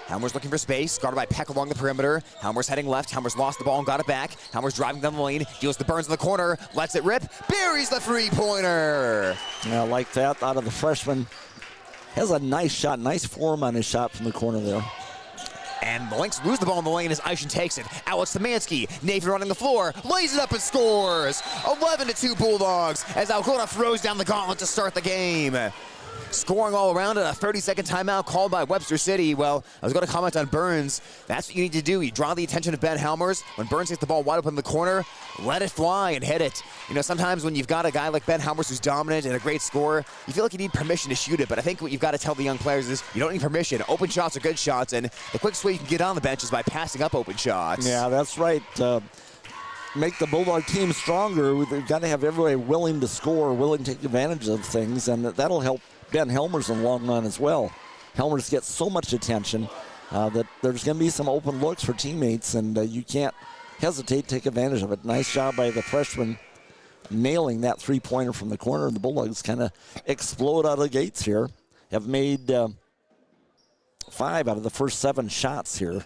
Speaker 2: Helmers looking for space, guarded by Peck along the perimeter. Helmers heading left. Helmers lost the ball and got it back. Helmers driving down the lane, deals to Burns in the corner, lets it rip, buries the three-pointer.
Speaker 11: Yeah, like that out of the freshman. Has a nice shot, nice form on his shot from the corner there.
Speaker 2: And the Lynx lose the ball in the lane as Eischen takes it. Alex Szymanski, Nathan running the floor, lays it up and scores. 11-2 Bulldogs as Algona throws down the gauntlet to start the game. Scoring all around at a 30-second timeout called by Webster City. Well, I was going to comment on Burns. That's what you need to do. You draw the attention of Ben Helmers. When Burns gets the ball wide open in the corner, let it fly and hit it. You know, sometimes when you've got a guy like Ben Helmers who's dominant and a great scorer, you feel like you need permission to shoot it. But I think what you've got to tell the young players is you don't need permission. Open shots are good shots, and the quickest way you can get on the bench is by passing up open shots.
Speaker 11: Yeah, that's right. Make the Bulldog team stronger. We've got to have everybody willing to score, willing to take advantage of things, and that'll help Ben Helmers in the long run as well. Helmers gets so much attention that there's going to be some open looks for teammates, and you can't hesitate to take advantage of it. Nice job by the freshman nailing that three-pointer from the corner. The Bulldogs kind of explode out of the gates here. Have made 5 out of the first 7 shots here.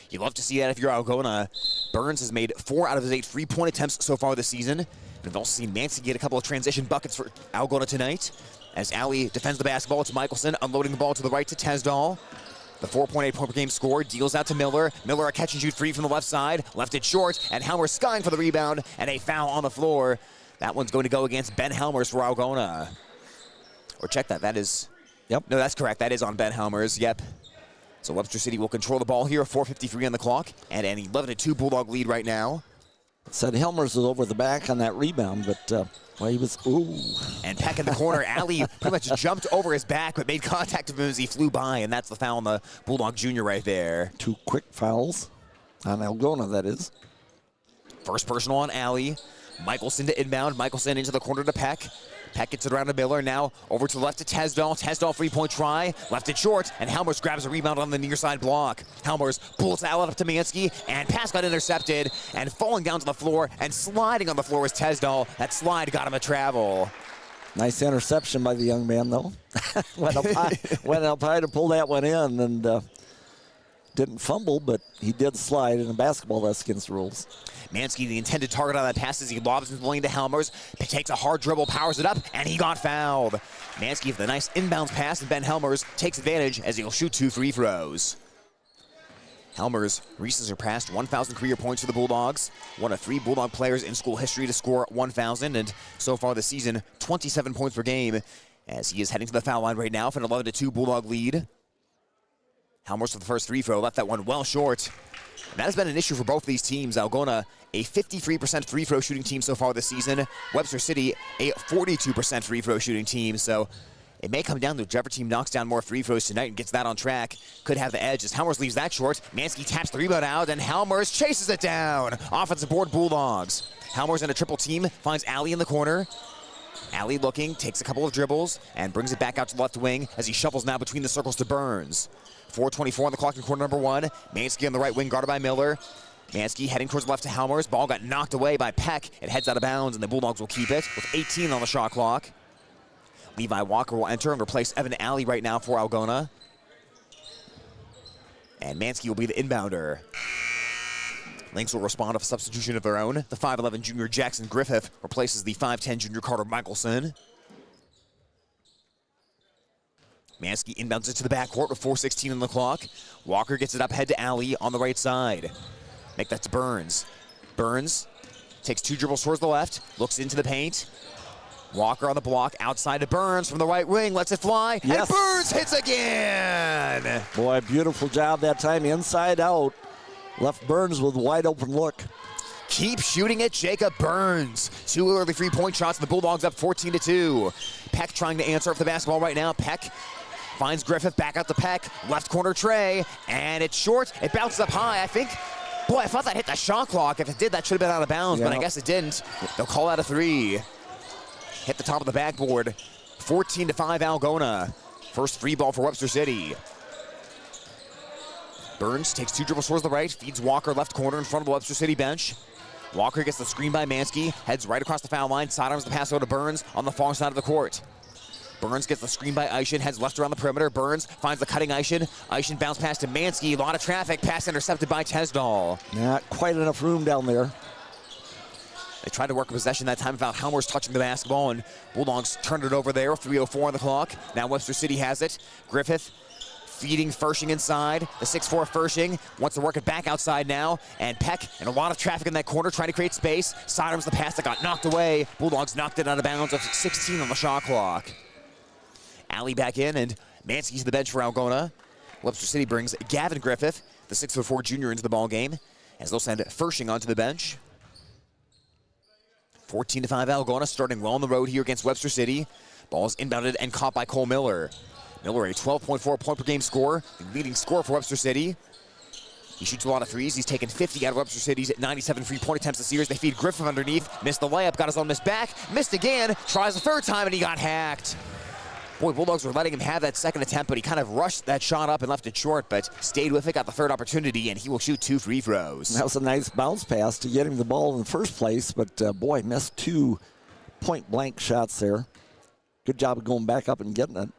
Speaker 2: You love to see that if you're Algona. Burns has made 4 out of his 8 3-point attempts so far this season. And we've also seen Mansky get a couple of transition buckets for Algona tonight. As Allie defends the basketball, it's Michelson unloading the ball to the right to Tesdall. The 4.8 point per game score deals out to Miller. Miller a catch and shoot free from the left side. Left it short, and Helmers skying for the rebound, and a foul on the floor. That one's going to go against Ben Helmers for Algona. Or check that. That is...
Speaker 11: Yep.
Speaker 2: No, that's correct. That is on Ben Helmers. Yep. So Webster City will control the ball here. 4:53 on the clock, and an 11-2 Bulldog lead right now.
Speaker 11: Said Helmers was over the back on that rebound, but well, he was, ooh.
Speaker 2: And Peck in the corner. Allie pretty much jumped over his back, but made contact with him as he flew by, and that's the foul on the Bulldog Junior right there.
Speaker 11: 2 quick fouls on Algona, that is.
Speaker 2: First personal on Allie. Michelson to inbound. Michelson into the corner to Peck. Peck gets it around to Miller. Now over to the left to Tesdall. Tesdall 3-point try. Left it short, and Helmers grabs a rebound on the near side block. Helmers pulls out up to Mansky, and pass got intercepted. And falling down to the floor and sliding on the floor was Tesdall. That slide got him a travel.
Speaker 11: Nice interception by the young man, though. Went up high to pull that one in, and didn't fumble, but he did slide in a basketball. That's against the rules.
Speaker 2: Mansky, the intended target on that pass as he lobs into the lane to Helmers. Takes a hard dribble, powers it up, and he got fouled. Mansky with a nice inbounds pass, and Ben Helmers takes advantage as he'll shoot 2 free throws. Helmers recently surpassed 1,000 career points for the Bulldogs. One of 3 Bulldog players in school history to score 1,000, and so far this season, 27 points per game, as he is heading to the foul line right now for an 11-2 Bulldog lead. Helmers with the first free throw, left that one well short. And that has been an issue for both of these teams. Algona, a 53% free throw shooting team so far this season. Webster City, a 42% free throw shooting team. So it may come down to whichever team knocks down more free throws tonight and gets that on track. Could have the edge as Helmers leaves that short. Mansky taps the rebound out, and Helmers chases it down. Offensive board Bulldogs. Helmers in a triple team, finds Allie in the corner. Allie looking, takes a couple of dribbles, and brings it back out to the left wing as he shuffles now between the circles to Burns. 4:24 on the clock in quarter number 1. Mansky on the right wing, guarded by Miller. Mansky heading towards the left to Helmers. Ball got knocked away by Peck. It heads out of bounds, and the Bulldogs will keep it with 18 on the shot clock. Levi Walker will enter and replace Evan Alley right now for Algona. And Mansky will be the inbounder. Lynx will respond with a substitution of their own. The 5'11 junior Jackson Griffith replaces the 5'10 junior Carter Michelson. Mansky inbounds it to the backcourt with 4:16 on the clock. Walker gets it up head to Alley on the right side. Make that to Burns. Burns takes 2 dribbles towards the left, looks into the paint. Walker on the block, outside to Burns from the right wing, lets it fly,
Speaker 11: yes.
Speaker 2: And Burns hits again!
Speaker 11: Boy, beautiful job that time, inside out. Left Burns with a wide open look.
Speaker 2: Keep shooting it, Jacob Burns. 2 early 3-point shots, the Bulldogs up 14-2. Peck trying to answer up the basketball right now. Peck finds Griffith, back out to Peck, left corner Trey, and it's short. It bounces up high, I think. Boy, I thought that hit the shot clock. If it did, that should have been out of bounds, but I guess it didn't. They'll call out a 3. Hit the top of the backboard. 14-5 Algona. First free ball for Webster City. Burns takes 2 dribbles towards the right, feeds Walker left corner in front of the Webster City bench. Walker gets the screen by Mansky, heads right across the foul line, sidearms the pass over to Burns on the far side of the court. Burns gets the screen by Eishen, heads left around the perimeter. Burns finds the cutting Eishen. Eishen bounce pass to Mansky, a lot of traffic, pass intercepted by Tesdall.
Speaker 11: Not quite enough room down there.
Speaker 2: They tried to work a possession that time without Helmers touching the basketball, and Bulldogs turned it over there. 3:04 on the clock. Now Webster City has it. Griffith feeding Fershing inside. The 6'4 Fershing wants to work it back outside now. And Peck, and a lot of traffic in that corner, trying to create space. Sidearms the pass that got knocked away. Bulldogs knocked it out of bounds with 16 on the shot clock. Alley back in, and Mansky's to the bench for Algona. Webster City brings Gavin Griffith, the 6'4 junior, into the ball game, as they'll send Fershing onto the bench. 14-5 Algona, starting well on the road here against Webster City. Ball is inbounded and caught by Cole Miller. Miller, a 12.4 point per game scorer, the leading scorer for Webster City. He shoots a lot of threes. He's taken 50 out of Webster City's 97 3-point attempts this year. They feed Griffith underneath, missed the layup, got his own miss back, missed again, tries a 3rd time, and he got hacked. Boy, Bulldogs were letting him have that 2nd attempt, but he kind of rushed that shot up and left it short, but stayed with it, got the 3rd opportunity, and he will shoot 2 free throws.
Speaker 11: That was a nice bounce pass to get him the ball in the first place, but boy, missed 2 point-blank shots there. Good job of going back up and getting it.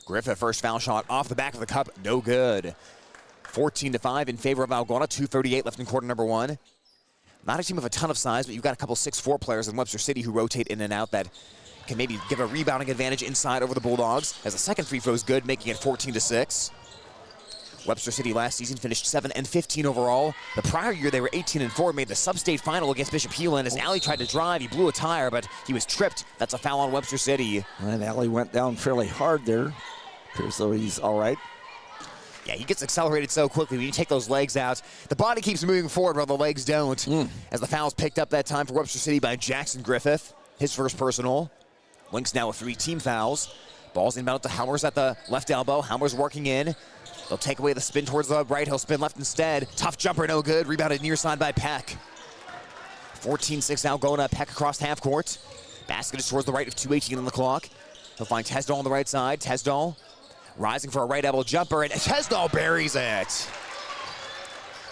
Speaker 2: Griffith, first foul shot off the back of the cup, no good. 14-5 in favor of Algona, 2:38 left in quarter number 1. Not a team of a ton of size, but you've got a couple 6'4 players in Webster City who rotate in and out that can maybe give a rebounding advantage inside over the Bulldogs, as the 2nd free throw is good, making it 14-6. Webster City last season finished 7-15 overall. The prior year they were 18-4, made the sub-state final against Bishop Heelan. As Alley tried to drive, he blew a tire, but he was tripped. That's a foul on Webster City.
Speaker 11: And Alley went down fairly hard there. Appears though he's all right.
Speaker 2: Yeah, he gets accelerated so quickly when you take those legs out. The body keeps moving forward while the legs don't. As the foul's picked up that time for Webster City by Jackson Griffith, his first personal. Lynx now with 3 team fouls. Ball's inbound to Helmers at the left elbow. Helmers working in. They'll take away the spin towards the right. He'll spin left instead. Tough jumper, no good. Rebounded near side by Peck. 14-6 Algona. Peck across half court. Basket is towards the right with 2:18 on the clock. He'll find Tesdall on the right side. Tesdall rising for a right elbow jumper, and Tesdall buries it.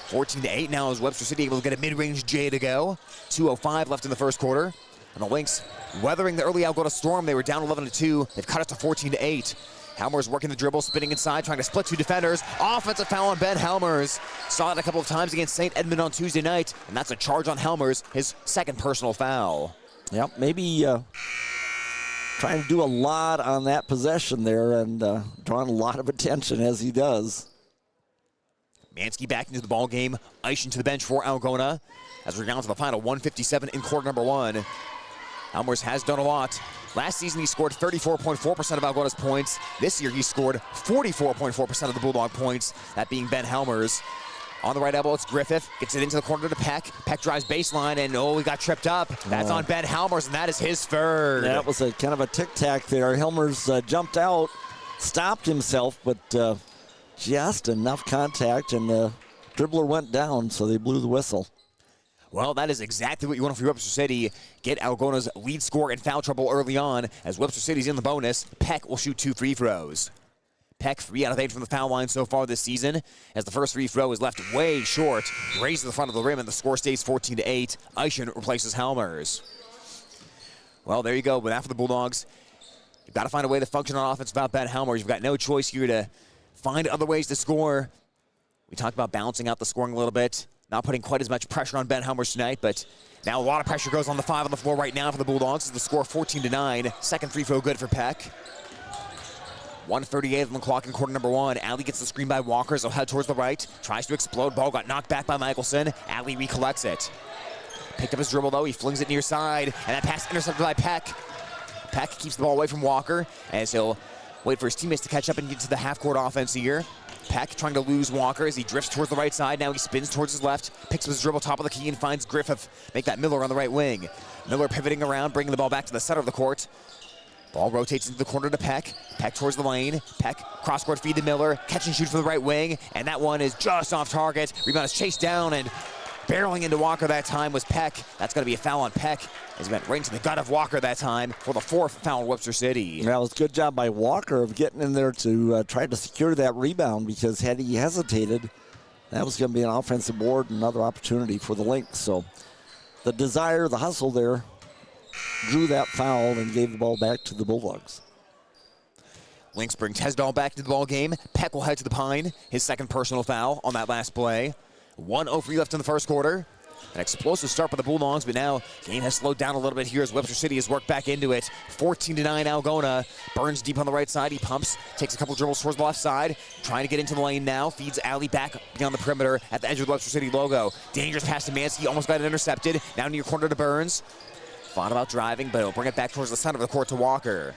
Speaker 2: 14-8 now as Webster City able to get a mid-range J to go. 2:05 left in the first quarter. And the Lynx weathering the early Algona storm. They were down 11-2. They've cut it to 14-8. Helmers working the dribble, spinning inside, trying to split 2 defenders. Offensive foul on Ben Helmers. Saw it a couple of times against St. Edmund on Tuesday night, and that's a charge on Helmers, his 2nd personal foul.
Speaker 11: Yep, maybe trying to do a lot on that possession there and drawing a lot of attention as he does.
Speaker 2: Mansky back into the ball game. Eishen to the bench for Algona as we're down to the final 157 in quarter number 1. Helmers has done a lot. Last season, he scored 34.4% of Algona's points. This year, he scored 44.4% of the Bulldog points, that being Ben Helmers. On the right elbow, it's Griffith. Gets it into the corner to Peck. Peck drives baseline, and he got tripped up. That's on Ben Helmers, and that is his 3rd.
Speaker 11: That was a kind of a tic-tac there. Helmers jumped out, stopped himself, but just enough contact, and the dribbler went down, so they blew the whistle.
Speaker 2: Well, that is exactly what you want for Webster City. Get Algona's lead score in foul trouble early on. As Webster City's in the bonus, Peck will shoot 2 free throws. Peck 3 out of 8 from the foul line so far this season, as the first free throw is left way short. Raises the front of the rim, and the score stays 14-8. Eischen replaces Helmers. Well, there you go. But after the Bulldogs, you've got to find a way to function on offense without Ben Helmers. You've got no choice here to find other ways to score. We talked about balancing out the scoring a little bit, not putting quite as much pressure on Ben Helmers tonight, but now a lot of pressure goes on the 5 on the floor right now for the Bulldogs. The score 14-9. Second free throw good for Peck. 1:38 on the clock in quarter number 1. Alley gets the screen by Walker, so head towards the right. Tries to explode. Ball got knocked back by Michelson. Alley recollects it. Picked up his dribble, though. He flings it near side, and that pass intercepted by Peck. Peck keeps the ball away from Walker, as he'll wait for his teammates to catch up and get to the half-court offense here. Peck trying to lose Walker as he drifts towards the right side. Now he spins towards his left, picks up his dribble top of the key, and finds Griffith. Make that Miller on the right wing. Miller pivoting around, bringing the ball back to the center of the court. Ball rotates into the corner to Peck. Peck towards the lane. Peck cross-court feed to Miller. Catch and shoot for the right wing, and that one is just off target. Rebound is chased down, and barreling into Walker that time was Peck. That's going to be a foul on Peck, as he went right into the gut of Walker that time for the 4th foul on Webster City.
Speaker 11: Well, it's a good job by Walker of getting in there to try to secure that rebound, because had he hesitated, that was going to be an offensive board and another opportunity for the Lynx. So the desire, the hustle there, drew that foul and gave the ball back to the Bulldogs.
Speaker 2: Lynx bring Tesdall back to the ball game. Peck will head to the pine. His second personal foul on that last play. 1:03 left in the first quarter. An explosive start by the Bulldogs, but now game has slowed down a little bit here as Webster City has worked back into it. 14-9 Algona. Burns deep on the right side. He pumps, takes a couple dribbles towards the left side, trying to get into the lane now. Feeds Alley back beyond the perimeter at the edge of the Webster City logo. Dangerous pass to Mansky. Almost got it intercepted. Now near corner to Burns. Thought about driving, but he'll bring it back towards the center of the court to Walker.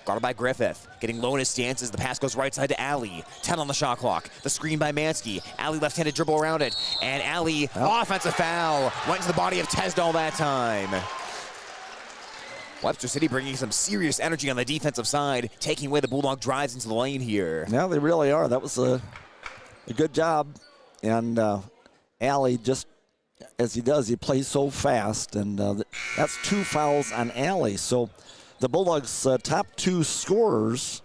Speaker 2: Guarded by Griffith. Getting low in his stance as the pass goes right side to Alley. 10 on the shot clock. The screen by Mansky. Alley left-handed dribble around it. And Alley, offensive foul. Went to the body of Tesdall that time. Webster City bringing some serious energy on the defensive side, taking away the Bulldog drives into the lane here.
Speaker 11: Yeah, they really are. That was a good job. And Alley, just as he does, he plays so fast. And that's 2 fouls on Alley. So the Bulldogs' top 2 scorers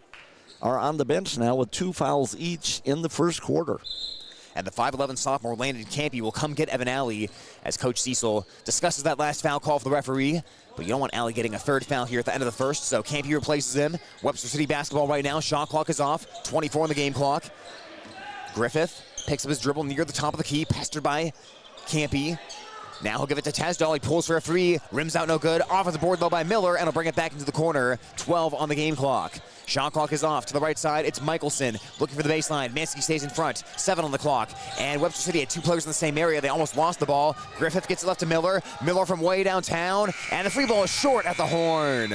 Speaker 11: are on the bench now with 2 fouls each in the first quarter.
Speaker 2: And the 5'11 sophomore Landon Campy will come get Evan Alley as Coach Cecil discusses that last foul call for the referee. But you don't want Alley getting a 3rd foul here at the end of the first, so Campy replaces him. Webster City basketball right now. Shot clock is off. 24 on the game clock. Griffith picks up his dribble near the top of the key, pestered by Campy. Now he'll give it to Tesdall. He pulls for a 3. Rims out no good. Off of the board though by Miller, and he'll bring it back into the corner. 12 on the game clock. Shot clock is off. To the right side, it's Michelson looking for the baseline. Mansky stays in front. 7 on the clock. And Webster City had 2 players in the same area. They almost lost the ball. Griffith gets it left to Miller. Miller from way downtown. And the free ball is short at the horn.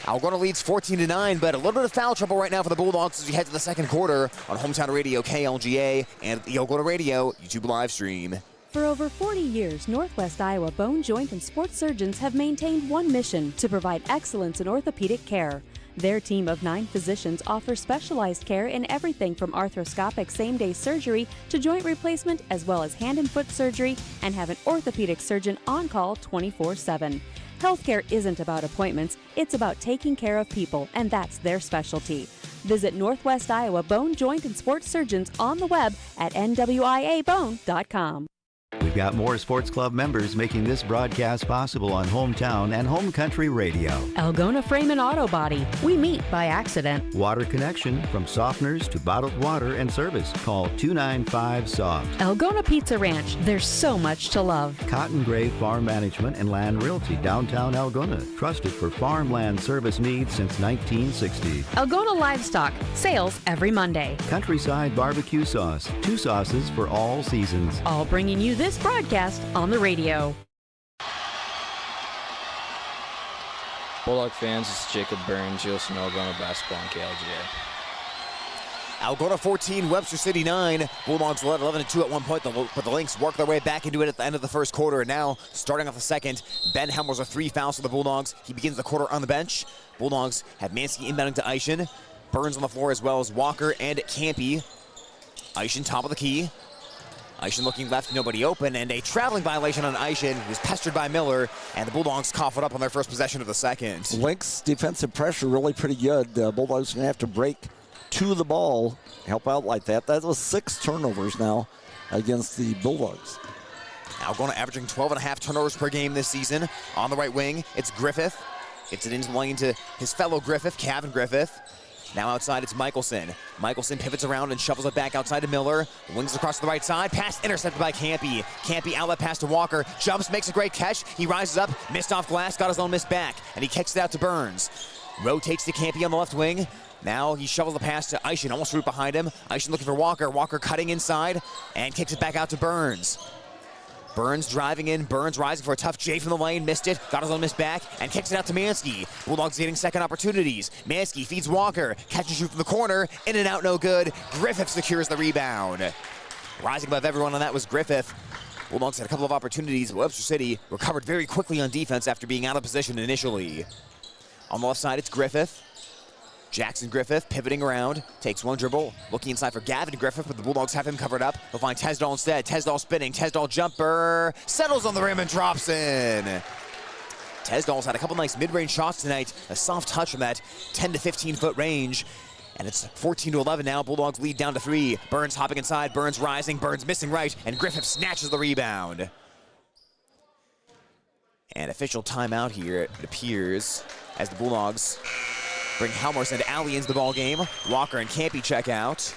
Speaker 2: Algona leads 14-9, but a little bit of foul trouble right now for the Bulldogs as we head to the second quarter on Hometown Radio KLGA and the Algona Radio YouTube live stream.
Speaker 4: For over 40 years, Northwest Iowa bone, joint, and sports surgeons have maintained one mission: to provide excellence in orthopedic care. Their team of 9 physicians offers specialized care in everything from arthroscopic same-day surgery to joint replacement, as well as hand and foot surgery, and have an orthopedic surgeon on call 24/7. Healthcare isn't about appointments, it's about taking care of people, and that's their specialty. Visit Northwest Iowa Bone, Joint, and Sports Surgeons on the web at nwiabone.com.
Speaker 3: We've got more sports club members making this broadcast possible on Hometown and Home Country Radio.
Speaker 4: Algona Frame and Auto Body. We meet by accident.
Speaker 3: Water connection, from softeners to bottled water and service. Call 295-SOFT.
Speaker 4: Algona Pizza Ranch. There's so much to love.
Speaker 3: Cotton Gray Farm Management and Land Realty, downtown Algona. Trusted for farmland service needs since 1960.
Speaker 4: Algona Livestock. Sales every Monday.
Speaker 3: Countryside Barbecue Sauce. 2 sauces for all seasons.
Speaker 4: All bringing you this broadcast on the radio.
Speaker 14: Bulldog fans, this is Jacob Burns. You'll listen to Algona basketball on KLGA.
Speaker 2: Algona 14, Webster City 9. Bulldogs led 11-2 at one point, but the Lynx worked their way back into it at the end of the first quarter. And now, starting off the second, Ben Helmers with 3 fouls for the Bulldogs. He begins the quarter on the bench. Bulldogs have Mansky inbounding to Eischen. Burns on the floor as well as Walker and Campy. Eischen top of the key. Eischen looking left, nobody open, and a traveling violation on Eischen, who's pestered by Miller, and the Bulldogs cough it up on their first possession of the second.
Speaker 11: Lynx defensive pressure really pretty good. Bulldogs going to have to break to the ball, help out like that. That was 6 turnovers now against the Bulldogs.
Speaker 2: Algona averaging 12.5 turnovers per game this season. On the right wing, it's Griffith. Gets it into the lane to his fellow Griffith, Kevin Griffith. Now outside, it's Michelson. Michelson pivots around and shovels it back outside to Miller. Wings across to the right side. Pass intercepted by Campy. Campy outlet pass to Walker. Jumps, makes a great catch. He rises up, missed off glass, got his own miss back, and he kicks it out to Burns. Rotates to Campy on the left wing. Now he shovels the pass to Eischen, almost root behind him. Eischen looking for Walker. Walker cutting inside and kicks it back out to Burns. Burns driving in, Burns rising for a tough J from the lane, missed it, got his own miss back, and kicks it out to Mansky. Bulldogs getting second opportunities. Mansky feeds Walker, catch and shoot from the corner, in and out, no good. Griffith secures the rebound. Rising above everyone on that was Griffith. Bulldogs had a couple of opportunities, but Webster City recovered very quickly on defense after being out of position initially. On the left side, it's Griffith. Jackson Griffith pivoting around, takes one dribble, looking inside for Gavin Griffith, but the Bulldogs have him covered up. They'll find Tesdall instead. Tesdall spinning, Tesdall jumper, settles on the rim and drops in. Tesdall's had a couple nice mid-range shots tonight, a soft touch from that 10 to 15-foot range. And it's 14-11 now. Bulldogs lead down to 3. Burns hopping inside, Burns rising, Burns missing right, and Griffith snatches the rebound. And official timeout here, it appears, as the Bulldogs bring Helmers and Alley into the ball game. Walker and Campy check out.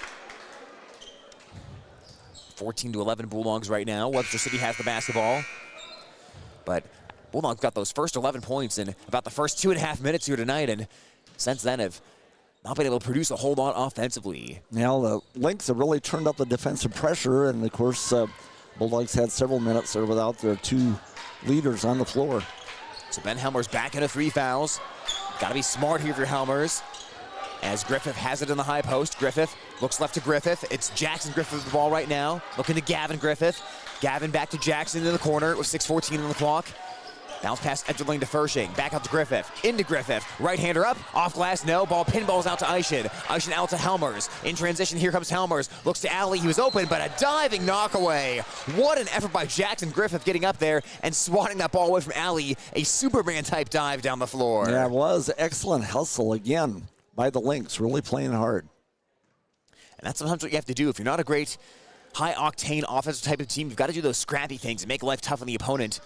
Speaker 2: 14-11 Bulldogs right now. Webster City has the basketball. But Bulldogs got those first 11 points in about the first 2.5 minutes here tonight, and since then have not been able to produce a whole lot offensively.
Speaker 11: Now the Lynx have really turned up the defensive pressure, and of course Bulldogs had several minutes there without their 2 leaders on the floor.
Speaker 2: So Ben Helmers back into 3 fouls. Got to be smart here for Helmers. As Griffith has it in the high post. Griffith looks left to Griffith. It's Jackson Griffith with the ball right now. Looking to Gavin Griffith. Gavin back to Jackson in the corner with 6:14 on the clock. Bounce pass edge of lane to Fershing. Back out to Griffith. Into Griffith. Right-hander up. Off glass, no. Ball pinballs out to Eischen. Eischen out to Helmers. In transition, here comes Helmers. Looks to Alley. He was open, but a diving knockaway. What an effort by Jackson Griffith getting up there and swatting that ball away from Alley. A Superman-type dive down the floor.
Speaker 11: Yeah, it was excellent hustle again by the Lynx. Really playing hard.
Speaker 2: And that's sometimes what you have to do. If you're not a great high-octane offensive type of team, you've got to do those scrappy things and make life tough on the opponent.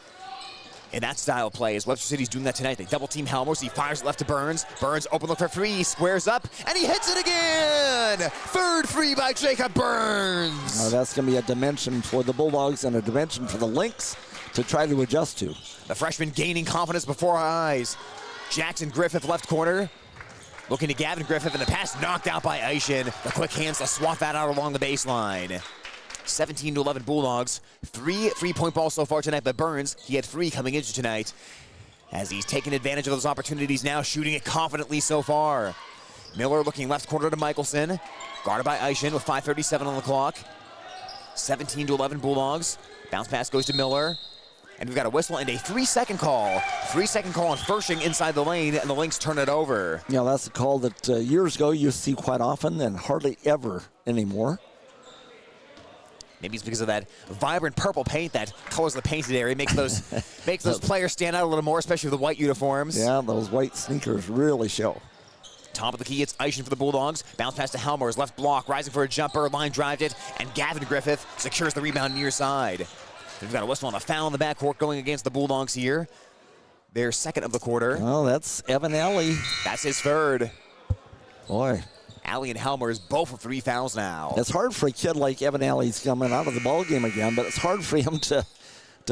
Speaker 2: In that style of play, as Webster City's doing that tonight. They double-team Helmers. He fires left to Burns. Burns open look for 3. Squares up, and he hits it again! 3rd free by Jacob Burns.
Speaker 11: Now that's going to be a dimension for the Bulldogs and a dimension for the Lynx to try to adjust to.
Speaker 2: The freshman gaining confidence before our eyes. Jackson Griffith left corner. Looking to Gavin Griffith, and the pass knocked out by Eischen. The quick hands to swat that out along the baseline. 17-11 Bulldogs. 3 3-point balls so far tonight by Burns. He had 3 coming into tonight. As he's taken advantage of those opportunities now, shooting it confidently so far. Miller looking left corner to Michelson. Guarded by Eischen with 5:37 on the clock. 17-11 Bulldogs. Bounce pass goes to Miller. And we've got a whistle and a 3-second call. 3-second call on Fershing inside the lane, and the Lynx turn it over.
Speaker 11: Yeah, that's a call that years ago you see quite often and hardly ever anymore.
Speaker 2: Maybe it's because of that vibrant purple paint that colors the painted area. Makes those players stand out a little more, especially with the white uniforms.
Speaker 11: Yeah, those white sneakers really show.
Speaker 2: Top of the key, it's Eischen for the Bulldogs. Bounce pass to Helmers, left block, rising for a jumper, line drived it, and Gavin Griffith secures the rebound near side. We've got a whistle on a foul in the backcourt going against the Bulldogs here. Their second of the quarter.
Speaker 11: Oh, that's Evan Alley.
Speaker 2: That's his 3rd.
Speaker 11: Boy.
Speaker 2: Alley and Helmers both with 3 fouls now.
Speaker 11: It's hard for a kid like Evan Alley's coming out of the ball game again, but it's hard for him to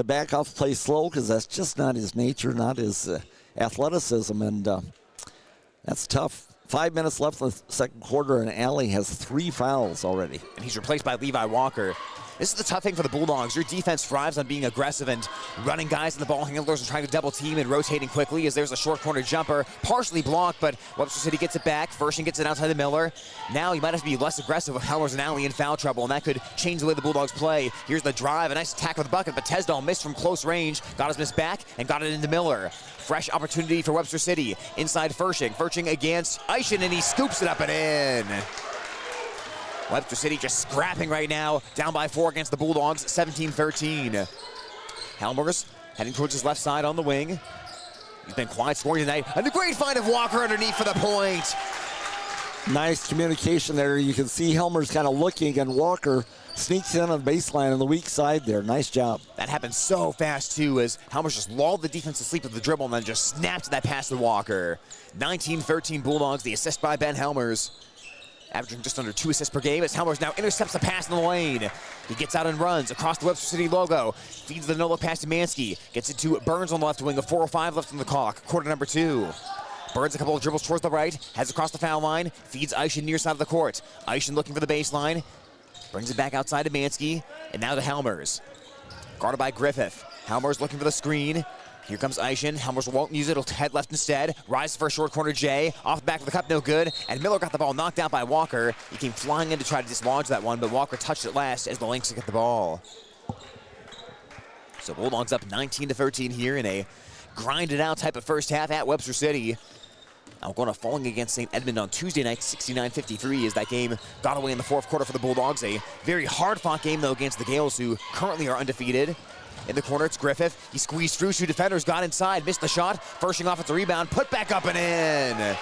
Speaker 11: back off, play slow, because that's just not his nature, not his athleticism, and that's tough. 5 minutes left in the second quarter, and Alley has 3 fouls already.
Speaker 2: And he's replaced by Levi Walker. This is the tough thing for the Bulldogs. Your defense thrives on being aggressive and running guys in the ball handlers and trying to double team and rotating quickly, as there's a short corner jumper, partially blocked, but Webster City gets it back. Fershing gets it outside the Miller. Now you might have to be less aggressive with Helmers and Alley in foul trouble, and that could change the way the Bulldogs play. Here's the drive, a nice attack with the bucket, but Tesdall missed from close range, got his miss back, and got it into Miller. Fresh opportunity for Webster City. Inside Fershing. Fershing against Eischen, and he scoops it up and in. Webster City just scrapping right now, down by 4 against the Bulldogs, 17-13. Helmers heading towards his left side on the wing. He's been quiet scoring tonight, and a great find of Walker underneath for the point.
Speaker 11: Nice communication there. You can see Helmer's kind of looking, and Walker sneaks in on the baseline on the weak side there. Nice job.
Speaker 2: That happened so fast, too, as Helmers just lulled the defense to sleep with the dribble and then just snapped that pass to Walker. 19-13 Bulldogs, the assist by Ben Helmers. Averaging just under 2 assists per game as Helmers now intercepts the pass in the lane. He gets out and runs across the Webster City logo. Feeds the no-look pass to Mansky. Gets it to Burns on the left wing, a 4:05 left on the clock. Quarter number 2. Burns a couple of dribbles towards the right, heads across the foul line, feeds Eischen near side of the court. Eischen looking for the baseline, brings it back outside to Mansky, and now to Helmers. Guarded by Griffith. Helmers looking for the screen. Here comes Eischen. Helmers won't use it. He'll head left instead. Rises for a short corner Jay. Off the back of the cup, no good. And Miller got the ball knocked out by Walker. He came flying in to try to dislodge that one, but Walker touched it last as the Lynx get the ball. So Bulldogs up 19-13 here in a grinded out type of first half at Webster City. Algona falling against St. Edmund on Tuesday night, 69-53, as that game got away in the fourth quarter for the Bulldogs. A very hard-fought game, though, against the Gales, who currently are undefeated. In the corner, it's Griffith. He squeezed through, 2 defenders, got inside, missed the shot. Furshing off at the rebound, put back up and in.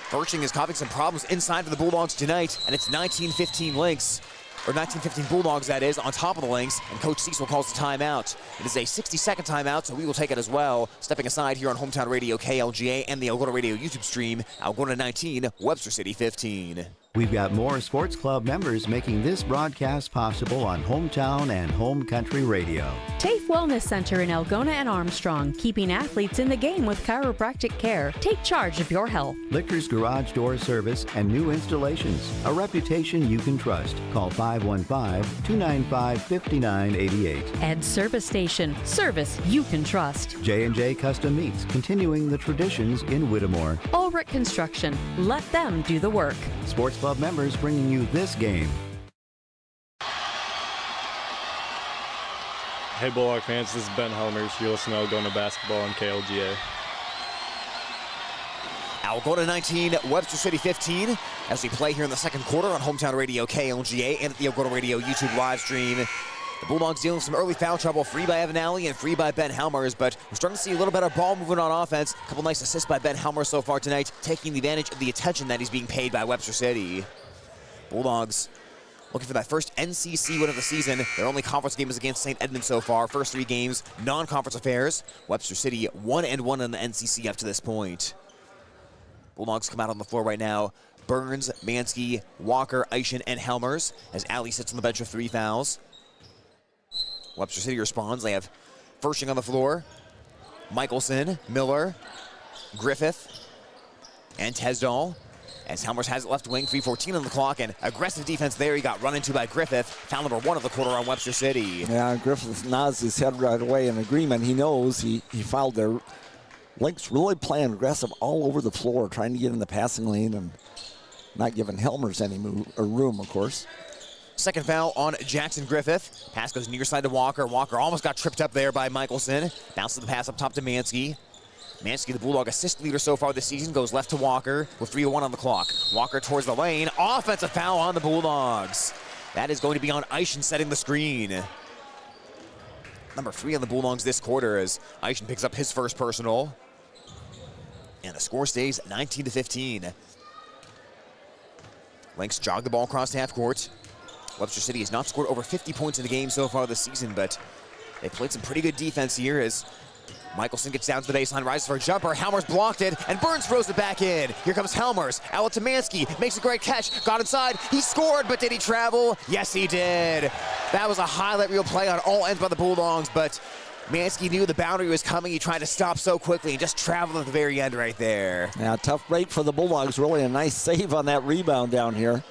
Speaker 2: Furshing is causing some problems inside for the Bulldogs tonight, and it's 19-15 Lynx. Or 19-15 Bulldogs, that is, on top of the Lynx, and Coach Cecil calls the timeout. It is a 60-second timeout, so we will take it as well. Stepping aside here on Hometown Radio KLGA and the Algona Radio YouTube stream, Algona 19, Webster City 15.
Speaker 3: We've got more sports club members making this broadcast possible on Hometown and Home Country Radio.
Speaker 4: TAFE Wellness Center in Algona and Armstrong, keeping athletes in the game with chiropractic care. Take charge of your health.
Speaker 3: Lichter's Garage Door Service and new installations. A reputation you can trust. Call 515-295-5988.
Speaker 4: Ed Service Station. Service you can trust.
Speaker 3: J&J Custom Meats, continuing the traditions in Whittemore.
Speaker 4: Ulrich Construction. Let them do the work.
Speaker 3: Sports Club members bringing you this game.
Speaker 15: Hey Bulldog fans, this is Ben Helmers. You're listening to Algona Basketball on KLGA.
Speaker 2: Algona 19, Webster City 15, as we play here in the second quarter on Hometown Radio KLGA and at the Algona Radio YouTube live stream. The Bulldogs dealing with some early foul trouble, free by Evan Alley and free by Ben Helmers, but we're starting to see a little better ball movement on offense. A couple nice assists by Ben Helmers so far tonight, taking advantage of the attention that he's being paid by Webster City. Bulldogs looking for that first NCC win of the season. Their only conference game is against St. Edmund so far. First 3 games, non-conference affairs. Webster City 1-1 in the NCC up to this point. Bulldogs come out on the floor right now. Burns, Mansky, Walker, Eischen, and Helmers, as Alley sits on the bench with 3 fouls. Webster City responds. They have Furshing on the floor, Michelson, Miller, Griffith, and Tesdall. As Helmers has it left wing, 3:14 on the clock, and aggressive defense there. He got run into by Griffith. Foul number 1 of the quarter on Webster City.
Speaker 11: Yeah, Griffith nods his head right away in agreement. He knows he fouled there. Lynx really playing aggressive all over the floor, trying to get in the passing lane and not giving Helmers any room, of course.
Speaker 2: Second foul on Jackson Griffith. Pass goes near side to Walker. Walker almost got tripped up there by Michelson. Bounces the pass up top to Mansky. Mansky, the Bulldog assist leader so far this season, goes left to Walker with 3:01 on the clock. Walker towards the lane. Offensive foul on the Bulldogs. That is going to be on Eischen setting the screen. Number 3 on the Bulldogs this quarter as Eischen picks up his first personal. And the score stays 19-15. Lynx jog the ball across half court. Webster City has not scored over 50 points in the game so far this season, but they played some pretty good defense here as Michelson gets down to the baseline, rises for a jumper. Helmers blocked it, and Burns throws it back in. Here comes Helmers. Out to Mansky. Makes a great catch. Got inside. He scored, but did he travel? Yes, he did. That was a highlight reel play on all ends by the Bulldogs, but Mansky knew the boundary was coming. He tried to stop so quickly and just traveled at the very end right there.
Speaker 11: Yeah, tough break for the Bulldogs. Really a nice save on that rebound down here.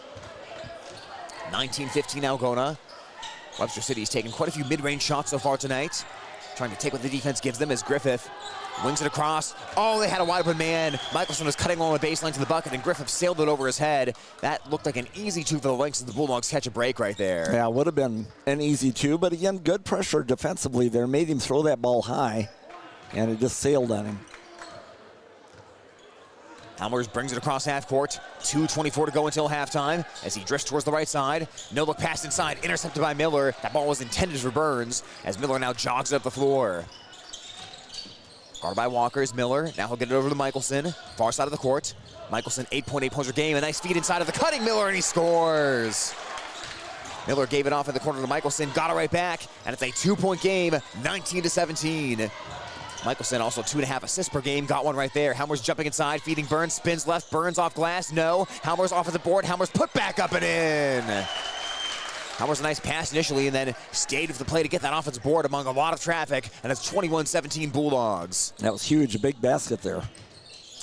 Speaker 2: 19-15 Algona. Webster City's taken quite a few mid-range shots so far tonight. Trying to take what the defense gives them as Griffith wings it across. Oh, they had a wide open man. Michelson was cutting along the baseline to the bucket, and Griffith sailed it over his head. That looked like an easy 2 for the Lynx as the Bulldogs catch a break right there.
Speaker 11: Yeah, would have been an easy 2, but again, good pressure defensively there. Made him throw that ball high, and it just sailed on him.
Speaker 2: Helmers brings it across half court. 2:24 to go until halftime as he drifts towards the right side. No look pass inside, intercepted by Miller. That ball was intended for Burns as Miller now jogs up the floor. Guarded by Walker is Miller. Now he'll get it over to Michelson. Far side of the court. Michelson, 8.8 points per game. A nice feed inside of the cutting Miller, and he scores. Miller gave it off in the corner to Michelson. Got it right back, and it's a 2-point game, 19-17. Michelson also 2.5 assists per game. Got one right there. Helmers jumping inside, feeding Burns. Spins left. Burns off glass. No. Helmers off of the board. Helmers put back up and in. Helmers a nice pass initially and then stayed with the play to get that offensive board among a lot of traffic. And it's 21-17 Bulldogs.
Speaker 11: That was huge. A big basket there.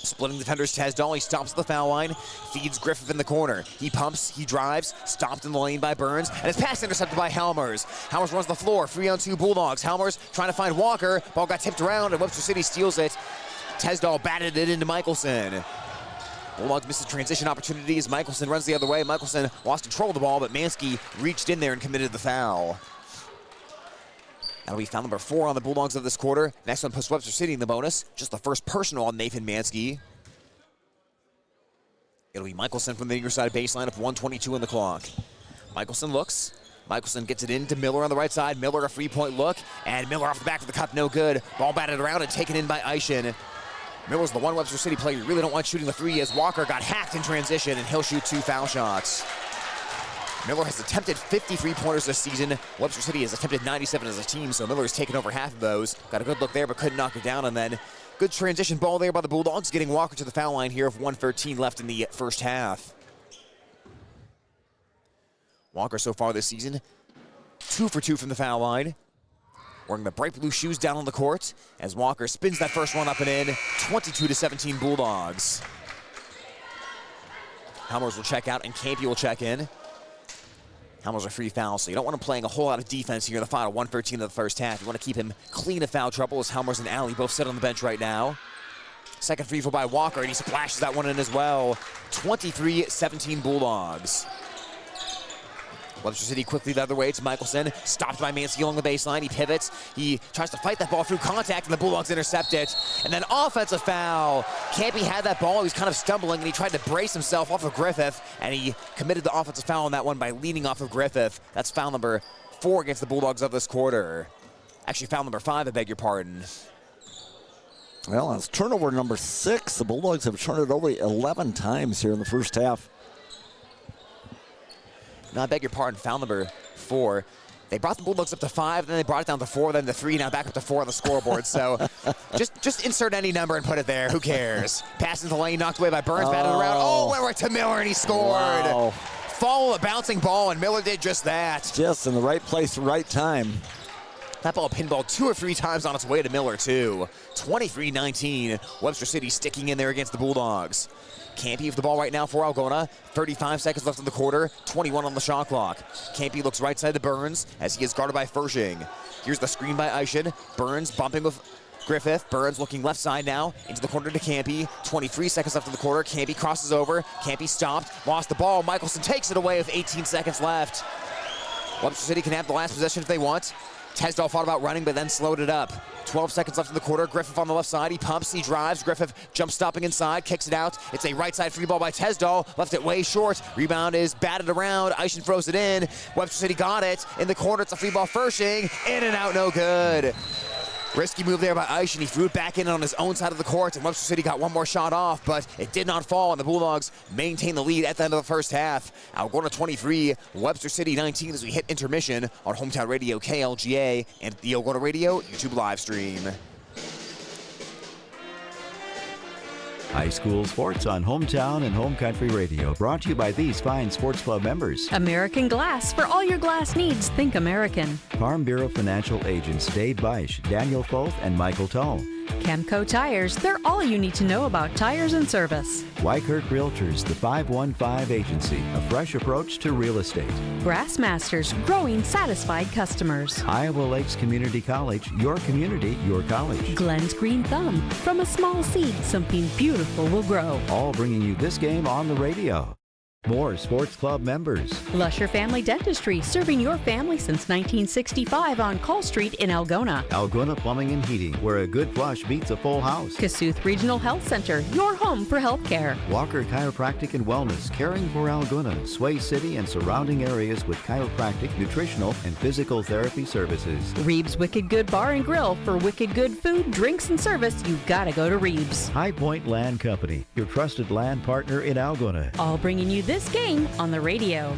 Speaker 2: Splitting defenders, Tesdall, he stops at the foul line, feeds Griffith in the corner. He pumps, he drives, stopped in the lane by Burns, and his pass intercepted by Helmers. Helmers runs the floor, 3-on-2 Bulldogs. Helmers trying to find Walker. Ball got tipped around, and Webster City steals it. Tesdall batted it into Michelson. Bulldogs misses transition opportunities. Michelson runs the other way. Michelson lost control of the ball, but Mansky reached in there and committed the foul. That'll be foul number 4 on the Bulldogs of this quarter. Next one puts Webster City in the bonus. Just the first personal on Nathan Mansky. It'll be Michelson from the near side baseline of 1:22 on the clock. Michelson looks. Michelson gets it into Miller on the right side. Miller a 3-point look, and Miller off the back of the cup, no good. Ball batted around and taken in by Eischen. Miller's the one Webster City player you really don't want shooting the 3 as Walker got hacked in transition, and he'll shoot 2 foul shots. Miller has attempted 53 pointers this season. Webster City has attempted 97 as a team, so Miller has taken over half of those. Got a good look there, but couldn't knock it down, and then good transition ball there by the Bulldogs, getting Walker to the foul line here of 1:13 left in the first half. Walker so far this season, 2 for 2 from the foul line. Wearing the bright blue shoes down on the court as Walker spins that first one up and in. 22-17 Bulldogs. Helmers will check out and Campy will check in. Helmers a free foul, so you don't want him playing a whole lot of defense here in the final 1:13 of the first half. You want to keep him clean of foul trouble as Helmers and Alley both sit on the bench right now. Second free throw by Walker, and he splashes that one in as well. 23-17 Bulldogs. Webster City quickly the other way. It's Michelson, stopped by Mansky along the baseline. He pivots. He tries to fight that ball through contact, and the Bulldogs intercept it. And then offensive foul. Campy had that ball. He was kind of stumbling, and he tried to brace himself off of Griffith, and he committed the offensive foul on that one by leaning off of Griffith. That's foul number 4 against the Bulldogs of this quarter. Actually, foul number 5, I beg your pardon.
Speaker 11: Well, that's turnover number 6. The Bulldogs have turned it over 11 times here in the first half.
Speaker 2: No, I beg your pardon, foul number 4. They brought the Bulldogs up to 5, then they brought it down to 4, then to 3, now back up to 4 on the scoreboard. So just insert any number and put it there. Who cares? Pass into the lane, knocked away by Burns, batted around. Oh, went right to Miller, and he scored.
Speaker 11: Wow.
Speaker 2: Follow a bouncing ball, and Miller did just that.
Speaker 11: Just in the right place, right time.
Speaker 2: That ball pinballed 2 or 3 times on its way to Miller, too. 23-19. Webster City sticking in there against the Bulldogs. Campy with the ball right now for Algona. 35 seconds left in the quarter, 21 on the shot clock. Campy looks right side to Burns as he is guarded by Fershing. Here's the screen by Eischen. Burns bumping with Griffith. Burns looking left side now into the corner to Campy. 23 seconds left in the quarter. Campy crosses over. Campy stopped, lost the ball. Michelson takes it away with 18 seconds left. Webster City can have the last possession if they want. Tesdall thought about running, but then slowed it up. 12 seconds left in the quarter. Griffith on the left side. He pumps, he drives. Griffith jumps stopping inside, kicks it out. It's a right side free ball by Tesdall. Left it way short. Rebound is batted around. Eischen throws it in. Webster City got it. In the corner, it's a free ball. Fershing. In and out, no good. Risky move there by Eischen. He threw it back in on his own side of the court, and Webster City got one more shot off, but it did not fall, and the Bulldogs maintain the lead at the end of the first half. Algona 23, Webster City 19 as we hit intermission on Hometown Radio KLGA and the Algona Radio YouTube live stream.
Speaker 3: High school sports on Hometown and Home Country Radio, brought to you by these fine sports club members.
Speaker 4: American Glass. For all your glass needs, think American.
Speaker 3: Farm Bureau Financial Agents Dave Beisch, Daniel Foth, and Michael Tull.
Speaker 4: Chemco Tires. They're all you need to know about tires and service.
Speaker 3: Wykirk Realtors, the 515 Agency, a fresh approach to real estate.
Speaker 4: Grassmasters. Growing satisfied customers.
Speaker 3: Iowa Lakes Community College, your community, your college.
Speaker 4: Glenn's Green Thumb. From a small seed, something beautiful will grow.
Speaker 3: All bringing you this game on the radio. More sports club members.
Speaker 4: Lusher Family Dentistry, serving your family since 1965 on Call Street in Algona.
Speaker 3: Algona Plumbing and Heating, where a good flush beats a full house.
Speaker 4: Kasuth Regional Health Center, your home for health care.
Speaker 3: Walker Chiropractic and Wellness, caring for Algona, Sway City, and surrounding areas with chiropractic, nutritional, and physical therapy services.
Speaker 4: Reeves Wicked Good Bar and Grill, for wicked good food, drinks, and service, you gotta go to Reeves.
Speaker 3: High Point Land Company, your trusted land partner in Algona.
Speaker 4: All bringing you this game on the radio.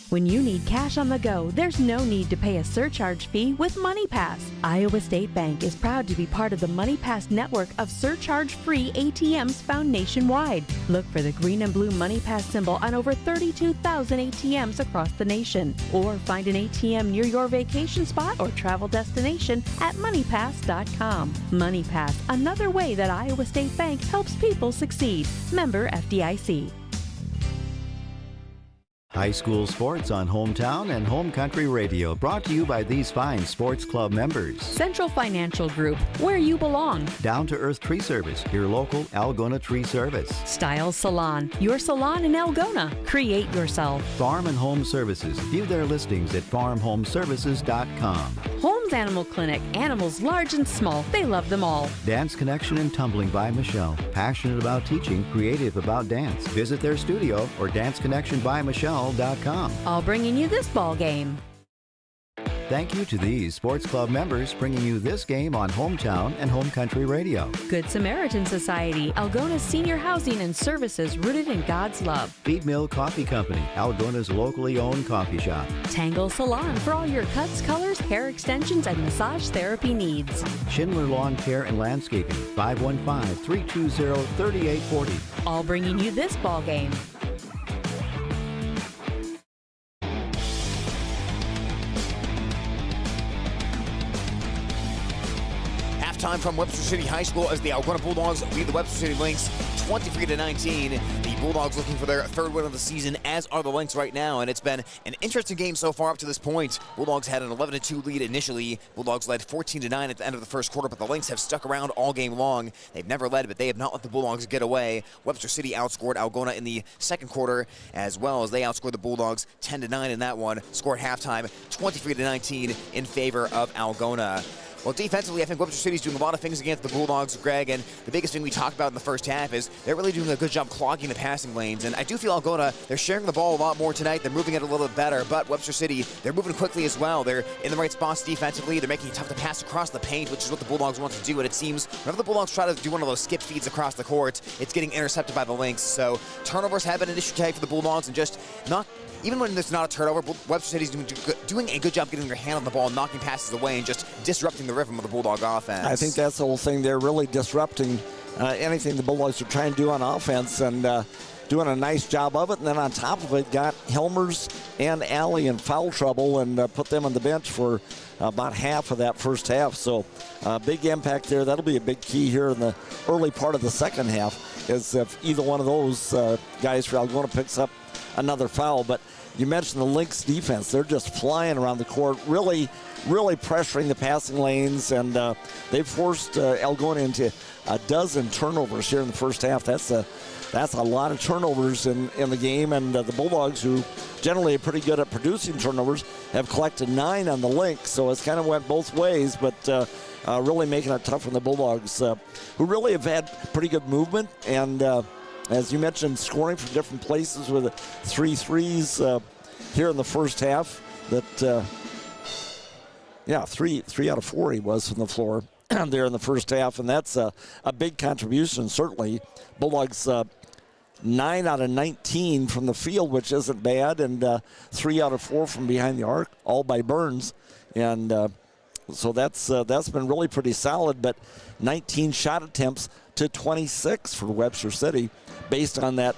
Speaker 4: When you need cash on the go, there's no need to pay a surcharge fee with MoneyPass. Iowa State Bank is proud to be part of the MoneyPass network of surcharge-free ATMs found nationwide. Look for the green and blue MoneyPass symbol on over 32,000 ATMs across the nation. Or find an ATM near your vacation spot or travel destination at moneypass.com. MoneyPass, another way that Iowa State Bank helps people succeed. Member FDIC.
Speaker 3: High school sports on Hometown and Home Country Radio, brought to you by these fine sports club members.
Speaker 4: Central Financial Group, where you belong.
Speaker 3: Down to Earth Tree Service, your local Algona tree service.
Speaker 4: Styles Salon, your salon in Algona. Create yourself.
Speaker 3: Farm and Home Services. View their listings at farmhomeservices.com.
Speaker 4: Holmes Animal Clinic, animals large and small. They love them all.
Speaker 3: Dance Connection and Tumbling by Michelle. Passionate about teaching, creative about dance. Visit their studio or danceconnectionbymichelle.com.
Speaker 4: All bringing you this ball game.
Speaker 3: Thank you to these sports club members bringing you this game on Hometown and Home Country Radio.
Speaker 4: Good Samaritan Society, Algona's senior housing and services rooted in God's love.
Speaker 3: Feed Mill Coffee Company, Algona's locally owned coffee shop.
Speaker 4: Tangle Salon for all your cuts, colors, hair extensions, and massage therapy needs.
Speaker 3: Schindler Lawn Care and Landscaping, 515-320-3840.
Speaker 4: All bringing you this ball game.
Speaker 2: Time from Webster City High School as the Algona Bulldogs lead the Webster City Lynx 23-19. The Bulldogs looking for their third win of the season, as are the Lynx right now, and it's been an interesting game so far up to this point. Bulldogs had an 11-2 lead initially. Bulldogs led 14-9 at the end of the first quarter, but the Lynx have stuck around all game long. They've never led, but they have not let the Bulldogs get away. Webster City outscored Algona in the second quarter, as well as they outscored the Bulldogs 10-9 in that one. Scored halftime 23-19 in favor of Algona. Well, defensively, I think Webster City's doing a lot of things against the Bulldogs, Greg, and the biggest thing we talked about in the first half is they're really doing a good job clogging the passing lanes, and I do feel Algona, they're sharing the ball a lot more tonight. They're moving it a little bit better, but Webster City, they're moving quickly as well. They're in the right spots defensively. They're making it tough to pass across the paint, which is what the Bulldogs want to do, and it seems whenever the Bulldogs try to do one of those skip feeds across the court, it's getting intercepted by the Lynx. So turnovers have been an issue tag for the Bulldogs, and just not... Even when there's not a turnover, Webster City's doing a good job getting their hand on the ball, knocking passes away, and just disrupting the rhythm of the Bulldog offense.
Speaker 11: I think that's the whole thing. They're really disrupting anything the Bulldogs are trying to do on offense and doing a nice job of it. And then on top of it, got Helmers and Alley in foul trouble and put them on the bench for about half of that first half. So big impact there. That'll be a big key here in the early part of the second half, is if either one of those guys for Algona picks up another foul. But you mentioned the Lynx defense. They're just flying around the court, really pressuring the passing lanes, and they've forced Algona into a dozen turnovers here in the first half. That's a lot of turnovers in the game, and the Bulldogs, who generally are pretty good at producing turnovers, have collected 9 on the Lynx, so it's kind of went both ways, but really making it tough on the Bulldogs, who really have had pretty good movement, and as you mentioned, scoring from different places with 3 threes here in the first half. That, 3 out of 4 he was from the floor there in the first half, and that's a big contribution, certainly. Bulldogs 9 out of 19 from the field, which isn't bad, and 3 out of 4 from behind the arc, all by Burns. And so that's been really pretty solid, but 19 shot attempts to 26 for Webster City, based on that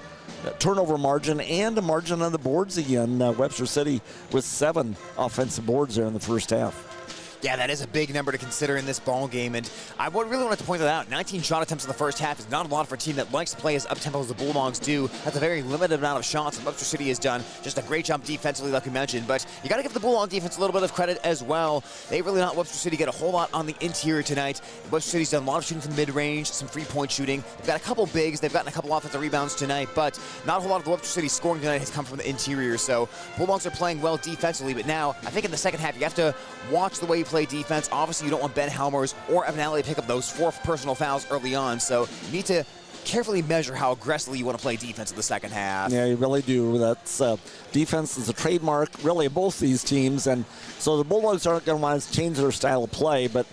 Speaker 11: turnover margin and a margin on the boards again. Webster City with 7 offensive boards there in the first half.
Speaker 2: Yeah, that is a big number to consider in this ball game, and I would really want to point that out. 19 shot attempts in the first half is not a lot for a team that likes to play as up-tempo as the Bulldogs do. That's a very limited amount of shots, and Webster City has done just a great job defensively, like we mentioned, but you got to give the Bulldog defense a little bit of credit as well. They really not Webster City get a whole lot on the interior tonight. Webster City's done a lot of shooting from mid-range, some free-point shooting. They've got a couple bigs, they've gotten a couple offensive rebounds tonight, but not a whole lot of the Webster City scoring tonight has come from the interior, so Bulldogs are playing well defensively, but now I think in the second half you have to watch the way you play defense. Obviously, you don't want Ben Helmers or Evan Alley to pick up those 4 personal fouls early on, so you need to carefully measure how aggressively you want to play defense in the second half.
Speaker 11: Yeah, you really do. That's defense is a trademark, really, of both these teams, and so the Bulldogs aren't going to want to change their style of play, but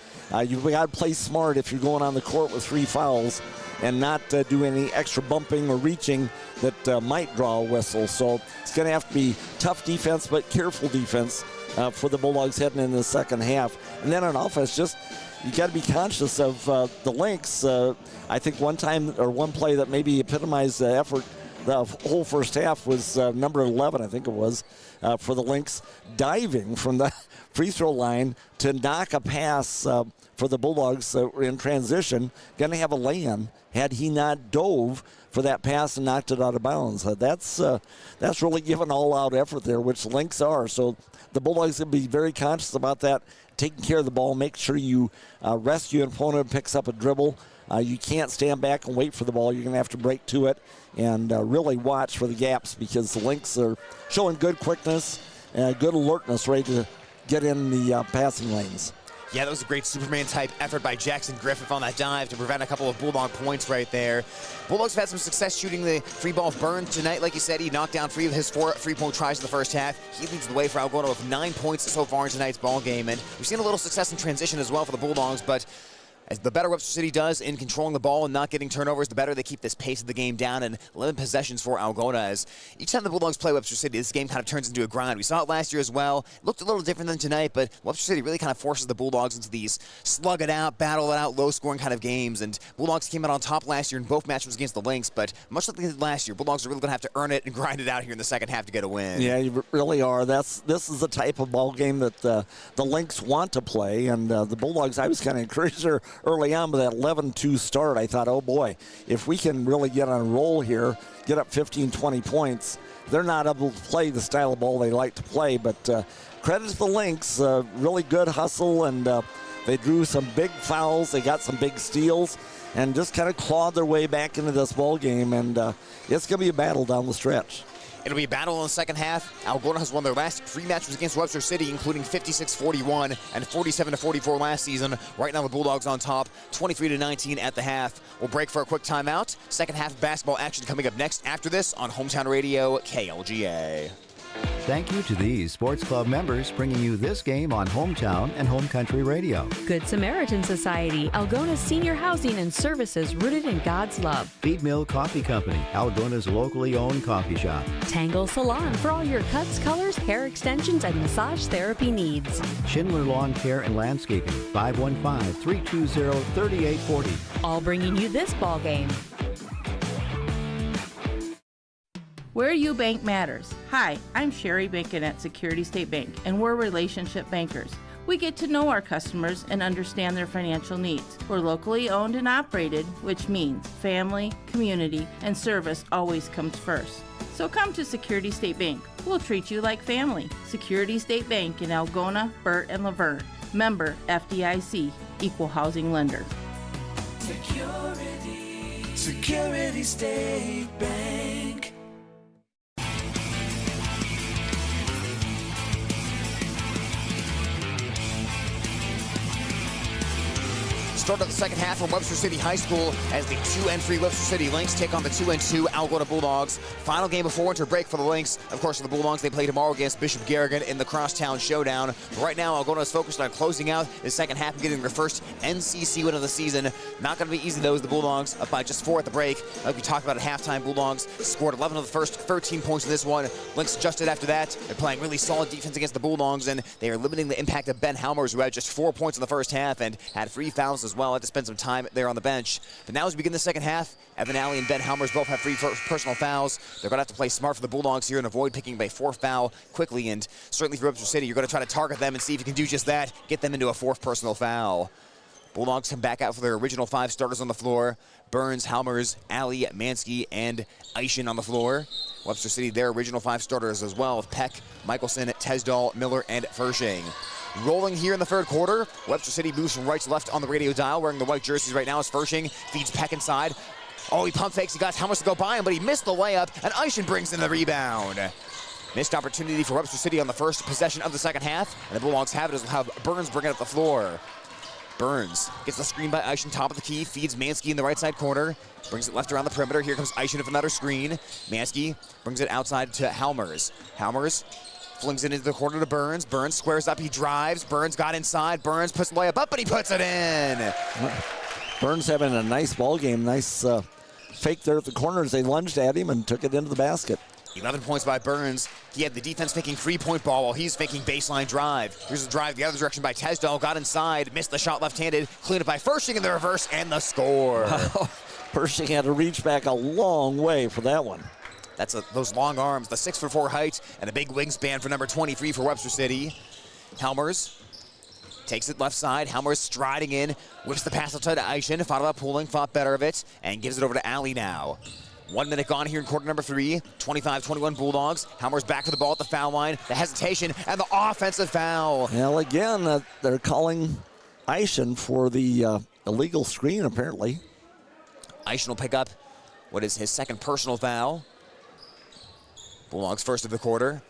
Speaker 11: you've got to play smart if you're going on the court with 3 fouls and not do any extra bumping or reaching that might draw a whistle. So it's going to have to be tough defense, but careful defense for the Bulldogs heading into the second half. And then on offense, just you got to be conscious of the Lynx. I think one play that maybe epitomized the effort the whole first half was number 11, I think it was, for the Lynx, diving from the free throw line to knock a pass for the Bulldogs in transition. Going to have a lay-in had he not dove for that pass and knocked it out of bounds. That's really giving all-out effort there, which the Lynx are. So the Bulldogs going to be very conscious about that, taking care of the ball, make sure you rescue an opponent, picks up a dribble. You can't stand back and wait for the ball. You're going to have to break to it and really watch for the gaps because the Lynx are showing good quickness and good alertness, ready to get in the passing lanes.
Speaker 2: Yeah, that was a great Superman-type effort by Jackson Griffith on that dive to prevent a couple of Bulldog points right there. Bulldogs have had some success shooting the free ball of Burns tonight. Like you said, he knocked down 3 of his 4 free-point tries in the first half. He leads the way for Algona with 9 points so far in tonight's ball game, and we've seen a little success in transition as well for the Bulldogs, but as the better Webster City does in controlling the ball and not getting turnovers, the better they keep this pace of the game down and limit possessions for Algona. As each time the Bulldogs play Webster City, this game kind of turns into a grind. We saw it last year as well. It looked a little different than tonight, but Webster City really kind of forces the Bulldogs into these slug it out, battle it out, low-scoring kind of games. And Bulldogs came out on top last year in both matchups against the Lynx, but much like they did last year, Bulldogs are really going to have to earn it and grind it out here in the second half to get a win.
Speaker 11: Yeah, you really are. This is the type of ball game that the Lynx want to play, and the Bulldogs, I was kind of encouraged early on with that 11-2 start. I thought, oh boy, if we can really get on a roll here, get up 15, 20 points, they're not able to play the style of ball they like to play. But credit to the Lynx, really good hustle, and they drew some big fouls. They got some big steals and just kind of clawed their way back into this ball game. And it's going to be a battle down the stretch.
Speaker 2: It'll be a battle in the second half. Algona has won their last 3 matches against Webster City, including 56-41 and 47-44 last season. Right now the Bulldogs on top, 23-19 at the half. We'll break for a quick timeout. Second half basketball action coming up next after this on Hometown Radio KLGA.
Speaker 3: Thank you to these Sports Club members bringing you this game on Hometown and Home Country Radio.
Speaker 4: Good Samaritan Society, Algona's senior housing and services rooted in God's love.
Speaker 3: Feed Mill Coffee Company, Algona's locally owned coffee shop.
Speaker 4: Tangle Salon for all your cuts, colors, hair extensions, and massage therapy needs.
Speaker 3: Schindler Lawn Care and Landscaping, 515-320-3840.
Speaker 4: All bringing you this ball game.
Speaker 7: Where you bank matters. Hi, I'm Sherry Bacon at Security State Bank, and we're relationship bankers. We get to know our customers and understand their financial needs. We're locally owned and operated, which means family, community, and service always comes first. So come to Security State Bank. We'll treat you like family. Security State Bank in Algona, Burt, and Laverne. Member FDIC, Equal Housing Lender.
Speaker 8: Security State Bank.
Speaker 2: Start of the second half from Webster City High School as the 2-3 Webster City Lynx take on the 2-2 Algona Bulldogs. Final game before winter break for the Lynx. Of course, for the Bulldogs, they play tomorrow against Bishop Garrigan in the Crosstown Showdown. But right now, Algona is focused on closing out the second half and getting their first NCC win of the season. Not going to be easy, though, as the Bulldogs up by just 4 at the break. Like we talked about at halftime, Bulldogs scored 11 of the first 13 points in this one. Lynx adjusted after that. They're playing really solid defense against the Bulldogs, and they are limiting the impact of Ben Helmers, who had just 4 points in the first half and had 3 fouls as well. well. Had to spend some time there on the bench. But now as we begin the second half, Evan Alley and Ben Helmers both have 3 personal fouls. They're going to have to play smart for the Bulldogs here and avoid picking up a 4th foul quickly. And certainly for Webster City, you're going to try to target them and see if you can do just that, get them into a 4th personal foul. Bulldogs come back out for their original 5 starters on the floor. Burns, Helmers, Alley, Mansky, and Eischen on the floor. Webster City, their original 5 starters as well, with Peck, Michelson, Tesdall, Miller, and Fershing. Rolling here in the third quarter, Webster City moves from right to left on the radio dial. Wearing the white jerseys right now is Fershing, feeds Peck inside. Oh, he pump fakes, he got Helmers to go by him, but he missed the layup, and Eischen brings in the rebound. Missed opportunity for Webster City on the first possession of the second half, and the Bulldogs have it as we'll have Burns bring it up the floor. Burns gets the screen by Eischen, top of the key, feeds Mansky in the right side corner, brings it left around the perimeter. Here comes Eischen with another screen. Mansky brings it outside to Helmers. Helmers flings it into the corner to Burns. Burns squares up, he drives. Burns got inside. Burns puts the layup up, but he puts it in.
Speaker 11: Burns having a nice ball game, nice fake there at the corner as they lunged at him and took it into the basket.
Speaker 2: 11 points by Burns. He had the defense making 3-point ball while he's making baseline drive. Here's a drive the other direction by Tesdall. Got inside, missed the shot left-handed. Cleaned it by Fershing in the reverse, and the score.
Speaker 11: Fershing had to reach back a long way for that one.
Speaker 2: That's those long arms, the 6'4" height, and a big wingspan for number 23 for Webster City. Helmers takes it left side. Helmers striding in, whips the pass outside to Eischen. Thought about pulling, thought better of it, and gives it over to Alley now. 1 minute gone here in quarter number 3. 25-21 Bulldogs. Helmers back to the ball at the foul line. The hesitation and the offensive foul.
Speaker 11: Well, again, they're calling Eischen for the illegal screen, apparently.
Speaker 2: Eischen will pick up what is his second personal foul. Bulldogs first of the quarter.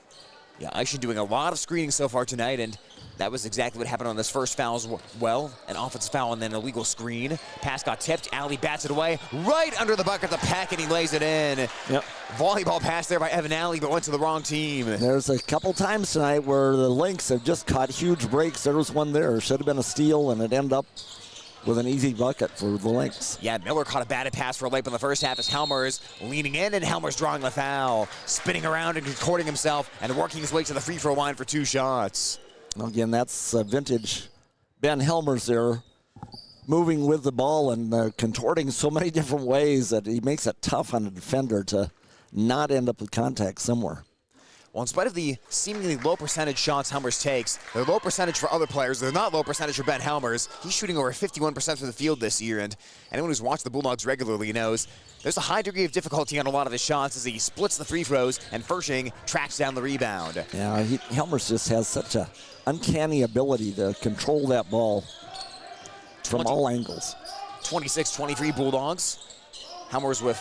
Speaker 2: Yeah, Eischen doing a lot of screening so far tonight, and that was exactly what happened on this first foul as well. An offensive foul and then an illegal screen. Pass got tipped. Alley bats it away right under the bucket of the Peck, and he lays it in.
Speaker 11: Yep.
Speaker 2: Volleyball pass there by Evan Alley, but went to the wrong team.
Speaker 11: There's a couple times tonight where the Lynx have just caught huge breaks. There was one there. Should have been a steal, and it ended up with an easy bucket for the Lynx.
Speaker 2: Yeah, Miller caught a batted pass for a layup in the first half as Helmers leaning in, and Helmers drawing the foul. Spinning around and recording himself and working his way to the free throw line for 2 shots.
Speaker 11: Again, that's vintage Ben Helmers there, moving with the ball and contorting so many different ways that he makes it tough on a defender to not end up with contact somewhere.
Speaker 2: Well, in spite of the seemingly low percentage shots Helmers takes, they're low percentage for other players. They're not low percentage for Ben Helmers. He's shooting over 51% from the field this year, and anyone who's watched the Bulldogs regularly knows there's a high degree of difficulty on a lot of his shots as he splits the free throws, and Fershing tracks down the rebound.
Speaker 11: Yeah, Helmers just has such a uncanny ability to control that ball from all angles.
Speaker 2: 26-23 Bulldogs. Helmers with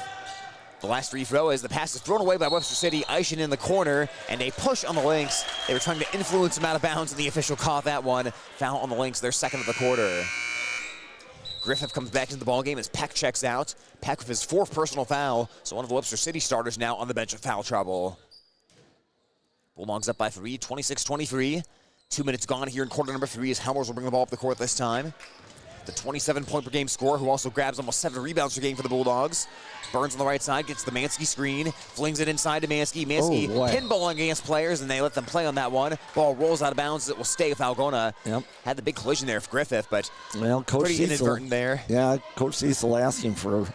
Speaker 2: the last free throw as the pass is thrown away by Webster City. Eischen in the corner, and a push on the Lynx. They were trying to influence him out of bounds, and the official caught that one. Foul on the Lynx, their second of the quarter. Griffith comes back into the ballgame as Peck checks out. Peck with his 4th personal foul, so one of the Webster City starters now on the bench of foul trouble. Bulldogs up by 3, 26-23. 2 minutes gone here in quarter number 3 as Helmers will bring the ball up the court this time. The 27-point per game scorer, who also grabs almost 7 rebounds per game for the Bulldogs. Burns on the right side, gets the Mansky screen, flings it inside to Mansky. Mansky pinballing against players, and they let them play on that one. Ball rolls out of bounds. It will stay with Algona.
Speaker 11: Yep.
Speaker 2: Had the big collision there for Griffith, but
Speaker 11: Coach
Speaker 2: pretty
Speaker 11: Cecil,
Speaker 2: inadvertent there.
Speaker 11: Yeah, Coach Cecil asking for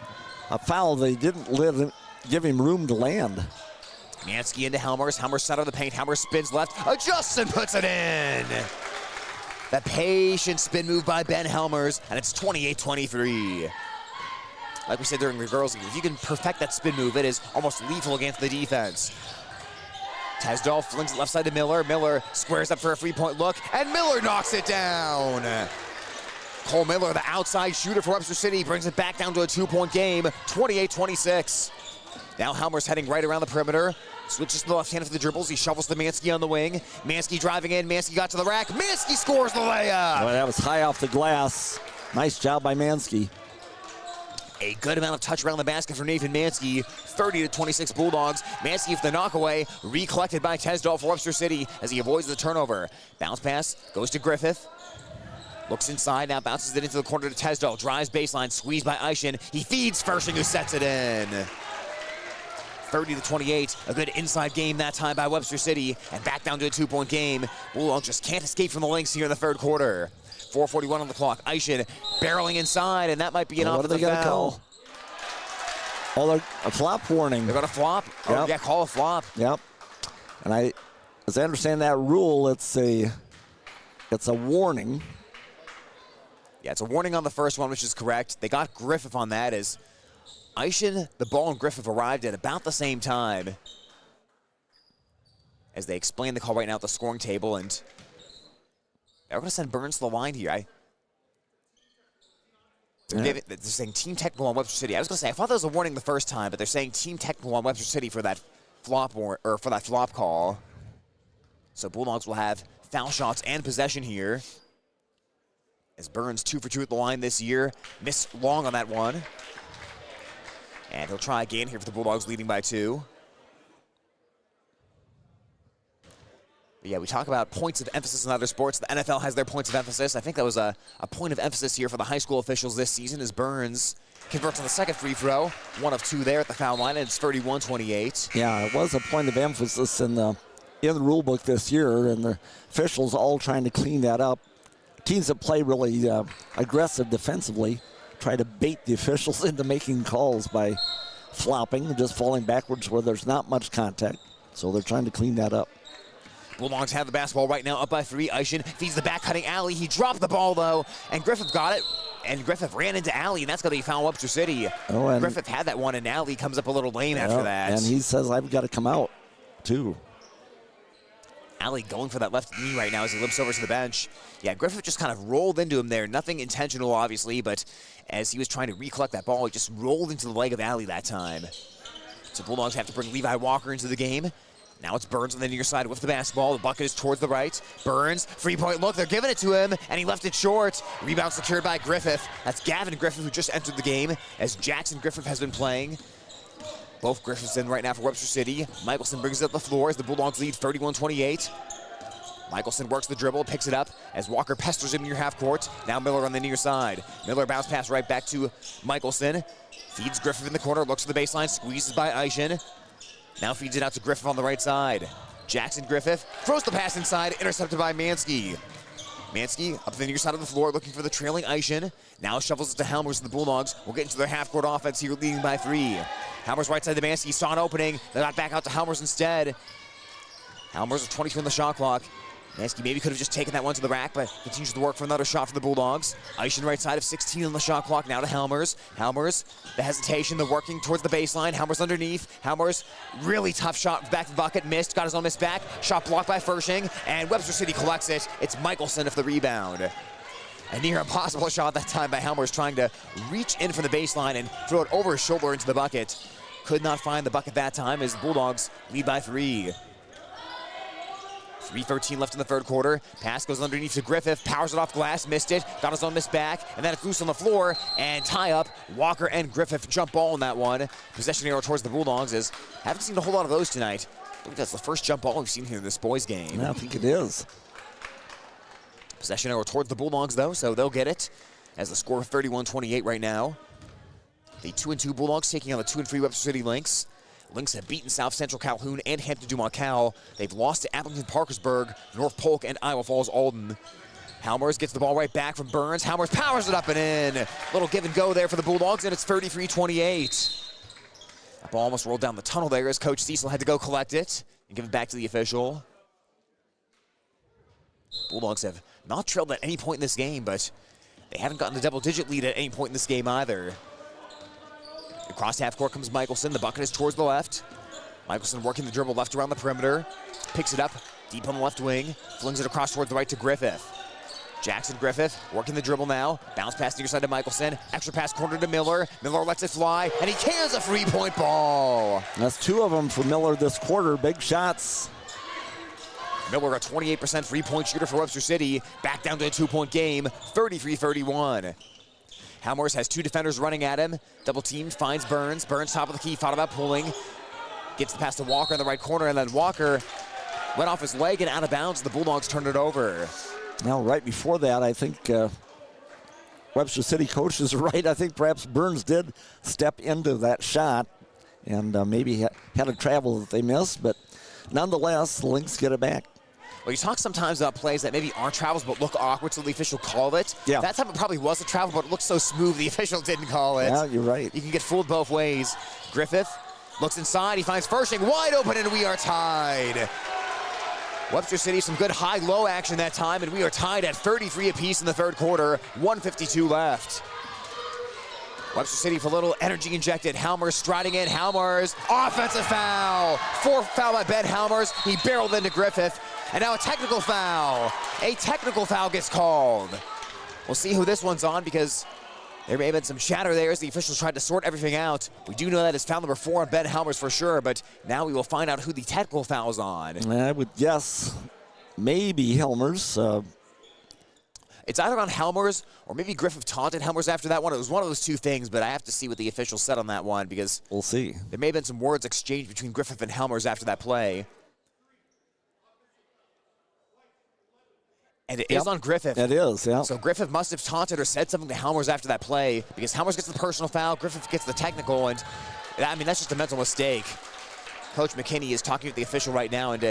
Speaker 11: a foul. They didn't give him room to land.
Speaker 2: Mansky into Helmers. Helmers center of the paint. Helmers spins left, adjusts and puts it in. That patient spin move by Ben Helmers, and it's 28-23. Like we said during the girls' game, if you can perfect that spin move, it is almost lethal against the defense. Tesdall flings it left side to Miller. Miller squares up for a 3-point look, and Miller knocks it down. Cole Miller, the outside shooter for Webster City, brings it back down to a 2-point game, 28-26. Now Helmers heading right around the perimeter. Switches to the left hand for the dribbles. He shovels to Mansky on the wing. Mansky driving in. Mansky got to the rack. Mansky scores the layup.
Speaker 11: Boy, that was high off the glass. Nice job by Mansky.
Speaker 2: A good amount of touch around the basket for Nathan Mansky. 30-26 Bulldogs. Mansky with the knockaway. Recollected by Tesdall for Webster City as he avoids the turnover. Bounce pass goes to Griffith. Looks inside, now bounces it into the corner to Tesdall. Drives baseline, squeezed by Eischen. He feeds Fershing, who sets it in. 30-28, a good inside game that time by Webster City, and back down to a 2-point game. Bulldogs just can't escape from the Lynx here in the third quarter. 4:41 on the clock. Eischen barreling inside, and that might be an offensive foul.
Speaker 11: Oh, a flop warning.
Speaker 2: They're going to flop?
Speaker 11: Yep.
Speaker 2: Oh, yeah, call a flop.
Speaker 11: Yep. And as I understand that rule, it's a warning.
Speaker 2: Yeah, it's a warning on the first one, which is correct. They got Griffith on that as Eischen, the ball, and Griffith arrived at about the same time. As they explain the call right now at the scoring table, and they're going to send Burns to the line here. They're saying team technical on Webster City. I was going to say, I thought that was a warning the first time, but they're saying team technical on Webster City for that flop call. So Bulldogs will have foul shots and possession here. As Burns 2 for 2 at the line this year. Missed long on that one. And he'll try again here for the Bulldogs, leading by 2. But yeah, we talk about points of emphasis in other sports. The NFL has their points of emphasis. I think that was a point of emphasis here for the high school officials this season as Burns converts on the second free throw. 1 of 2 there at the foul line, and it's 31-28.
Speaker 11: Yeah, it was a point of emphasis in the rule book this year, and the officials all trying to clean that up. Teams that play really aggressive defensively try to bait the officials into making calls by flopping and just falling backwards where there's not much contact. So they're trying to clean that up.
Speaker 2: Bulldogs have the basketball right now, up by 3. Eischen feeds the back-cutting Alley. He dropped the ball, though, and Griffith got it. And Griffith ran into Alley, and that's going to be foul Webster City.
Speaker 11: Oh, and
Speaker 2: Griffith had that one, and Alley comes up a little lame after that.
Speaker 11: And he says, I've got to come out, too.
Speaker 2: Alley going for that left knee right now as he limps over to the bench. Yeah, Griffith just kind of rolled into him there. Nothing intentional, obviously, but as he was trying to recollect that ball, he just rolled into the leg of Alley that time. So Bulldogs have to bring Levi Walker into the game. Now it's Burns on the near side with the basketball. The bucket is towards the right. Burns, three-point look. They're giving it to him, and he left it short. Rebound secured by Griffith. That's Gavin Griffith, who just entered the game, as Jackson Griffith has been playing. Both Griffiths in right now for Webster City. Michelson brings it up the floor as the Bulldogs lead 31-28. Michelson works the dribble, picks it up as Walker pesters him near half court. Now Miller on the near side. Miller bounce pass right back to Michelson. Feeds Griffith in the corner, looks to the baseline, squeezes by Eischen. Now feeds it out to Griffith on the right side. Jackson Griffith throws the pass inside, intercepted by Mansky. Mansky up the near side of the floor looking for the trailing Eischen. Now shovels it to Helmers and the Bulldogs will get into their half-court offense here, leading by 3. Helmers right side to Mansky, saw an opening. They got back out to Helmers instead. Helmers with 22 on the shot clock. Mansky maybe could have just taken that one to the rack, but continues to work for another shot for the Bulldogs. Eischen right side of 16 on the shot clock, now to Helmers. Helmers, the hesitation, the working towards the baseline. Helmers underneath. Helmers, really tough shot, back to the bucket, missed, got his own miss back. Shot blocked by Fershing, and Webster City collects it. It's Michelson for the rebound. A near impossible shot that time by Helmers, trying to reach in from the baseline and throw it over his shoulder into the bucket. Could not find the bucket that time as the Bulldogs lead by 3. 3:13 left in the third quarter. Pass goes underneath to Griffith. Powers it off glass. Missed it. Got his own miss back. And then it's loose on the floor. And tie up. Walker and Griffith jump ball on that one. Possession arrow towards the Bulldogs is haven't seen a whole lot of those tonight. I think that's the first jump ball we've seen here in this boys game.
Speaker 11: I think it is.
Speaker 2: Possession arrow towards the Bulldogs, though, so they'll get it. As the score 31-28 right now. The 2-2 Bulldogs taking on the 2-3 Webster City Lynx. Lynx have beaten South Central Calhoun and Hampton Dumont Cal. They've lost to Appleton Parkersburg, North Polk, and Iowa Falls Alden. Helmers gets the ball right back from Burns. Helmers powers it up and in. Little give and go there for the Bulldogs, and it's 33-28. That ball almost rolled down the tunnel there as Coach Cecil had to go collect it and give it back to the official. Bulldogs have not trailed at any point in this game, but they haven't gotten a double-digit lead at any point in this game either. Across half court comes Michelson. The bucket is towards the left. Michelson working the dribble left around the perimeter. Picks it up deep on the left wing. Flings it across toward the right to Griffith. Jackson Griffith working the dribble now. Bounce pass near side to Michelson. Extra pass corner to Miller. Miller lets it fly, and he cans a three-point ball.
Speaker 11: That's 2 of them for Miller this quarter. Big shots.
Speaker 2: Miller, a 28% three-point shooter for Webster City. Back down to a 2-point game, 33-31. Helmers has 2 defenders running at him. Double teamed, finds Burns. Burns top of the key, thought about pulling. Gets the pass to Walker in the right corner, and then Walker went off his leg and out of bounds. The Bulldogs turned it over.
Speaker 11: Now, right before that, I think Webster City coaches are right. I think perhaps Burns did step into that shot and maybe had a travel that they missed, but nonetheless, the Lynx get it back.
Speaker 2: Well, you talk sometimes about plays that maybe aren't travels but look awkward, so the official called it.
Speaker 11: Yeah.
Speaker 2: That time it probably was a travel, but it looked so smooth the official didn't call it.
Speaker 11: Yeah, you're right.
Speaker 2: You can get fooled both ways. Griffith looks inside. He finds Fershing wide open, and we are tied. Webster City, some good high-low action that time, and we are tied at 33 apiece in the third quarter. 1:52 left. Webster City for a little energy injected. Halmers striding in. Halmers, offensive foul. Fourth foul by Ben Halmers. He barreled into Griffith. And now a technical foul. A technical foul gets called. We'll see who this one's on because there may have been some chatter there as the officials tried to sort everything out. We do know that is foul number 4 on Ben Halmers for sure, but now we will find out who the technical foul's on.
Speaker 11: I would guess maybe Helmers.
Speaker 2: It's either on Helmers or maybe Griffith taunted Helmers after that one. It was one of those two things, but I have to see what the officials said on that one because
Speaker 11: we'll see.
Speaker 2: There may have been some words exchanged between Griffith and Helmers after that play. And it is on Griffith.
Speaker 11: It is, yeah.
Speaker 2: So Griffith must have taunted or said something to Helmers after that play because Helmers gets the personal foul, Griffith gets the technical, and I mean, that's just a mental mistake. Coach McKenny is talking with the official right now, and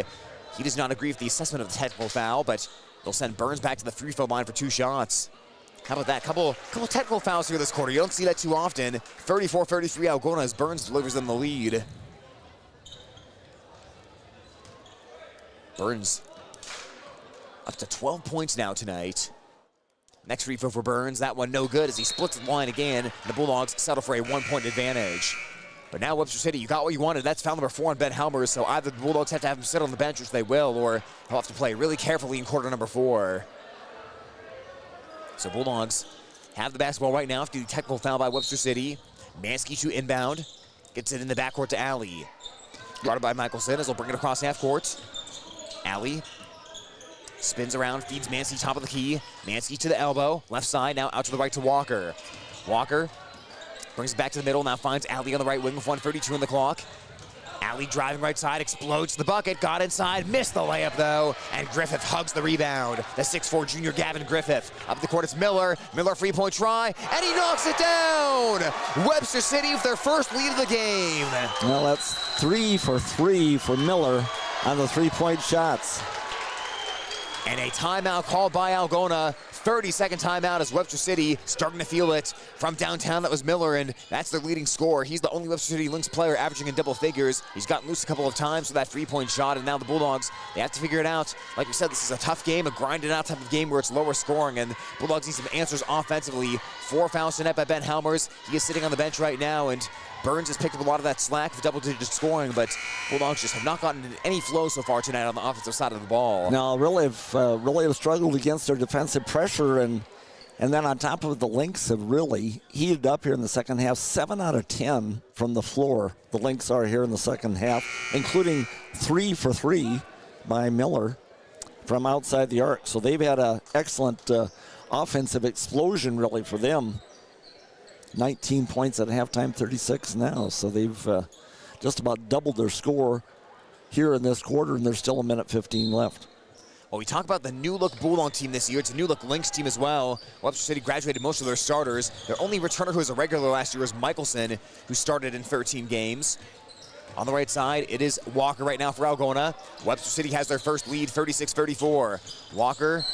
Speaker 2: he does not agree with the assessment of the technical foul, but they'll send Burns back to the free throw line for 2 shots. How about that? Couple technical fouls here this quarter. You don't see that too often. 34-33 Algona as Burns delivers them the lead. Burns up to 12 points now tonight. Next free throw for Burns. That one no good as he splits the line again. The Bulldogs settle for a 1-point advantage. But now Webster City, you got what you wanted. That's foul number 4 on Ben Helmers. So either the Bulldogs have to have him sit on the bench, which they will, or he'll have to play really carefully in quarter number 4. So Bulldogs have the basketball right now after the technical foul by Webster City. Mansky to inbound. Gets it in the backcourt to Alley. Guarded by Michelson as he'll bring it across half court. Alley spins around, feeds Mansky top of the key. Mansky to the elbow, left side, now out to the right to Walker. Walker brings it back to the middle, now finds Alley on the right wing with 1:32 on the clock. Alley driving right side, explodes the bucket, got inside, missed the layup though, and Griffith hugs the rebound. The 6'4 junior Gavin Griffith. Up the court, it's Miller. Miller 3-point try, and he knocks it down! Webster City with their first lead of the game.
Speaker 11: Well, that's 3 for 3 for Miller on the 3-point shots.
Speaker 2: And a timeout called by Algona. 30-second timeout as Webster City starting to feel it from downtown. That was Miller, and that's their leading scorer. He's the only Webster City Lynx player averaging in double figures. He's gotten loose a couple of times for that 3-point shot, and now the Bulldogs, they have to figure it out. Like we said, this is a tough game, a grinded-out type of game where it's lower scoring, and Bulldogs need some answers offensively. 4 fouls to net by Ben Helmers. He is sitting on the bench right now, and Burns has picked up a lot of that slack for double-digit scoring, but Bulldogs just have not gotten any flow so far tonight on the offensive side of the ball.
Speaker 11: No, really have struggled against their defensive pressure, and then on top of it, the Lynx have really heated up here in the second half. 7 out of 10 from the floor, the Lynx are here in the second half, including 3 for 3 by Miller from outside the arc. So they've had an excellent offensive explosion, really, for them. 19 points at halftime, 36 now. So they've just about doubled their score here in this quarter, and there's still 1:15 left.
Speaker 2: Well, we talk about the new-look Bulldog team this year. It's a new-look Lynx team as well. Webster City graduated most of their starters. Their only returner who was a regular last year was Michelson, who started in 13 games. On the right side, it is Walker right now for Algona. Webster City has their first lead, 36-34. Walker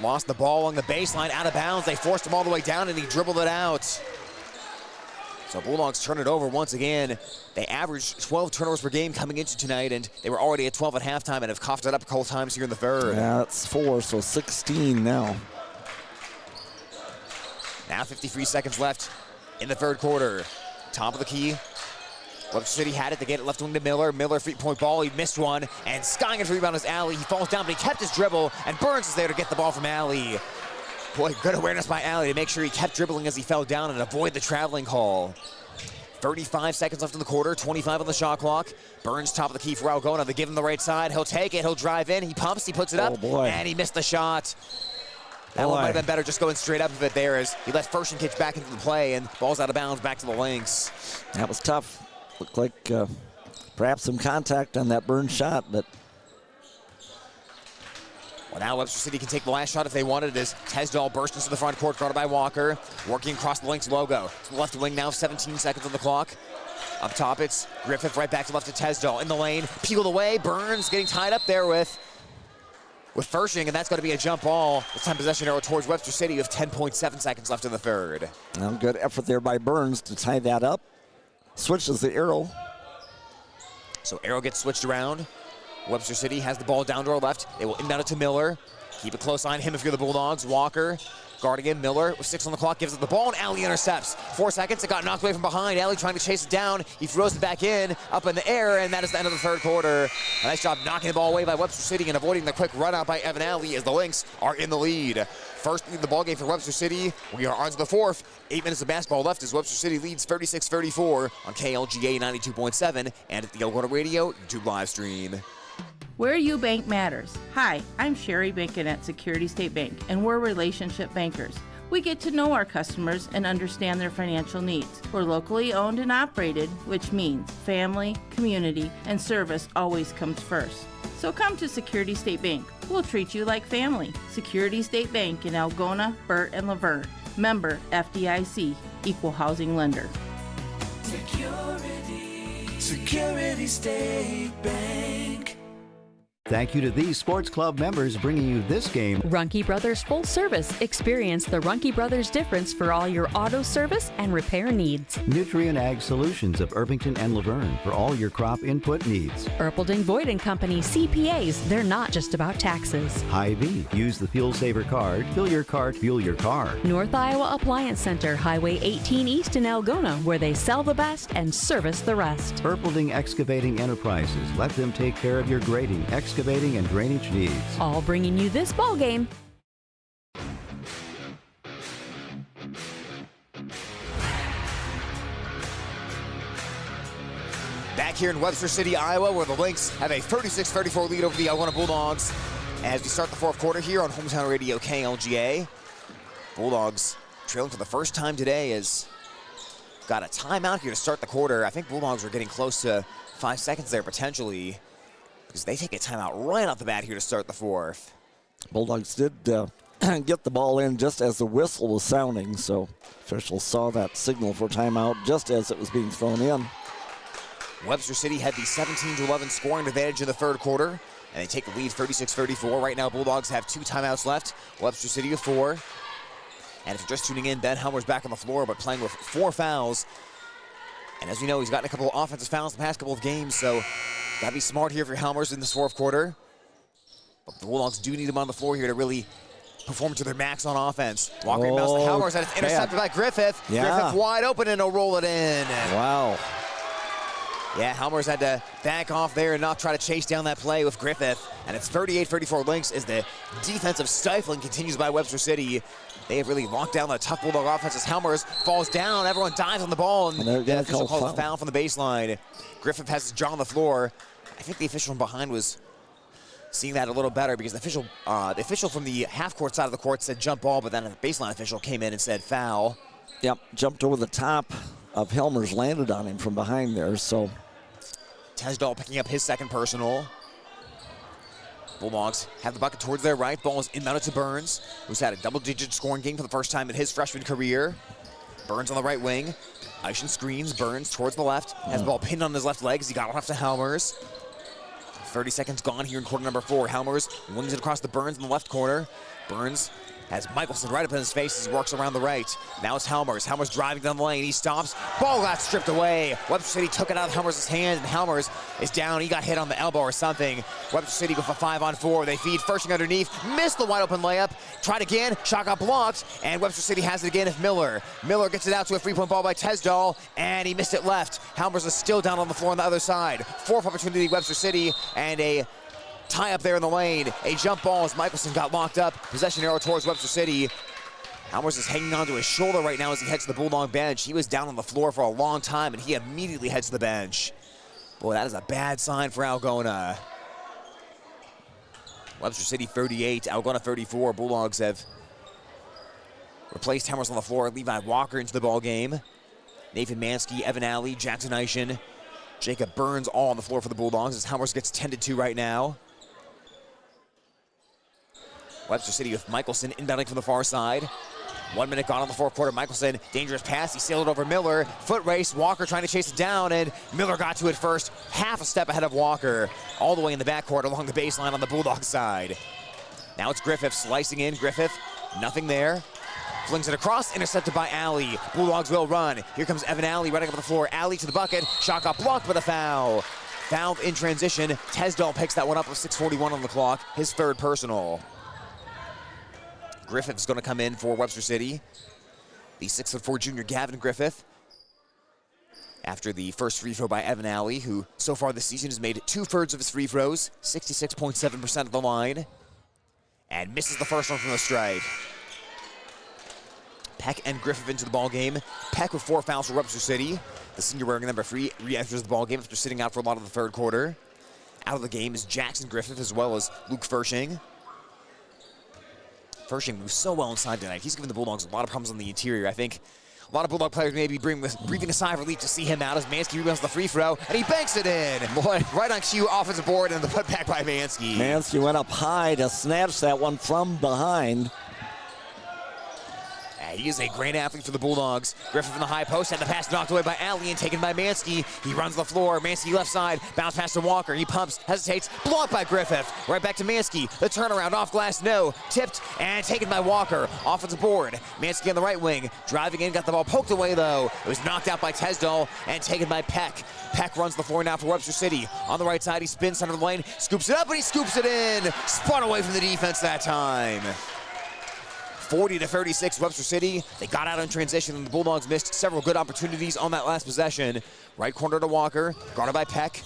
Speaker 2: lost the ball along the baseline, out of bounds. They forced him all the way down, and he dribbled it out. So Bulldogs turn it over once again. They averaged 12 turnovers per game coming into tonight, and they were already at 12 at halftime and have coughed it up a couple times here in the third.
Speaker 11: Yeah, that's 4, so 16 now.
Speaker 2: Now 53 seconds left in the third quarter. Top of the key. Webster City had it. They get it left wing to Miller. Miller 3-point ball. He missed one, and skying it for rebound is Alley. He falls down, but he kept his dribble, and Burns is there to get the ball from Alley. Boy, good awareness by Alley to make sure he kept dribbling as he fell down and avoid the traveling call. 35 seconds left in the quarter, 25 on the shot clock. Burns top of the key for Algona. They give him the right side. He'll take it. He'll drive in. He pumps. He puts it up. And he missed the shot. That one might have been better just going straight up of it there as he let Fershing kick back into the play and ball's out of bounds back to the Lynx.
Speaker 11: That was tough. Looked like perhaps some contact on that Burns shot, but
Speaker 2: well, now Webster City can take the last shot if they wanted as Tesdall bursts into the front court, guarded by Walker, working across the Lynx logo. To the left wing now, 17 seconds on the clock. Up top, it's Griffith right back to left to Tesdall in the lane, peeled away. Burns getting tied up there with with Fershing, and that's going to be a jump ball. This time possession arrow towards Webster City with 10.7 seconds left in the third.
Speaker 11: Well, good effort there by Burns to tie that up. Switches the arrow.
Speaker 2: So arrow gets switched around. Webster City has the ball down to our left. They will inbound it to Miller. Keep a close eye on him if you're the Bulldogs. Walker guarding him. Miller with 6 on the clock gives it the ball, and Alley intercepts. 4 seconds, it got knocked away from behind. Alley trying to chase it down. He throws it back in, up in the air, and that is the end of the third quarter. A nice job knocking the ball away by Webster City and avoiding the quick run out by Evan Alley as the Lynx are in the lead. First lead of the ball game for Webster City. We are on to the fourth. 8 minutes of basketball left as Webster City leads 36-34 on KLGA 92.7 and at the Algona Radio YouTube live stream.
Speaker 7: Where you bank matters. Hi, I'm Sherry Bacon at Security State Bank, and we're relationship bankers. We get to know our customers and understand their financial needs. We're locally owned and operated, which means family, community, and service always comes first. So come to Security State Bank. We'll treat you like family. Security State Bank in Algona, Burt, and Laverne. Member FDIC, Equal Housing Lender.
Speaker 8: Security State Bank.
Speaker 3: Thank you to these sports club members bringing you this game.
Speaker 4: Runkey Brothers Full Service. Experience the Runkey Brothers difference for all your auto service and repair needs.
Speaker 3: Nutrient Ag Solutions of Irvington and Laverne for all your crop input needs.
Speaker 4: Erpelding Boyd & Company CPAs. They're not just about taxes.
Speaker 3: Hy-Vee. Use the Fuel Saver card. Fill your cart, fuel your car.
Speaker 4: North Iowa Appliance Center, Highway 18 East in Algona, where they sell the best and service the rest.
Speaker 3: Erpelding Excavating Enterprises. Let them take care of your grading, excavating, and drainage needs.
Speaker 4: All bringing you this ball game.
Speaker 2: Back here in Webster City, Iowa, where the Lynx have a 36-34 lead over the Algona Bulldogs. As we start the fourth quarter here on Hometown Radio KLGA. Bulldogs trailing for the first time today as got a timeout here to start the quarter. I think Bulldogs are getting close to 5 seconds there potentially, because they take a timeout right off the bat here to start the fourth.
Speaker 11: Bulldogs did get the ball in just as the whistle was sounding, so officials saw that signal for timeout just as it was being thrown in.
Speaker 2: Webster City had the 17-11 scoring advantage in the third quarter, and they take the lead 36-34. Right now, Bulldogs have 2 timeouts left. Webster City with 4. And if you're just tuning in, Ben Helmer's back on the floor, but playing with 4 fouls. And as we know, he's gotten a couple of offensive fouls the past couple of games, so got to be smart here for Helmers in this fourth quarter. But the Bulldogs do need him on the floor here to really perform to their max on offense. Walker inbounds to Helmers, and it's intercepted by Griffith.
Speaker 11: Yeah.
Speaker 2: Griffith wide open, and he'll roll it in.
Speaker 11: Wow.
Speaker 2: Yeah, Helmers had to back off there and not try to chase down that play with Griffith. And it's 38-34 Lynx as the defensive stifling continues by Webster City. They have really locked down the tough Bulldog offense as Helmers falls down. Everyone dives on the ball, and the official calls a foul from the baseline. Griffith has his jaw on the floor. I think the official from behind was seeing that a little better because the official from the half-court side of the court said jump ball, but then the baseline official came in and said foul.
Speaker 11: Yep, jumped over the top of Helmers, landed on him from behind there, so.
Speaker 2: Tesdahl picking up his second personal. Bulldogs have the bucket towards their right. Ball is inbounded to Burns, who's had a double-digit scoring game for the first time in his freshman career. Burns on the right wing. Eischen screens. Burns towards the left. Has the ball pinned on his left leg as he got off to Helmers. 30 seconds gone here in quarter number 4. Helmers wings it across the Burns in the left corner. Burns has Michelson right up in his face as he works around the right. Now it's Helmers. Helmers driving down the lane. He stops. Ball got stripped away. Webster City took it out of Helmers' hand, and Helmers is down. He got hit on the elbow or something. Webster City with a 5-on-4. They feed Fershing underneath. Missed the wide open layup. Tried again. Shot got blocked. And Webster City has it again with Miller. Miller gets it out to a 3-point ball by Tesdahl, and he missed it left. Helmers is still down on the floor on the other side. Fourth opportunity, Webster City, and a tie up there in the lane. A jump ball as Michelson got locked up. Possession arrow towards Webster City. Helmers is hanging onto his shoulder right now as he heads to the Bulldog bench. He was down on the floor for a long time, and he immediately heads to the bench. Boy, that is a bad sign for Algona. Webster City 38, Algona 34. Bulldogs have replaced Helmers on the floor. Levi Walker into the ball game. Nathan Mansky, Evan Alley, Jackson Eischen, Jacob Burns all on the floor for the Bulldogs as Helmers gets 10-2 right now. Webster City with Michelson inbounding from the far side. 1 minute gone on the fourth quarter. Michelson, dangerous pass. He sailed it over Miller. Foot race. Walker trying to chase it down, and Miller got to it first. Half a step ahead of Walker. All the way in the backcourt along the baseline on the Bulldog side. Now it's Griffith slicing in. Griffith, nothing there. Flings it across, intercepted by Alley. Bulldogs will run. Here comes Evan Alley running up the floor. Alley to the bucket. Shot got blocked with a foul. Foul in transition. Tesdall picks that one up with 6:41 on the clock. His third personal. Griffith's going to come in for Webster City. The 6'4" junior Gavin Griffith. After the first free throw by Evan Alley, who so far this season has made 2/3 of his free throws, 66.7% of the line, and misses the first one from the strike. Peck and Griffith into the ball game. Peck with 4 fouls for Webster City. The senior wearing number 3 re-enters the ball game after sitting out for a lot of the third quarter. Out of the game is Jackson Griffith as well as Luke Fershing. Fershing moves so well inside tonight. He's given the Bulldogs a lot of problems on the interior. I think a lot of Bulldog players may be breathing a sigh of relief to see him out as Mansky rebounds the free throw, and he banks it in. Boy, right on cue, offensive board, and the putback by Mansky.
Speaker 11: Mansky went up high to snatch that one from behind.
Speaker 2: He is a great athlete for the Bulldogs. Griffith in the high post, had the pass knocked away by Alley and taken by Mansky. He runs the floor. Mansky left side, bounce pass to Walker. He pumps, hesitates, blocked by Griffith. Right back to Mansky. The turnaround off glass, no. Tipped and taken by Walker. Offensive board. Mansky on the right wing, driving in, got the ball poked away though. It was knocked out by Tesdall and taken by Peck. Peck runs the floor now for Webster City. On the right side, he spins center of the lane, scoops it up, and he scoops it in. Spun away from the defense that time. 40-36, Webster City. They got out in transition, and the Bulldogs missed several good opportunities on that last possession. Right corner to Walker, guarded by Peck.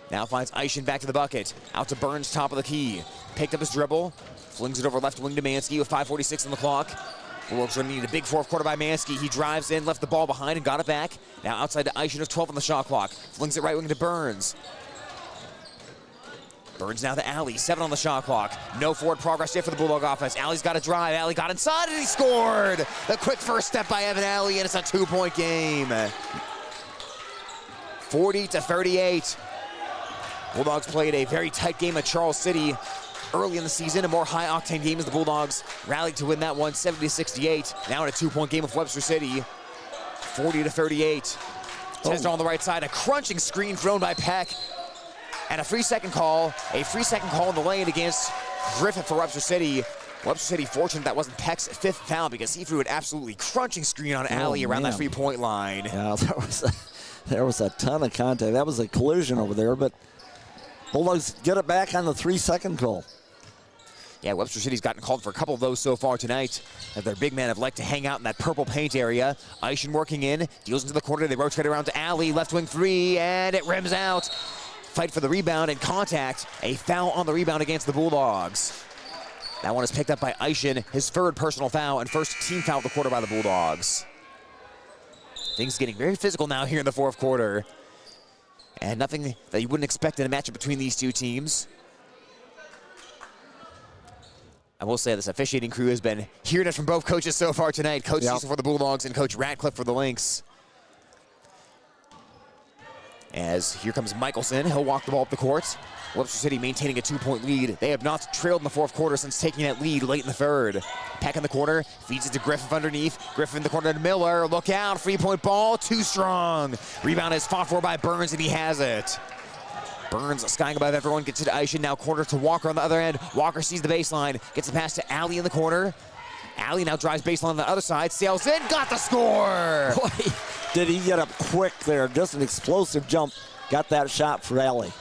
Speaker 2: Now finds Eishin back to the bucket. Out to Burns, top of the key. Picked up his dribble, flings it over left wing to Mansky with 5:46 on the clock. Bulldogs are going to need a big fourth quarter by Mansky. He drives in, left the ball behind, and got it back. Now outside to Eishin with 12 on the shot clock. Flings it right wing to Burns. Burns now to Alley, 7 on the shot clock. No forward progress yet for the Bulldog offense. Alley's got a drive. Alley got inside and he scored. The quick first step by Evan Alley, and it's a 2-point game. 40-38. Bulldogs played a very tight game at Charles City early in the season. A more high-octane game as the Bulldogs rallied to win that one, 70-68. Now in a 2-point game with Webster City, 40-38. Tesdall on the right side, a crunching screen thrown by Peck. And a free second call in the lane against Griffith for Webster City. Webster City fortunate that wasn't Peck's 5th foul because he threw an absolutely crunching screen on Alley around that 3-point line.
Speaker 11: Yeah, there was a ton of contact. That was a collision over there, but Bulldogs get it back on the 3-second call.
Speaker 2: Yeah, Webster City's gotten called for a couple of those so far tonight. Their big men have liked to hang out in that purple paint area. Eishin working in, deals into the corner. They rotate around to Alley, left wing 3, and it rims out. Fight for the rebound and contact. A foul on the rebound against the Bulldogs. That one is picked up by Eishin, his 3rd personal foul and first team foul of the quarter by the Bulldogs. Things getting very physical now here in the 4th quarter. And nothing that you wouldn't expect in a matchup between these two teams. I will say this officiating crew has been hearing it from both coaches so far tonight. Coach Cecil for the Bulldogs and Coach Ratcliffe for the Lynx. As here comes Michelson, he'll walk the ball up the court. Webster City maintaining a 2-point lead. They have not trailed in the 4th quarter since taking that lead late in the 3rd. Peck in the corner, feeds it to Griffith underneath. Griffith in the corner to Miller, look out, 3-point ball, too strong. Rebound is fought for by Burns and he has it. Burns skying above everyone, gets it to Eishin, now corner to Walker on the other end. Walker sees the baseline, gets the pass to Alley in the corner. Alley now drives baseline on the other side, sails in, got the score!
Speaker 11: Boy, did he get up quick there, just an explosive jump. Got that shot for Alley.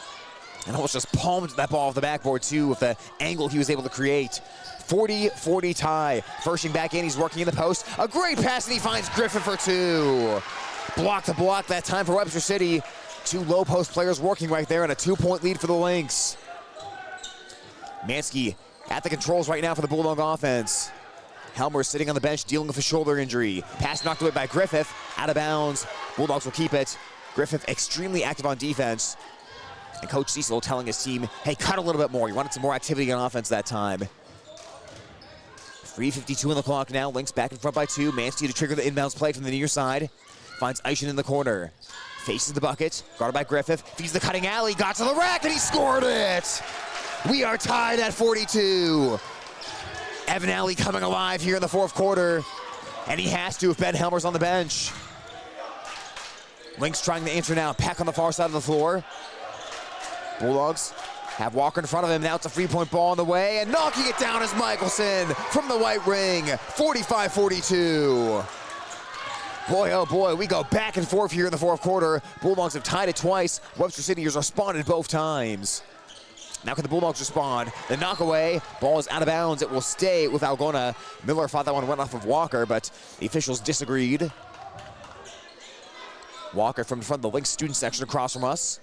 Speaker 2: And almost just palmed that ball off the backboard too with the angle he was able to create. 40-40 tie. Fershing back in, he's working in the post. A great pass and he finds Griffin for 2. Block to block that time for Webster City. 2 low post players working right there and a 2-point lead for the Lynx. Mansky at the controls right now for the Bulldog offense. Helmer sitting on the bench dealing with a shoulder injury. Pass knocked away by Griffith, out of bounds. Bulldogs will keep it. Griffith extremely active on defense. And Coach Cecil telling his team, hey, cut a little bit more. You wanted some more activity on offense that time. 3:52 on the clock now. Lynx back in front by 2. Mansky to trigger the inbounds play from the near side. Finds Eishin in the corner. Faces the bucket. Guarded by Griffith. Feeds the cutting Alley. Got to the rack and he scored it. We are tied at 42. Evan Alley coming alive here in the 4th quarter. And he has to if Ben Helmer's on the bench. Lynx trying to answer now. Peck on the far side of the floor. Bulldogs Have Walker in front of him. Now it's a three-point ball on the way, and knocking it down is Michelson from the white ring. 45-42. Boy, oh boy, we go back and forth here in the fourth quarter. Bulldogs have tied it twice. Webster City has responded both times. Now can the Bulldogs respond? The knockaway, ball is out of bounds. It will stay with Algona. Miller thought that one went off of Walker, but the officials disagreed. Walker from in front of the Lynx student section across from us.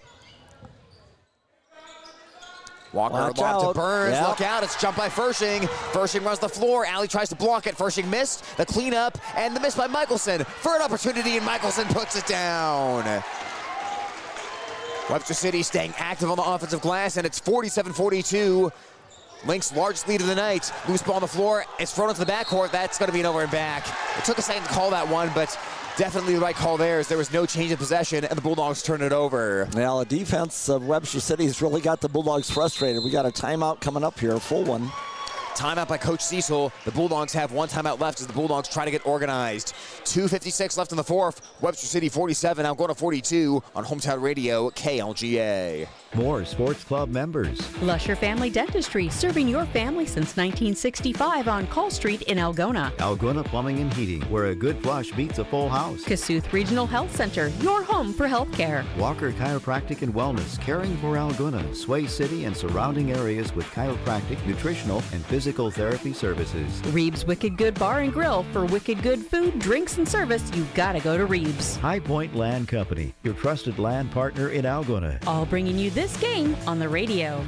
Speaker 2: Walker lob to Burns. Yep. Look out, it's jumped by Fershing. Fershing runs the floor. Alley tries to block it. Fershing missed. The cleanup and the miss by Michelson. Third opportunity, and Michelson puts it down. Webster City staying active on the offensive glass, and it's 47-42. Lynx largest lead of the night. Loose ball on the floor. It's thrown into the backcourt. That's going to be an over and back. It took a second to call that one, but definitely the right call there, as there was no change of possession, and the Bulldogs turn it over.
Speaker 11: Well, the defense of Webster City has really got the Bulldogs frustrated. We got a timeout coming up here, a full one.
Speaker 2: Timeout by Coach Cecil. The Bulldogs have one timeout left as the Bulldogs try to get organized. 2:56 left in the fourth. Webster City 47, Algona 42 on Hometown Radio, KLGA.
Speaker 3: More sports club members.
Speaker 4: Lusher Family Dentistry, serving your family since 1965 on Call Street in Algona.
Speaker 3: Algona Plumbing and Heating, where a good flush beats a full house.
Speaker 4: Kasuth Regional Health Center, your home for health care.
Speaker 3: Walker Chiropractic and Wellness, caring for Algona, Sway City, and surrounding areas with chiropractic, nutritional, and physical therapy services.
Speaker 4: Reeves Wicked Good Bar and Grill. For wicked good food, drinks, and service, you've got to go to Reeves.
Speaker 3: High Point Land Company, your trusted land partner in Algona.
Speaker 4: All bringing you this game on the radio.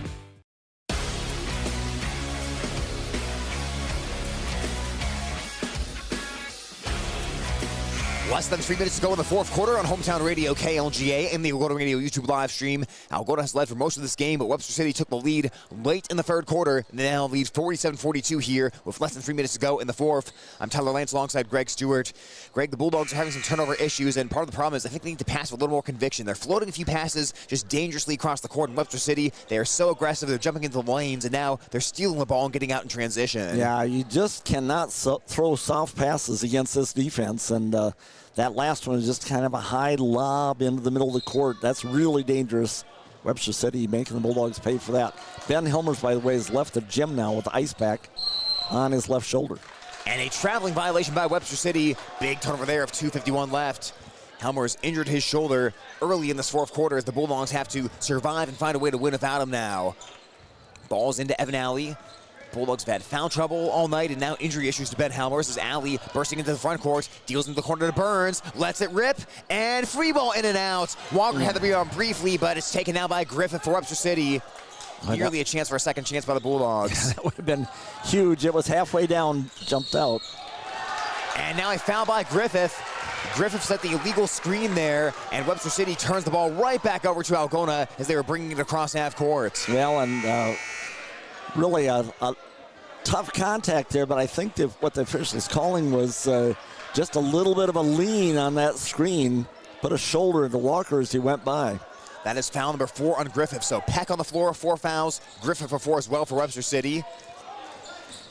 Speaker 2: Less than 3 minutes to go in the fourth quarter on Hometown Radio KLGA and the Algona Radio YouTube live stream. Algona has led for most of this game, but Webster City took the lead late in the third quarter. They now lead 47-42 here with less than 3 minutes to go in the fourth. I'm Tyler Lance alongside Greg Stewart. Greg, the Bulldogs are having some turnover issues, and part of the problem is I think they need to pass with a little more conviction. They're floating a few passes just dangerously across the court in Webster City. They are so aggressive. They're jumping into the lanes, and now they're stealing the ball and getting out in transition.
Speaker 11: Yeah, you just cannot throw soft passes against this defense, and that last one is just kind of a high lob into the middle of the court. That's really dangerous. Webster City making the Bulldogs pay for that. Ben Helmers, by the way, has left the gym now with the ice pack on his left shoulder.
Speaker 2: And a traveling violation by Webster City. Big turnover there of 2:51 left. Helmers injured his shoulder early in this fourth quarter as the Bulldogs have to survive and find a way to win without him now. Ball's into Evan Alley. Bulldogs have had foul trouble all night, and now injury issues to Ben Helmers as Alley bursting into the front court, deals into the corner to Burns, lets it rip, and free ball in and out. Walker had the rebound briefly, but it's taken now by Griffith for Webster City. Nearly a chance for a second chance by the Bulldogs.
Speaker 11: That would have been huge. It was halfway down, jumped out.
Speaker 2: And now a foul by Griffith. Griffith set the illegal screen there, and Webster City turns the ball right back over to Algona as they were bringing it across half court.
Speaker 11: Well, and really a tough contact there, but I think what the official is calling was just a little bit of a lean on that screen, put a shoulder into Walker as he went by.
Speaker 2: That is foul number 4 on Griffith. So Peck on the floor, 4 fouls. Griffith for 4 as well for Webster City.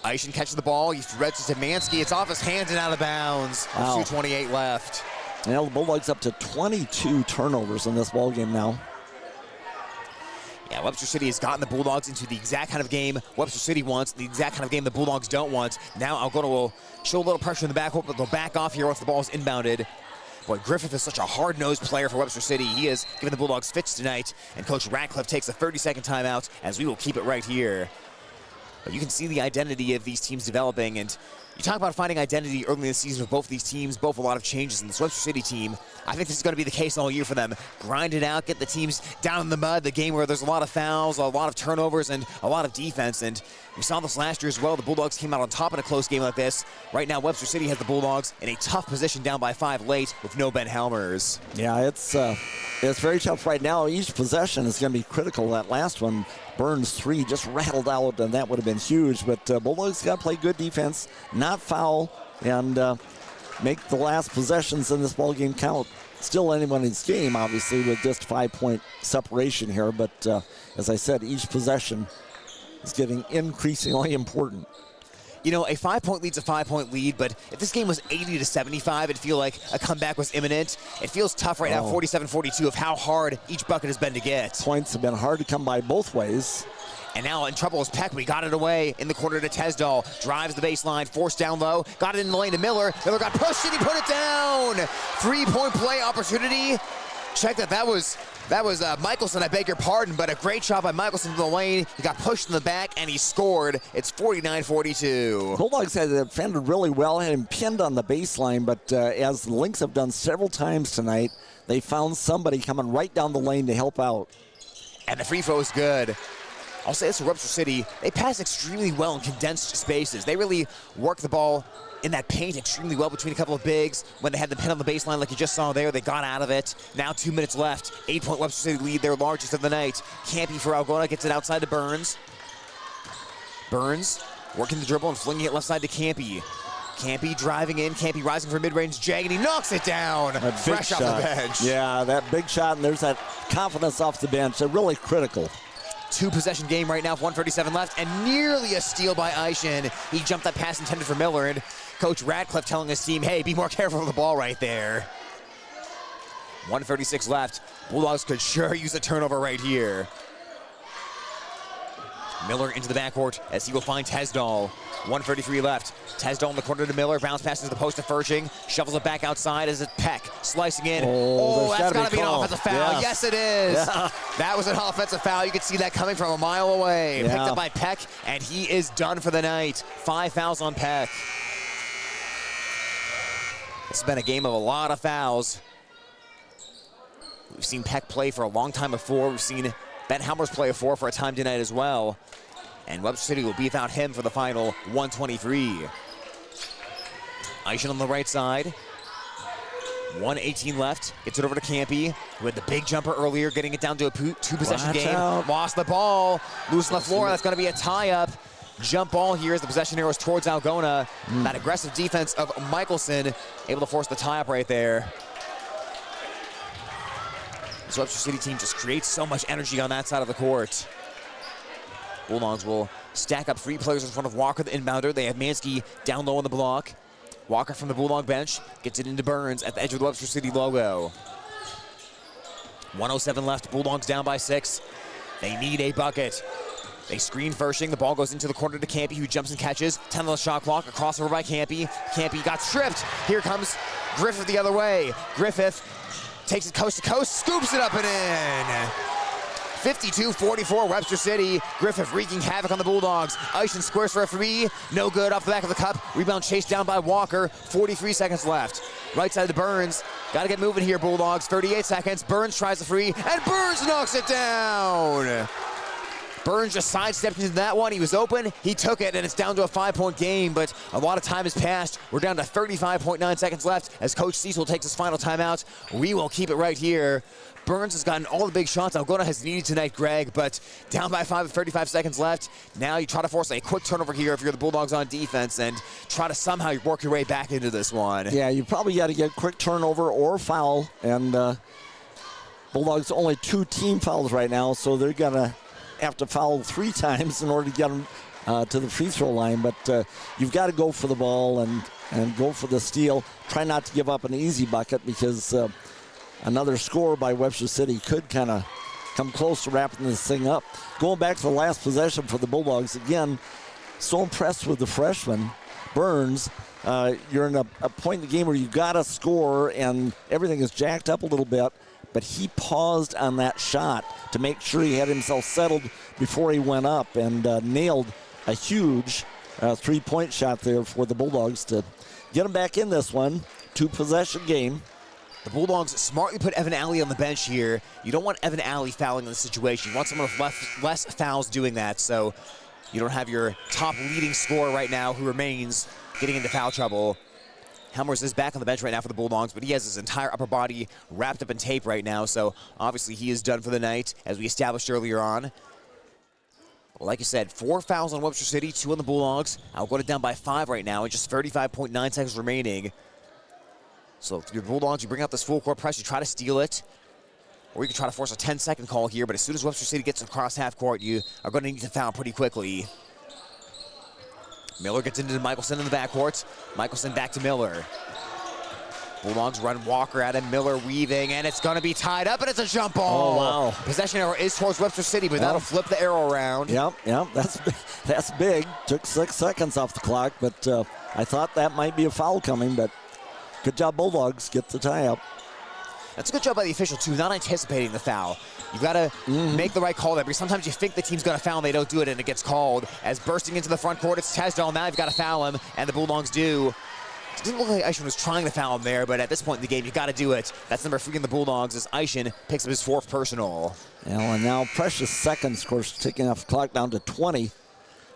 Speaker 2: Eischen catches the ball. He threads to Mansky. It's off his hands and out of bounds.
Speaker 11: Wow.
Speaker 2: 2:28 left.
Speaker 11: Now the Bulldogs up to 22 turnovers in this ballgame now.
Speaker 2: Yeah, Webster City has gotten the Bulldogs into the exact kind of game Webster City wants, the exact kind of game the Bulldogs don't want. Now Algona will show a little pressure in the backcourt, but they'll back off here once the ball is inbounded. Boy, Griffith is such a hard-nosed player for Webster City. He has given the Bulldogs fits tonight, and Coach Ratcliffe takes a 30-second timeout as we will keep it right here. But you can see the identity of these teams developing, and you talk about finding identity early in the season with both these teams, both a lot of changes in this Webster City team. I think this is going to be the case all year for them. Grind it out, get the teams down in the mud, the game where there's a lot of fouls, a lot of turnovers, and a lot of defense. And we saw this last year as well. The Bulldogs came out on top in a close game like this. Right now, Webster City has the Bulldogs in a tough position down by 5 late with no Ben Helmers.
Speaker 11: Yeah, it's very tough right now. Each possession is going to be critical. That last one, Burns 3, just rattled out, and that would have been huge. But Bulldogs got to play good defense, not foul, and make the last possessions in this ball game count. Still anybody's game, obviously, with just 5-point separation here. But as I said, each possession is getting increasingly important.
Speaker 2: You know, a 5-point lead's a 5-point lead, but if this game was 80-75, it'd feel like a comeback was imminent. It feels tough right now, 47-42, of how hard each bucket has been to get.
Speaker 11: Points have been hard to come by both ways.
Speaker 2: And now in trouble is Peck. We got it away in the corner to Tesdall. Drives the baseline, forced down low. Got it in the lane to Miller. Miller got pushed and he put it down. 3-point play opportunity. Check that. That was Michelson, I beg your pardon, but a great shot by Michelson to the lane. He got pushed in the back and he scored. It's 49-42.
Speaker 11: Bulldogs had defended really well, had him pinned on the baseline, but as the Lynx have done several times tonight, they found somebody coming right down the lane to help out.
Speaker 2: And the free throw is good. I'll say this for Webster City, they pass extremely well in condensed spaces. They really work the ball in that paint extremely well between a couple of bigs. When they had the pin on the baseline like you just saw there, they got out of it. Now 2 minutes left. 8-point Webster City lead, their largest of the night. Campy for Algona gets it outside to Burns. Burns working the dribble and flinging it left side to Campy. Campy driving in, Campy rising for mid-range jag, and he knocks it down. Fresh off the bench.
Speaker 11: Yeah, that big shot, and there's that confidence off the bench. They're really critical.
Speaker 2: 2-possession game right now, 1:37 left, and nearly a steal by Eischen. He jumped that pass intended for Miller, and Coach Radcliffe telling his team, hey, be more careful with the ball right there. 1:36 left. Bulldogs could sure use a turnover right here. Miller into the backcourt as he will find Tesdall. 1:33 left. Tesdall in the corner to Miller. Bounce passes the post to Furching. Shovels it back outside as it's Peck slicing in. That's got to be an offensive foul. Yes, it is. Yeah. That was an offensive foul. You could see that coming from a mile away. Picked up by Peck, and he is done for the night. 5 fouls on Peck. This has been a game of a lot of fouls. We've seen Peck play for a long time before. We've seen Ben Helmers play a 4 for a time tonight as well. And Webster City will be without him for the final 123. Eischen on the right side. 1:18 left. Gets it over to Campy, who had the big jumper earlier, getting it down to a 2-possession game. Lost the ball. Loose on the floor. That's going to be a tie-up. Jump ball here as the possession arrows towards Algona. That aggressive defense of Michelson able to force the tie-up right there. This Webster City team just creates so much energy on that side of the court. Bulldogs will stack up 3 players in front of Walker, the inbounder. They have Mansky down low on the block. Walker from the Bulldog bench gets it into Burns at the edge of the Webster City logo. 1:07 left. Bulldogs down by 6. They need a bucket. They screen Furching. The ball goes into the corner to Campy, who jumps and catches. 10 on the shot clock. A crossover by Campy. Campy got stripped. Here comes Griffith the other way. Griffith takes it coast to coast, scoops it up and in. 52-44 Webster City. Griffith wreaking havoc on the Bulldogs. Eischen squares for a 3. No good off the back of the cup. Rebound chased down by Walker. 43 seconds left. Right side to Burns. Got to get moving here, Bulldogs. 38 seconds. Burns tries the 3, and Burns knocks it down. Burns just sidestepped into that one. He was open. He took it, and it's down to a 5-point game, but a lot of time has passed. We're down to 35.9 seconds left as Coach Cecil takes his final timeout. We will keep it right here. Burns has gotten all the big shots Algona has needed tonight, Greg, but down by 5 with 35 seconds left. Now you try to force a quick turnover here if you're the Bulldogs on defense and try to somehow work your way back into this one.
Speaker 11: Yeah, you probably got to get a quick turnover or foul, and Bulldogs only 2 team fouls right now, so they're going to have to foul 3 times in order to get them to the free throw line, but you've got to go for the ball and go for the steal. Try not to give up an easy bucket because another score by Webster City could kind of come close to wrapping this thing up. Going back to the last possession for the Bulldogs, again, so impressed with the freshman, Burns. You're in a point in the game where you got to score and everything is jacked up a little bit, but he paused on that shot to make sure he had himself settled before he went up and nailed a huge 3-point shot there for the Bulldogs to get him back in this one. 2-possession game.
Speaker 2: The Bulldogs smartly put Evan Alley on the bench here. You don't want Evan Alley fouling in this situation. You want someone with less fouls doing that, so you don't have your top leading scorer right now who remains getting into foul trouble. Helmers is back on the bench right now for the Bulldogs, but he has his entire upper body wrapped up in tape right now, so obviously he is done for the night, as we established earlier on. Well, like I said, 4 fouls on Webster City, 2 on the Bulldogs. Algona down by 5 right now, and just 35.9 seconds remaining. So if you're the Bulldogs, you bring out this full court press, you try to steal it, or you can try to force a 10-second call here, but as soon as Webster City gets across half court, you are going to need to foul pretty quickly. Miller gets into Michelson in the backcourt. Michelson back to Miller. Bulldogs run Walker at him. Miller weaving, and it's going to be tied up, and it's a jump ball.
Speaker 11: Oh, wow.
Speaker 2: Possession arrow is towards Webster City, but that'll flip the arrow around.
Speaker 11: Yep, that's big. Took 6 seconds off the clock, but I thought that might be a foul coming, but good job, Bulldogs. Get the tie up.
Speaker 2: That's a good job by the official, too, not anticipating the foul. You've got to make the right call there, because sometimes you think the team's going to foul and they don't do it, and it gets called. As bursting into the front court, it's Tesdall. Now you've got to foul him, and the Bulldogs do. It didn't look like Eishen was trying to foul him there, but at this point in the game, you got to do it. That's number 3 in the Bulldogs as Eishen picks up his 4th personal.
Speaker 11: And now precious seconds, of course, taking off the clock down to 20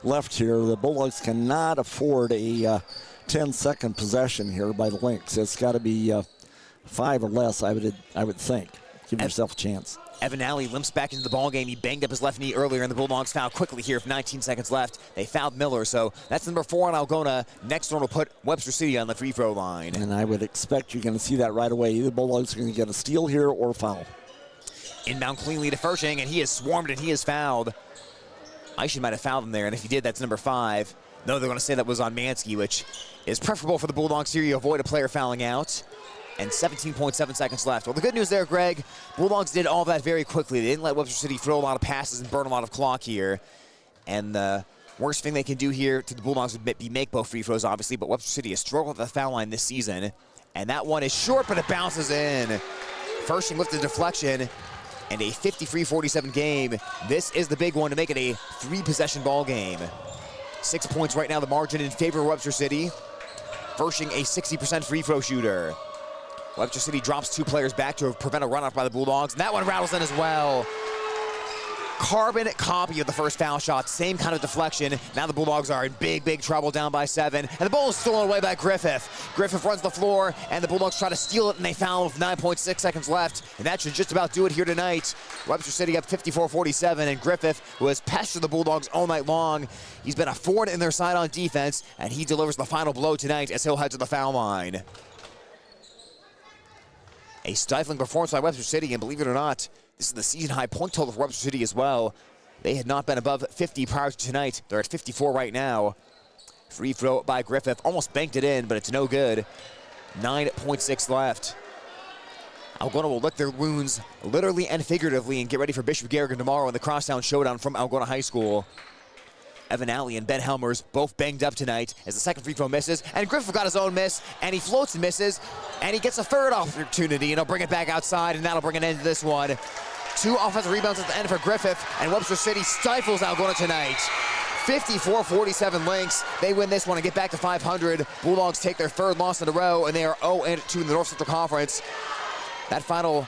Speaker 11: left here. The Bulldogs cannot afford a 10-second possession here by the Lynx. It's got to be 5 or less, I would think. Give yourself a chance.
Speaker 2: Evan Alley limps back into the ballgame. He banged up his left knee earlier, and the Bulldogs foul quickly here with 19 seconds left. They fouled Miller, so that's number 4 on Algona. Next one will put Webster City on the free throw line.
Speaker 11: And I would expect you're going to see that right away. Either Bulldogs are going to get a steal here or foul.
Speaker 2: Inbound cleanly to Fershing, and he is swarmed and he is fouled. Eishen might have fouled him there, and if he did, that's number 5. No, they're going to say that was on Mansky, which is preferable for the Bulldogs here. You avoid a player fouling out. And 17.7 seconds left. Well, the good news there, Greg, Bulldogs did all that very quickly. They didn't let Webster City throw a lot of passes and burn a lot of clock here. And the worst thing they can do here to the Bulldogs would be make both free throws, obviously, but Webster City has struggled at the foul line this season. And that one is short, but it bounces in. Fershing with the deflection, and a 53-47 game. This is the big one to make it a 3-possession ball game. 6 points right now, the margin in favor of Webster City. Fershing a 60% free throw shooter. Webster City drops 2 players back to prevent a runoff by the Bulldogs, and that one rattles in as well. Carbon copy of the first foul shot, same kind of deflection. Now the Bulldogs are in big trouble, down by 7, and the ball is stolen away by Griffith. Griffith runs the floor, and the Bulldogs try to steal it, and they foul with 9.6 seconds left, and that should just about do it here tonight. Webster City up 54-47, and Griffith, who has pestered the Bulldogs all night long, he's been a thorn in their side on defense, and he delivers the final blow tonight as he'll head to the foul line. A stifling performance by Webster City, and believe it or not, this is the season-high point total for Webster City as well. They had not been above 50 prior to tonight. They're at 54 right now. Free throw by Griffith. Almost banked it in, but it's no good. 9.6 left. Algona will lick their wounds literally and figuratively and get ready for Bishop Garrigan tomorrow in the crosstown showdown from Algona High School. Evan Alley and Ben Helmers both banged up tonight as the second free throw misses, and Griffith got his own miss, and he floats and misses, and he gets a 3rd opportunity, and he'll bring it back outside, and that'll bring an end to this one. 2 offensive rebounds at the end for Griffith, and Webster City stifles Algona tonight. 54-47 Lynx. They win this one and get back to 500. Bulldogs take their 3rd loss in a row, and they are 0-2 in the North Central Conference. That final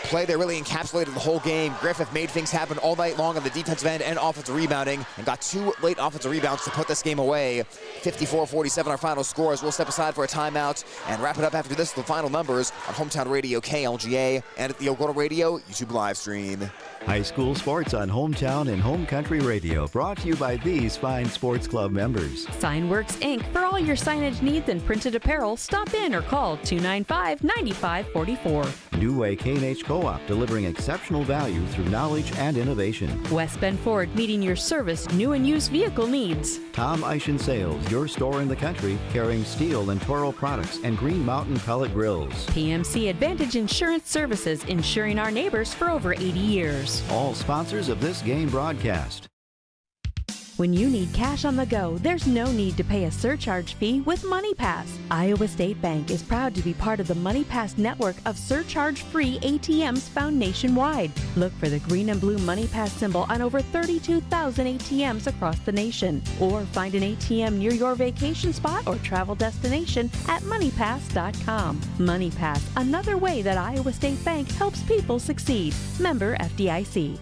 Speaker 2: play there really encapsulated the whole game. Griffith made things happen all night long on the defensive end and offensive rebounding, and got 2 late offensive rebounds to put this game away. 54-47 our final scores. We'll step aside for a timeout and wrap it up after this with the final numbers on Hometown Radio KLGA and at the Algona Radio YouTube live stream.
Speaker 3: High school sports on Hometown and Home Country Radio, brought to you by these fine sports club members.
Speaker 4: Signworks Inc. For all your signage needs and printed apparel, stop in or call 295-9544.
Speaker 3: New Way K&H Co-op, delivering exceptional value through knowledge and innovation.
Speaker 4: West Bend Ford, meeting your service, new and used vehicle needs.
Speaker 3: Tom Eishen Sales, your store in the country, carrying Steel and Toro products and Green Mountain pellet grills.
Speaker 4: PMC Advantage Insurance Services, insuring our neighbors for over 80 years.
Speaker 3: All sponsors of this game broadcast.
Speaker 4: When you need cash on the go, there's no need to pay a surcharge fee with MoneyPass. Iowa State Bank is proud to be part of the MoneyPass network of surcharge-free ATMs found nationwide. Look for the green and blue MoneyPass symbol on over 32,000 ATMs across the nation. Or find an ATM near your vacation spot or travel destination at moneypass.com. MoneyPass, another way that Iowa State Bank helps people succeed. Member FDIC.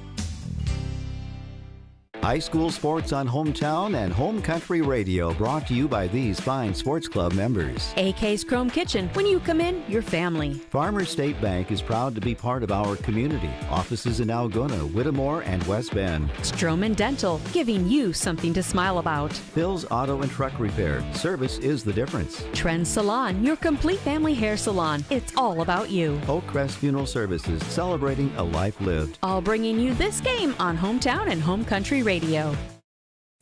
Speaker 3: High school sports on Hometown and Home Country Radio, brought to you by these fine sports club members.
Speaker 4: AK's Chrome Kitchen. When you come in, your family.
Speaker 3: Farmers State Bank is proud to be part of our community. Offices in Algona, Whittemore, and West Bend.
Speaker 4: Stroman Dental, giving you something to smile about.
Speaker 3: Bill's Auto and Truck Repair. Service is the difference.
Speaker 4: Trend Salon, your complete family hair salon. It's all about you.
Speaker 3: Oak Crest Funeral Services, celebrating a life lived.
Speaker 4: All bringing you this game on Hometown and Home Country Radio.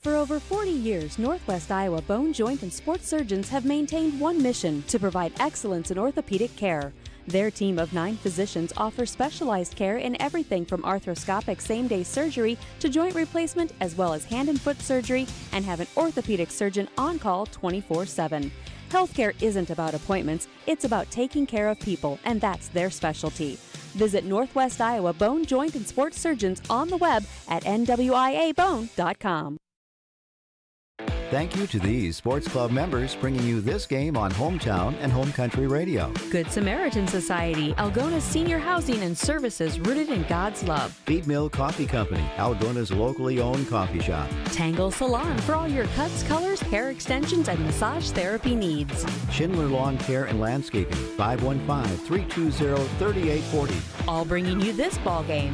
Speaker 4: For over 40 years, Northwest Iowa bone, joint, and sports surgeons have maintained one mission: to provide excellence in orthopedic care. Their team of 9 physicians offers specialized care in everything from arthroscopic same-day surgery to joint replacement, as well as hand and foot surgery, and have an orthopedic surgeon on call 24/7. Healthcare isn't about appointments, it's about taking care of people, and that's their specialty. Visit Northwest Iowa Bone, Joint, and Sports Surgeons on the web at nwiabone.com.
Speaker 3: Thank you to these Sports Club members bringing you this game on Hometown and Home Country Radio.
Speaker 4: Good Samaritan Society, Algona's senior housing and services rooted in God's love.
Speaker 3: Feed Mill Coffee Company, Algona's locally owned coffee shop.
Speaker 4: Tangle Salon for all your cuts, colors, hair extensions, and massage therapy needs.
Speaker 3: Schindler Lawn Care and Landscaping, 515-320-3840.
Speaker 4: All bringing you this ball game.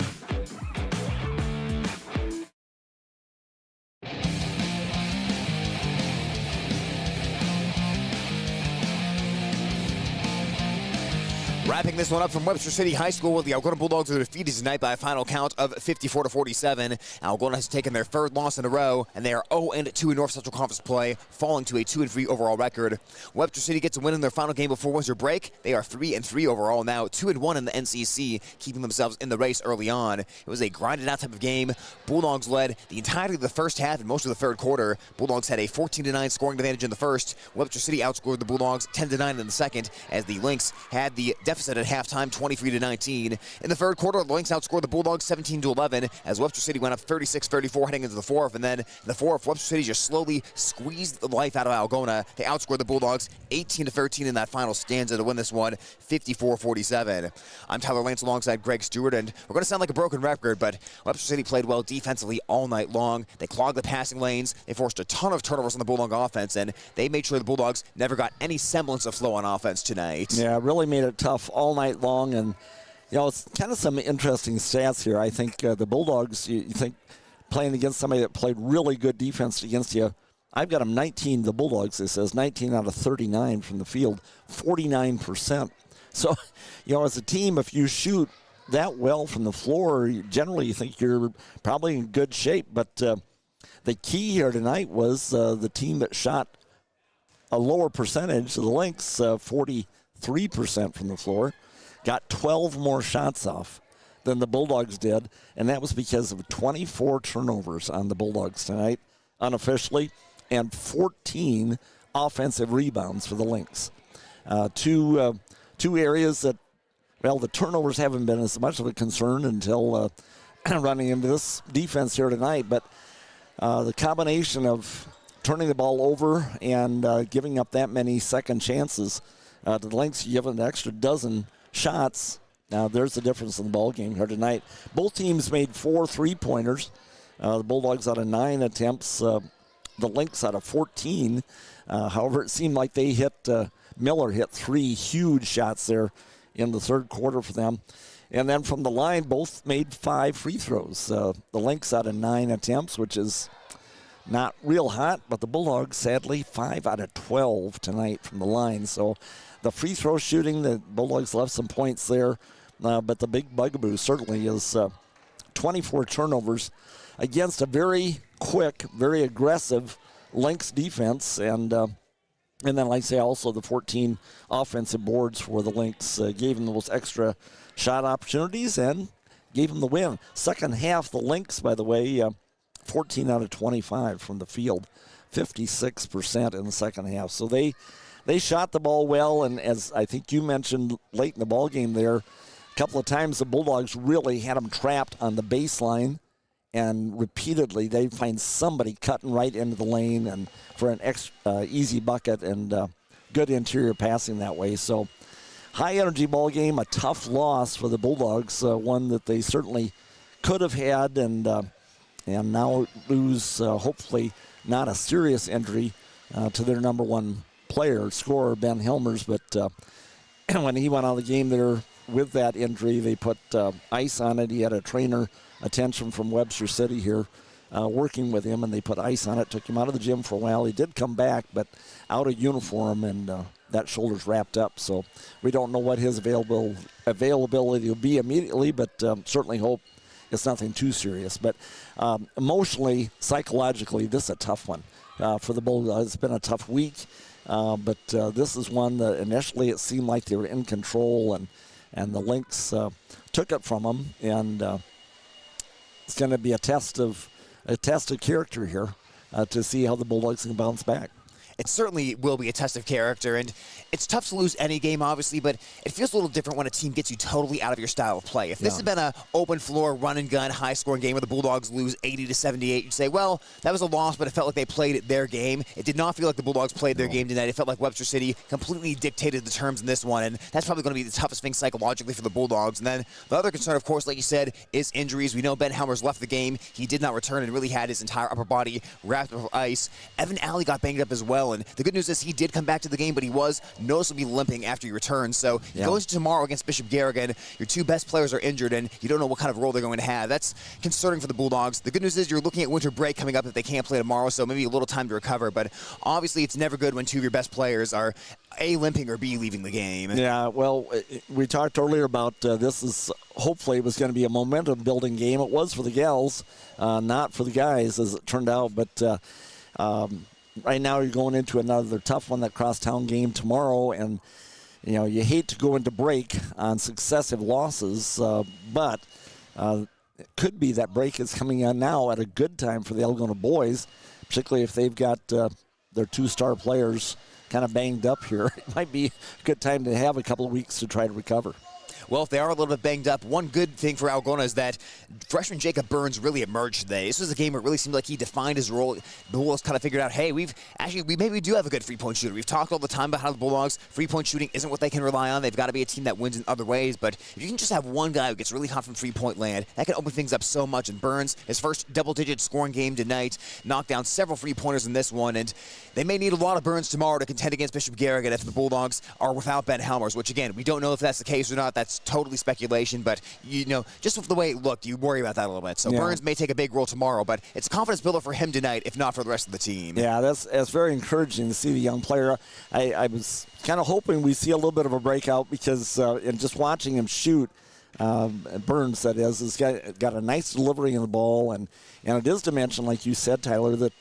Speaker 2: Wrapping this one up from Webster City High School, with the Algona Bulldogs are defeated tonight by a final count of 54-47. Algona has taken their 3rd loss in a row, and they are 0-2 in North Central Conference play, falling to a 2-3 overall record. Webster City gets a win in their final game before winter break. They are 3-3 overall now, 2-1 in the NCC, keeping themselves in the race early on. It was a grinded-out type of game. Bulldogs led the entirety of the first half and most of the third quarter. Bulldogs had a 14-9 scoring advantage in the first. Webster City outscored the Bulldogs 10-9 in the second, as the Lynx had the deficit at halftime, 23-19. In the third quarter, the Lynx outscored the Bulldogs 17-11, as Webster City went up 36-34 heading into the fourth. And then in the fourth, Webster City just slowly squeezed the life out of Algona. They outscored the Bulldogs 18-13 in that final stanza to win this one, 54-47. I'm Tyler Lance alongside Greg Stewart, and we're going to sound like a broken record, but Webster City played well defensively all night long. They clogged the passing lanes. They forced a ton of turnovers on the Bulldog offense, and they made sure the Bulldogs never got any semblance of flow on offense tonight.
Speaker 11: Yeah, really made it tough all night long, and it's kind of some interesting stats here. I think the Bulldogs, you think playing against somebody that played really good defense against you, I've got them 19, the Bulldogs, it says 19 out of 39 from the field, 49%. So, as a team, if you shoot that well from the floor, generally you think you're probably in good shape, but the key here tonight was the team that shot a lower percentage, the Lynx, 43% from the floor, got 12 more shots off than the Bulldogs did, and that was because of 24 turnovers on the Bulldogs tonight, unofficially, and 14 offensive rebounds for the Lynx. Two areas that, the turnovers haven't been as much of a concern until running into this defense here tonight, but the combination of turning the ball over and giving up that many second chances to the Lynx, you give an extra dozen shots. Now, there's the difference in the ball game here tonight. Both teams made 4 3-pointers. The Bulldogs out of 9 attempts, the Lynx out of 14. However, it seemed like they Miller hit 3 huge shots there in the third quarter for them. And then from the line, both made 5 free throws. The Lynx out of 9 attempts, which is not real hot, but the Bulldogs, sadly, 5 out of 12 tonight from the line. So the free throw shooting, the Bulldogs left some points there, but the big bugaboo certainly is 24 turnovers against a very quick, very aggressive Lynx defense. And then, like I say, also the 14 offensive boards for the Lynx gave them those extra shot opportunities and gave them the win. Second half, the Lynx, by the way, 14 out of 25 from the field, 56% in the second half. So they shot the ball well, and as I think you mentioned late in the ball game there, a couple of times the Bulldogs really had them trapped on the baseline, and repeatedly they find somebody cutting right into the lane and for an easy bucket, and good interior passing that way. So high-energy ball game, a tough loss for the Bulldogs, one that they certainly could have had, and now lose, hopefully not a serious injury to their number one player, scorer, Ben Helmers. But when he went out of the game there with that injury, they put ice on it. He had a trainer attention from Webster City here working with him, and they put ice on it, took him out of the gym for a while. He did come back, but out of uniform, and that shoulder's wrapped up. So we don't know what his availability will be immediately, but certainly hope it's nothing too serious. But emotionally, psychologically, this is a tough one for the Bulldogs. It's been a tough week, but this is one that initially it seemed like they were in control, and the Lynx took it from them, and it's going to be a test of character here to see how the Bulldogs can bounce back.
Speaker 2: It certainly will be a test of character, and it's tough to lose any game, obviously, but it feels a little different when a team gets you totally out of your style of play. If this had been an open floor, run and gun, high-scoring game where the Bulldogs lose 80-78, you'd say, well, that was a loss, but it felt like they played their game. It did not feel like the Bulldogs played their game tonight. It felt like Webster City completely dictated the terms in this one, and that's probably going to be the toughest thing psychologically for the Bulldogs. And then the other concern, of course, like you said, is injuries. We know Ben Helmer's left the game. He did not return and really had his entire upper body wrapped up with ice. Evan Alley got banged up as well, and the good news is he did come back to the game, but he was noticeably limping after he returned. So going to tomorrow against Bishop Garrigan, your two best players are injured, and you don't know what kind of role they're going to have. That's concerning for the Bulldogs. The good news is you're looking at winter break coming up if they can't play tomorrow, so maybe a little time to recover. But obviously it's never good when two of your best players are A, limping, or B, leaving the game.
Speaker 11: Yeah, well, we talked earlier about this is hopefully it was going to be a momentum-building game. It was for the gals, not for the guys, as it turned out. But right now you're going into another tough one, that crosstown game tomorrow, and you hate to go into break on successive losses, but it could be that break is coming on now at a good time for the Algona boys, particularly if they've got their two star players kind of banged up here. It might be a good time to have a couple of weeks to try to recover.
Speaker 2: Well, if they are a little bit banged up, one good thing for Algona is that freshman Jacob Burns really emerged today. This was a game where it really seemed like he defined his role. The Bulldogs kind of figured out, hey, we maybe do have a good three-point shooter. We've talked all the time about how the Bulldogs three-point shooting isn't what they can rely on. They've got to be a team that wins in other ways. But if you can just have one guy who gets really hot from three-point land, that can open things up so much. And Burns, his first double-digit scoring game tonight, knocked down several three-pointers in this one. And they may need a lot of Burns tomorrow to contend against Bishop Garrigan if the Bulldogs are without Ben Helmers, which, again, we don't know if that's the case or not. That's totally speculation. But, just with the way it looked, you worry about that a little bit. So Burns may take a big role tomorrow, but it's a confidence builder for him tonight, if not for the rest of the team.
Speaker 11: Yeah, that's very encouraging to see the young player. I was kind of hoping we see a little bit of a breakout because in just watching him shoot, Burns, that is, has got a nice delivery in the ball, and it is to mention, like you said, Tyler, that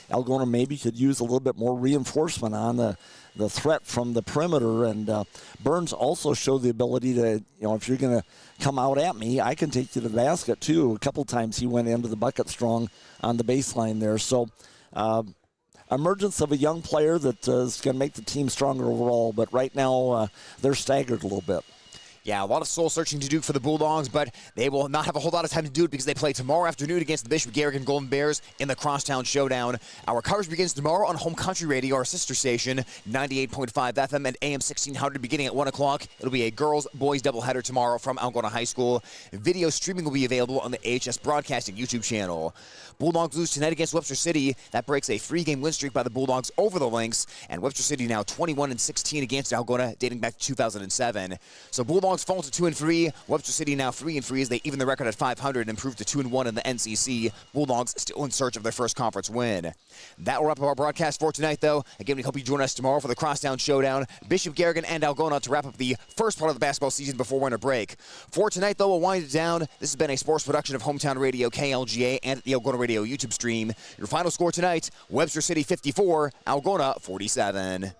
Speaker 11: Algona maybe could use a little bit more reinforcement on the threat from the perimeter, and Burns also showed the ability to, if you're going to come out at me, I can take you to the basket too. A couple times he went into the bucket strong on the baseline there. So emergence of a young player that is going to make the team stronger overall, but right now they're staggered a little bit.
Speaker 2: Yeah, a lot of soul-searching to do for the Bulldogs, but they will not have a whole lot of time to do it because they play tomorrow afternoon against the Bishop Garrigan Golden Bears in the Crosstown Showdown. Our coverage begins tomorrow on Home Country Radio, our sister station, 98.5 FM and AM 1600, beginning at 1 o'clock. It'll be a girls-boys doubleheader tomorrow from Algona High School. Video streaming will be available on the AHS Broadcasting YouTube channel. Bulldogs lose tonight against Webster City. That breaks a three-game win streak by the Bulldogs over the Lynx, and Webster City now 21-16 against Algona, dating back to 2007. So Bulldogs fall to 2-3. Webster City now 3-3 as they even the record at 500 and improve to 2-1 in the NCC. Bulldogs still in search of their first conference win. That will wrap up our broadcast for tonight, though. Again, we hope you join us tomorrow for the Crosstown Showdown. Bishop Garrigan and Algona to wrap up the first part of the basketball season before winter break. For tonight, though, we'll wind it down. This has been a sports production of Hometown Radio KLGA and the Algona Radio YouTube stream. Your final score tonight, Webster City 54, Algona 47.